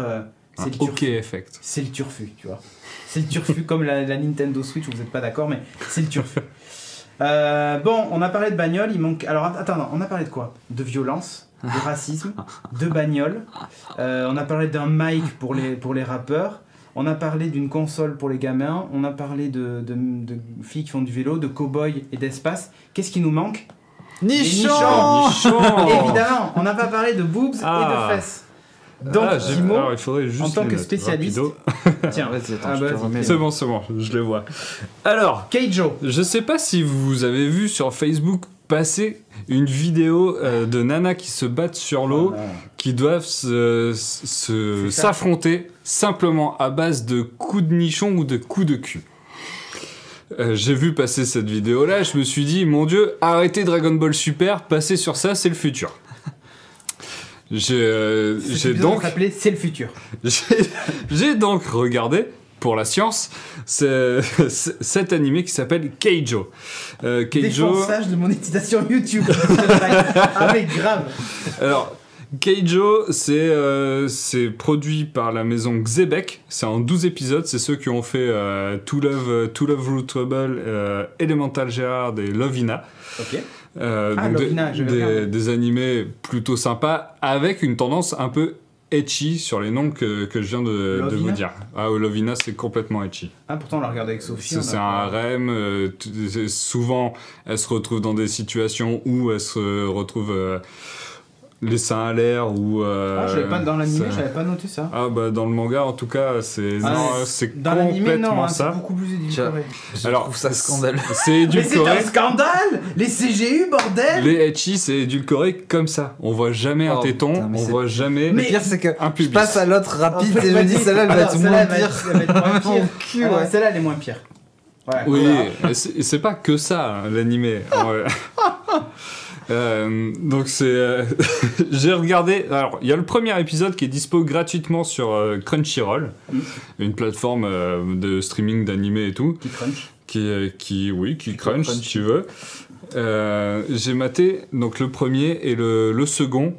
c'est le turfu. Ok effect. C'est le turfu, tu vois. C'est le turfu, comme la Nintendo Switch, vous n'êtes pas d'accord, mais c'est le turfu. Bon, on a parlé de bagnole, il manque... Alors attends, non, on a parlé de quoi? De violence, de racisme, de bagnole. On a parlé d'un mic pour les rappeurs. On a parlé d'une console pour les gamins. On a parlé de filles qui font du vélo, de cow-boys et d'espace. Qu'est-ce qui nous manque? Nichon. Évidemment, on n'a pas parlé de boobs et de fesses. Donc, Timo, alors, il faudrait juste en tant que spécialiste... Tiens, vas-y, c'est bon, je les vois. Alors, Keijo. Je sais pas si vous avez vu sur Facebook passer une vidéo de nanas qui se battent sur l'eau, qui doivent s'affronter simplement à base de coups de nichon ou de coups de cul. J'ai vu passer cette vidéo-là, je me suis dit, mon Dieu, arrêtez Dragon Ball Super, passez sur ça, c'est le futur. J'ai donc s'appelait C'est le futur. J'ai donc regardé pour la science cet animé qui s'appelle Keijo. Défonçage de monétisation YouTube. Avec grave. Alors Keijo, c'est produit par la maison Xebec. C'est en 12 épisodes. C'est ceux qui ont fait To Love Rue Trouble, Elemental Gerard et Lovina. Ok. Donc des animés plutôt sympas avec une tendance un peu ecchi sur les noms que je viens de vous dire. Lovina, c'est complètement ecchi. Pourtant on l'a regardé avec Sophie. C'est un harem. Souvent, elle se retrouve dans des situations où elle se retrouve les seins à l'air ou dans l'animé, j'avais pas noté ça. Dans le manga en tout cas, c'est dans l'animé, non, ça. C'est beaucoup plus édulcoré. Alors, je trouve ça scandaleux. C'est édulcoré. Mais c'est un scandale. Les CGU, bordel. Les ecchi, c'est édulcoré comme ça. On voit jamais un téton, on voit jamais. Le pire, c'est que un pubis. Je passe à l'autre rapide et je me dis celle-là elle va être moins pire. Celle-là elle est moins pire. Ouais, oui, c'est pas que ça l'animé. Donc j'ai regardé. Alors il y a le premier épisode qui est dispo gratuitement sur Crunchyroll, une plateforme de streaming d'animé et tout. Qui crunch si tu veux. J'ai maté donc le premier et le second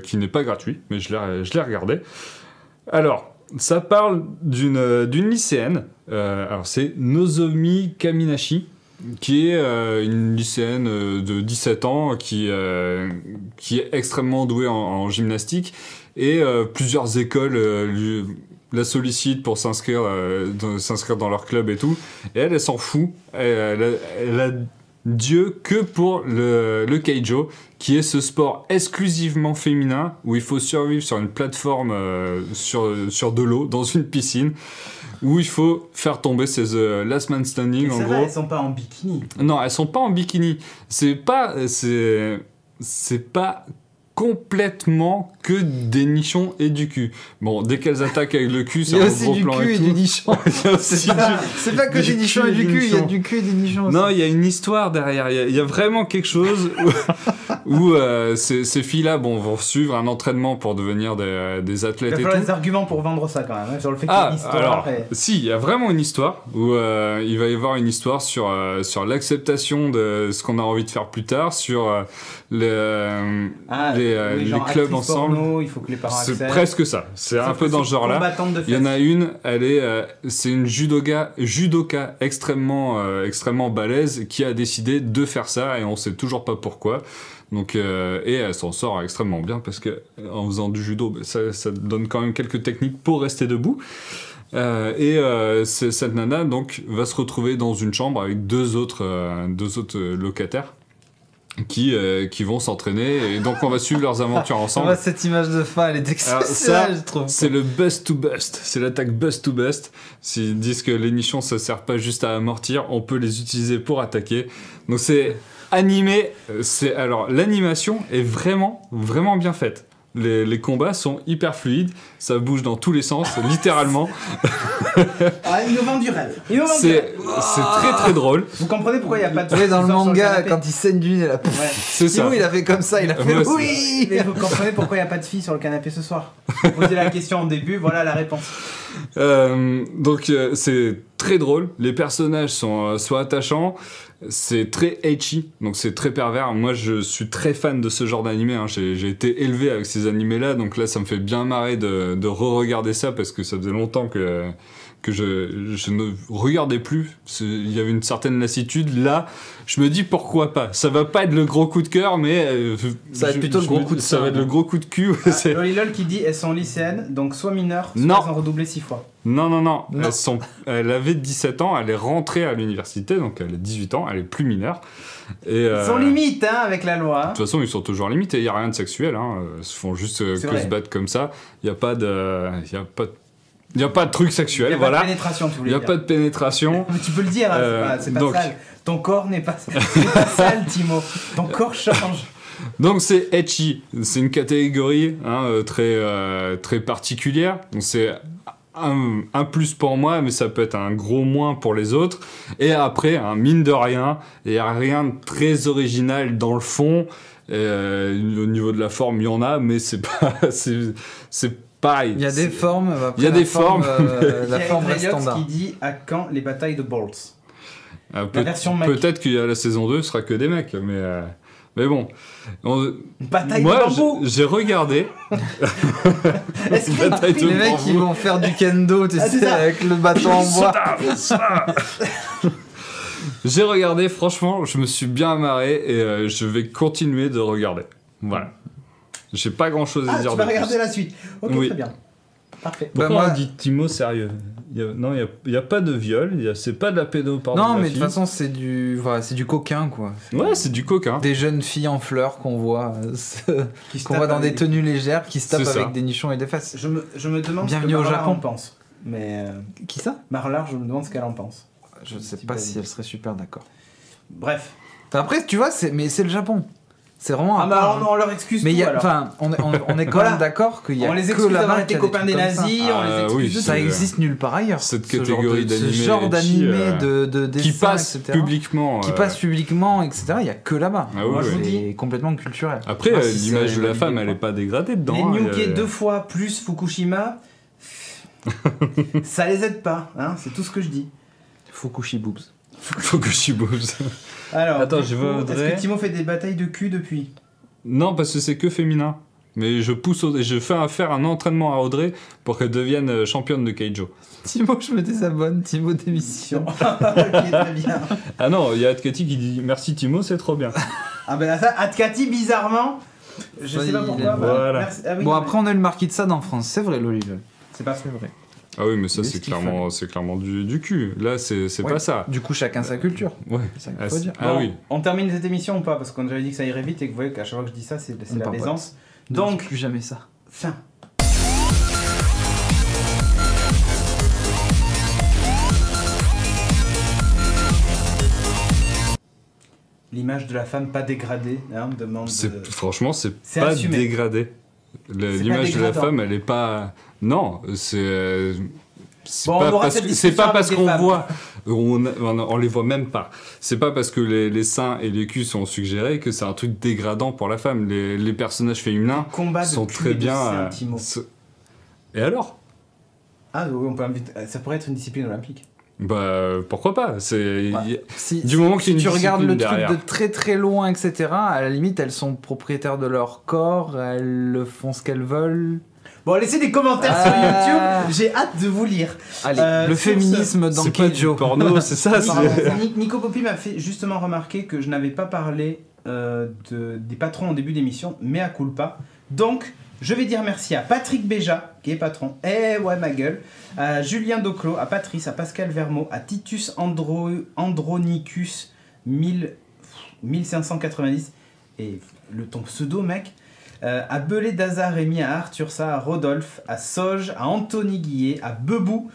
qui n'est pas gratuit, mais je l'ai regardé. Alors ça parle d'une lycéenne. Alors c'est Nozomi Kaminashi, qui est une lycéenne de 17 ans qui est extrêmement douée en gymnastique, et plusieurs écoles la sollicitent pour s'inscrire dans leur club et tout, et elle s'en fout. Elle a Dieu que pour le Keijo, qui est ce sport exclusivement féminin où il faut survivre sur une plateforme sur de l'eau dans une piscine, où il faut faire tomber ces last man standing. Mais en gros. Elles sont pas en bikini. Non, elles sont pas en bikini. C'est pas complètement que des nichons et du cul. Bon, dès qu'elles attaquent avec le cul, c'est un gros plan et tout. Du nichon. C'est pas que des nichons et du cul, il y a du cul et des nichons aussi. Non, il y a une histoire derrière. Il y a vraiment quelque chose où ces filles-là vont suivre un entraînement pour devenir des athlètes. Il va falloir des arguments pour vendre ça quand même, sur le fait qu'il y a une histoire. Alors, si, il y a vraiment une histoire où il va y avoir une histoire sur l'acceptation de ce qu'on a envie de faire plus tard, sur les clubs ensemble. Porno, il faut que les parents acceptent. C'est presque ça. C'est un peu dans ce genre-là. Il y en a une, c'est une judoka extrêmement balèze qui a décidé de faire ça, et on sait toujours pas pourquoi. Donc, et elle s'en sort extrêmement bien parce que en faisant du judo, ça donne quand même quelques techniques pour rester debout. Cette nana donc va se retrouver dans une chambre avec deux autres locataires qui vont s'entraîner, et donc on va suivre leurs aventures ensemble. Cette image de fin, elle est exceptionnelle, je trouve. C'est le bust to bust, c'est l'attaque bust to bust. S'ils disent que les nichons ça sert pas juste à amortir, on peut les utiliser pour attaquer. Donc c'est animé, alors l'animation est vraiment bien faite. Les combats sont hyper fluides, ça bouge dans tous les sens, littéralement. Ah, ils nous vendent du rêve. C'est très très drôle. Vous comprenez pourquoi il n'y a pas de... Ouais, dans le sur manga, canapé. quand il saigne du nez, là. C'est ça. Timo, il a fait comme ça, il a fait Ouais, c'est- oui. Mais vous comprenez pourquoi il n'y a pas de filles sur le canapé ce soir? Vous posez la question en début, voilà la réponse. C'est très drôle, les personnages sont attachants, c'est très ecchi, donc c'est très pervers. Moi je suis très fan de ce genre d'animé, hein. J'ai été élevé avec ces animés là, donc là ça me fait bien marrer de re-regarder ça parce que ça faisait longtemps que je ne regardais plus. Il y avait une certaine lassitude. Là, je me dis pourquoi pas. Ça va pas être le gros coup de cœur, mais Ça va être plutôt le gros coup de ça va être le gros coup de cul. Ouais, c'est- Lolilol qui dit elles sont lycéennes, donc soit mineures, soit Non. elles ont redoublé 6 fois. Non. Non. Elle avait 17 ans, elle est rentrée à l'université, donc elle a 18 ans, elle est plus mineure. Et, Ils sont limites hein, avec la loi. de toute façon, ils sont toujours limités, il n'y a rien de sexuel, hein. Ils se font juste que vrai. se battre comme ça. Il n'y a pas de... Il n'y a pas de truc Il sexuel, n'y a voilà. pas de pénétration, tu Il voulais n'y a dire. pas de pénétration. Mais tu peux le dire, hein, c'est pas donc- sale. Ton corps n'est pas, c'est pas sale, Timo. Ton corps change. Donc c'est ecchi, c'est une catégorie hein, très particulière. Donc c'est un plus pour moi, mais ça peut être un gros moins pour les autres. Et après, mine de rien, il n'y a rien de très original dans le fond. Au niveau de la forme, il y en a, mais c'est pas, c'est pareil. Il y a des formes. Après, Il y a la des forme, formes. la Il y a forme reste Elliot standard. qui dit à quand les batailles de Bolts. Ah, La version mec. peut-être qu'il y a la saison 2, ce sera que des mecs, mais bon. Une bataille Moi, de bambou. j'ai regardé. Est-ce que bataille de Les mecs, bambou. ils vont faire du kendo, tu Ah, c'est sais, ça. avec le bâton en bois. J'ai regardé, franchement, je me suis bien marré et je vais continuer de regarder. Voilà. J'ai pas grand chose à Ah, dire tu vas de regarder plus. la suite. Ok, Oui. très bien. Parfait. Pourquoi Bah, moi- on dit Timo sérieux? Non, il y a pas de viol, c'est pas de la pédopornographie. Non, mais de toute façon, c'est du coquin, quoi. Ouais, c'est du coq, hein. Des jeunes filles en fleurs qu'on voit, Qui se qu'on voit tape dans des avec tenues légères, qui se tapent C'est ça. avec des nichons et des fesses. Je me demande Bienvenue ce que au Marlar Japon. en pense. Mais Qui ça Marlar, je me demande ce qu'elle en pense. Je sais Petit pas peu. si elle serait super d'accord. Bref. Enfin, après, tu vois, mais c'est le Japon. C'est vraiment. Ah à bah part, alors, hein. on leur excuse Mais tout, il y a, alors. enfin, on est quand Voilà. même d'accord qu'il y a On les que excuse là-bas d'avoir été qu'il y a copains des trucs comme ça. nazis, on les Ah, excuse oui, de tout. Ça existe nulle part ailleurs. Cette ce catégorie ce d'animés genre ecchi, d'animé, de qui dessin, passe etc., publiquement. qui passe publiquement, etc. Il y a que là-bas. Ah oui, Moi, oui. je vous dis- dis complètement culturel. Après, Ah, si l'image c'est de la validé, femme, elle quoi. est pas dégradée dedans. Les hein, Nyuki il y a- 2 fois plus Fukushima, ça les aide pas, hein, c'est tout ce que je dis. Fukushi boobs. Faut que je suis beau. Alors, Attends, du je coup, voudrais- est-ce que Timo fait des batailles de cul depuis? Non, parce que c'est que féminin. Mais je pousse, je fais faire un entraînement à Audrey pour qu'elle devienne championne de Keijo. Timo, je me désabonne. Timo démission. Ok, très bien. Ah non, il y a Atkati qui dit merci Timo, c'est trop bien. Ah ben ça, Atkati, bizarrement, je Ouais, sais pas il pourquoi. aime. bah, Voilà. merci. Ah oui, Bon, mais après, on a eu le marquis de Sade en France. C'est vrai, Lolilol. c'est pas C'est vrai. Ah oui, mais ça Mais c'est ce qu'il clairement du cul. Là, c'est Ouais. pas ça. Du coup, chacun sa culture. Ouais. C'est ça qu'il Ah, faut dire. Ah Bon, oui. On termine cette émission ou pas? Parce qu'on avait dit que ça irait vite et que vous voyez qu'à chaque fois que je dis ça, c'est On la parle pas. plaisance. Ne Donc, dis plus jamais ça. fin. L'image de la femme pas dégradée, hein, me demande. Franchement, c'est C'est pas assumé. dégradé. C'est pas L'image de la dégradant. femme, elle est pas. Non, c'est. Bon, on aura cette C'est discussion pas parce avec les qu'on femmes. voit, on les voit même pas. C'est pas parce que les seins et les culs sont suggérés que c'est un truc dégradant pour la femme. Les personnages féminins Combat de sont cul très et de bien. seins, Timo. Et alors? Ah oui, on peut inviter. Ça pourrait être une discipline olympique. Bah pourquoi pas? C'est Ouais. Si, du moment qu'il y a si une tu regardes le discipline truc derrière. de très très loin, etc., à la limite, elles sont propriétaires de leur corps, elles font ce qu'elles veulent. Bon, laissez des commentaires Ah. sur YouTube, j'ai hâte de vous lire. Allez, le sur féminisme dans C'est pas du Keijo. porno, c'est ça. Pardon, c'est- Nico Poppy m'a fait justement remarquer que je n'avais pas parlé des patrons en début d'émission, mais à culpa. Donc, je vais dire merci à Patrick Béja, qui est patron, eh ouais ma gueule, à Julien Doclo, à Patrice, à Pascal Vermeau, à Titus Andronicus 1590, et ton pseudo mec, à Belé Dazar Rémi, à Arthur Sa, à Rodolphe, à Soge, à Anthony Guillet, à Bebou,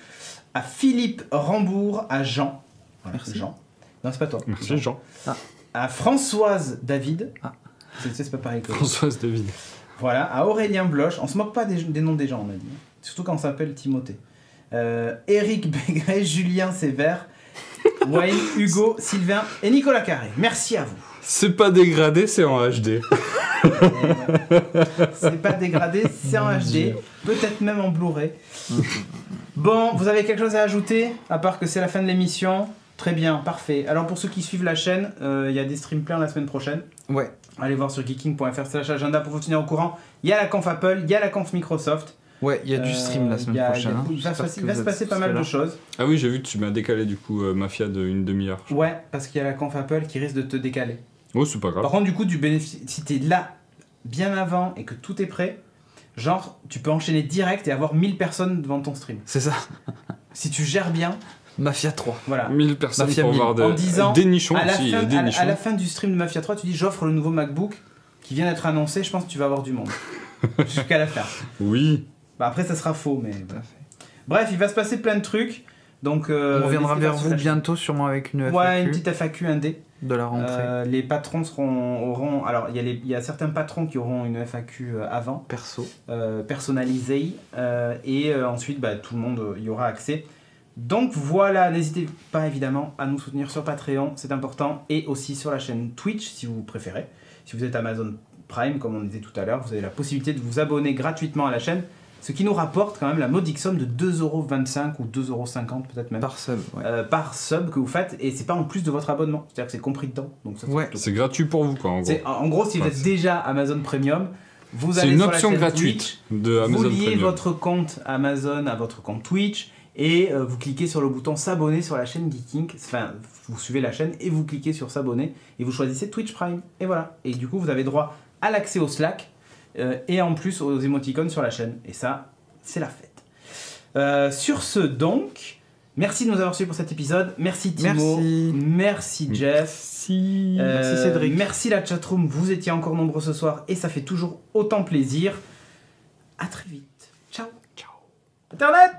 à Philippe Rambourg, à Jean. Voilà, Merci. Jean. Non, c'est pas toi. Merci Jean. À Françoise David. Ah. C'est pas pareil que Françoise David. Voilà, à Aurélien Bloch. On se moque pas des noms des gens, on a dit. Surtout quand on s'appelle Timothée. Eric Begret, Julien Sévère, Wayne, Hugo, Sylvain et Nicolas Carré. Merci à vous. C'est pas dégradé, c'est en HD. C'est pas dégradé, c'est en HD. Peut-être même en Blu-ray. Bon, vous avez quelque chose à ajouter, à part que c'est la fin de l'émission? Très bien, parfait. Alors pour ceux qui suivent la chaîne, il y a des streams pleins la semaine prochaine. Ouais. Allez voir sur geeking.fr/agenda pour vous tenir au courant. Il y a la conf Apple, il y a la conf Microsoft. Ouais, il y a du stream la semaine prochaine. Il va se passer pas mal de choses. Ah oui, j'ai vu que tu m'as décalé du coup Mafia de une demi-heure. Ouais, parce qu'il y a la conf Apple qui risque de te décaler. Oh, c'est pas grave. Par contre, du coup, si t'es là bien avant et que tout est prêt, genre, tu peux enchaîner direct et avoir 1000 personnes devant ton stream. C'est ça. Si tu gères bien. Mafia 3. Voilà. 1000 personnes Mafia pour 1000. voir En disant, des nichons à la, aussi. fin, Des nichons. à la fin du stream de Mafia 3, tu dis j'offre le nouveau MacBook qui vient d'être annoncé, je pense que tu vas avoir du monde. Jusqu'à la fin. Oui. Bah après, ça sera faux, mais bref, il va se passer plein de trucs. Donc, on reviendra vers vous bientôt. bientôt, sûrement avec une FAQ. Ouais, une petite FAQ indé. De la rentrée. Les patrons auront. Alors, il y a certains patrons qui auront une FAQ avant. Perso. Personnalisée. Et ensuite, bah, tout le monde y aura accès. Donc voilà, n'hésitez pas évidemment à nous soutenir sur Patreon, c'est important. Et aussi sur la chaîne Twitch, si vous préférez. Si vous êtes Amazon Prime, comme on disait tout à l'heure, vous avez la possibilité de vous abonner gratuitement à la chaîne. Ce qui nous rapporte quand même la modique somme de 2,25€ ou 2,50€ peut-être même. Par sub, ouais. Par sub que vous faites, et c'est pas en plus de votre abonnement. C'est-à-dire que c'est compris dedans. Donc ça, ouais. C'est gratuit pour vous, quoi, en gros. En gros, si vous êtes déjà Amazon Premium, vous C'est allez une sur la option chaîne gratuite Twitch, de Amazon vous liez Premium. votre compte Amazon à votre compte Twitch, et vous cliquez sur le bouton s'abonner sur la chaîne Geeking. Enfin, vous suivez la chaîne, et vous cliquez sur s'abonner, et vous choisissez Twitch Prime. Et voilà. Et du coup, vous avez droit à l'accès au Slack, et en plus aux émoticônes sur la chaîne. Et ça, c'est la fête. Sur ce donc, merci de nous avoir suivis pour cet épisode. Merci Timo. Merci Jeff. Merci Cédric. Merci la chatroom. Vous étiez encore nombreux ce soir et ça fait toujours autant plaisir. À très vite. Ciao. Ciao. Internet.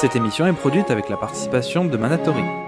Cette émission est produite avec la participation de Manatori.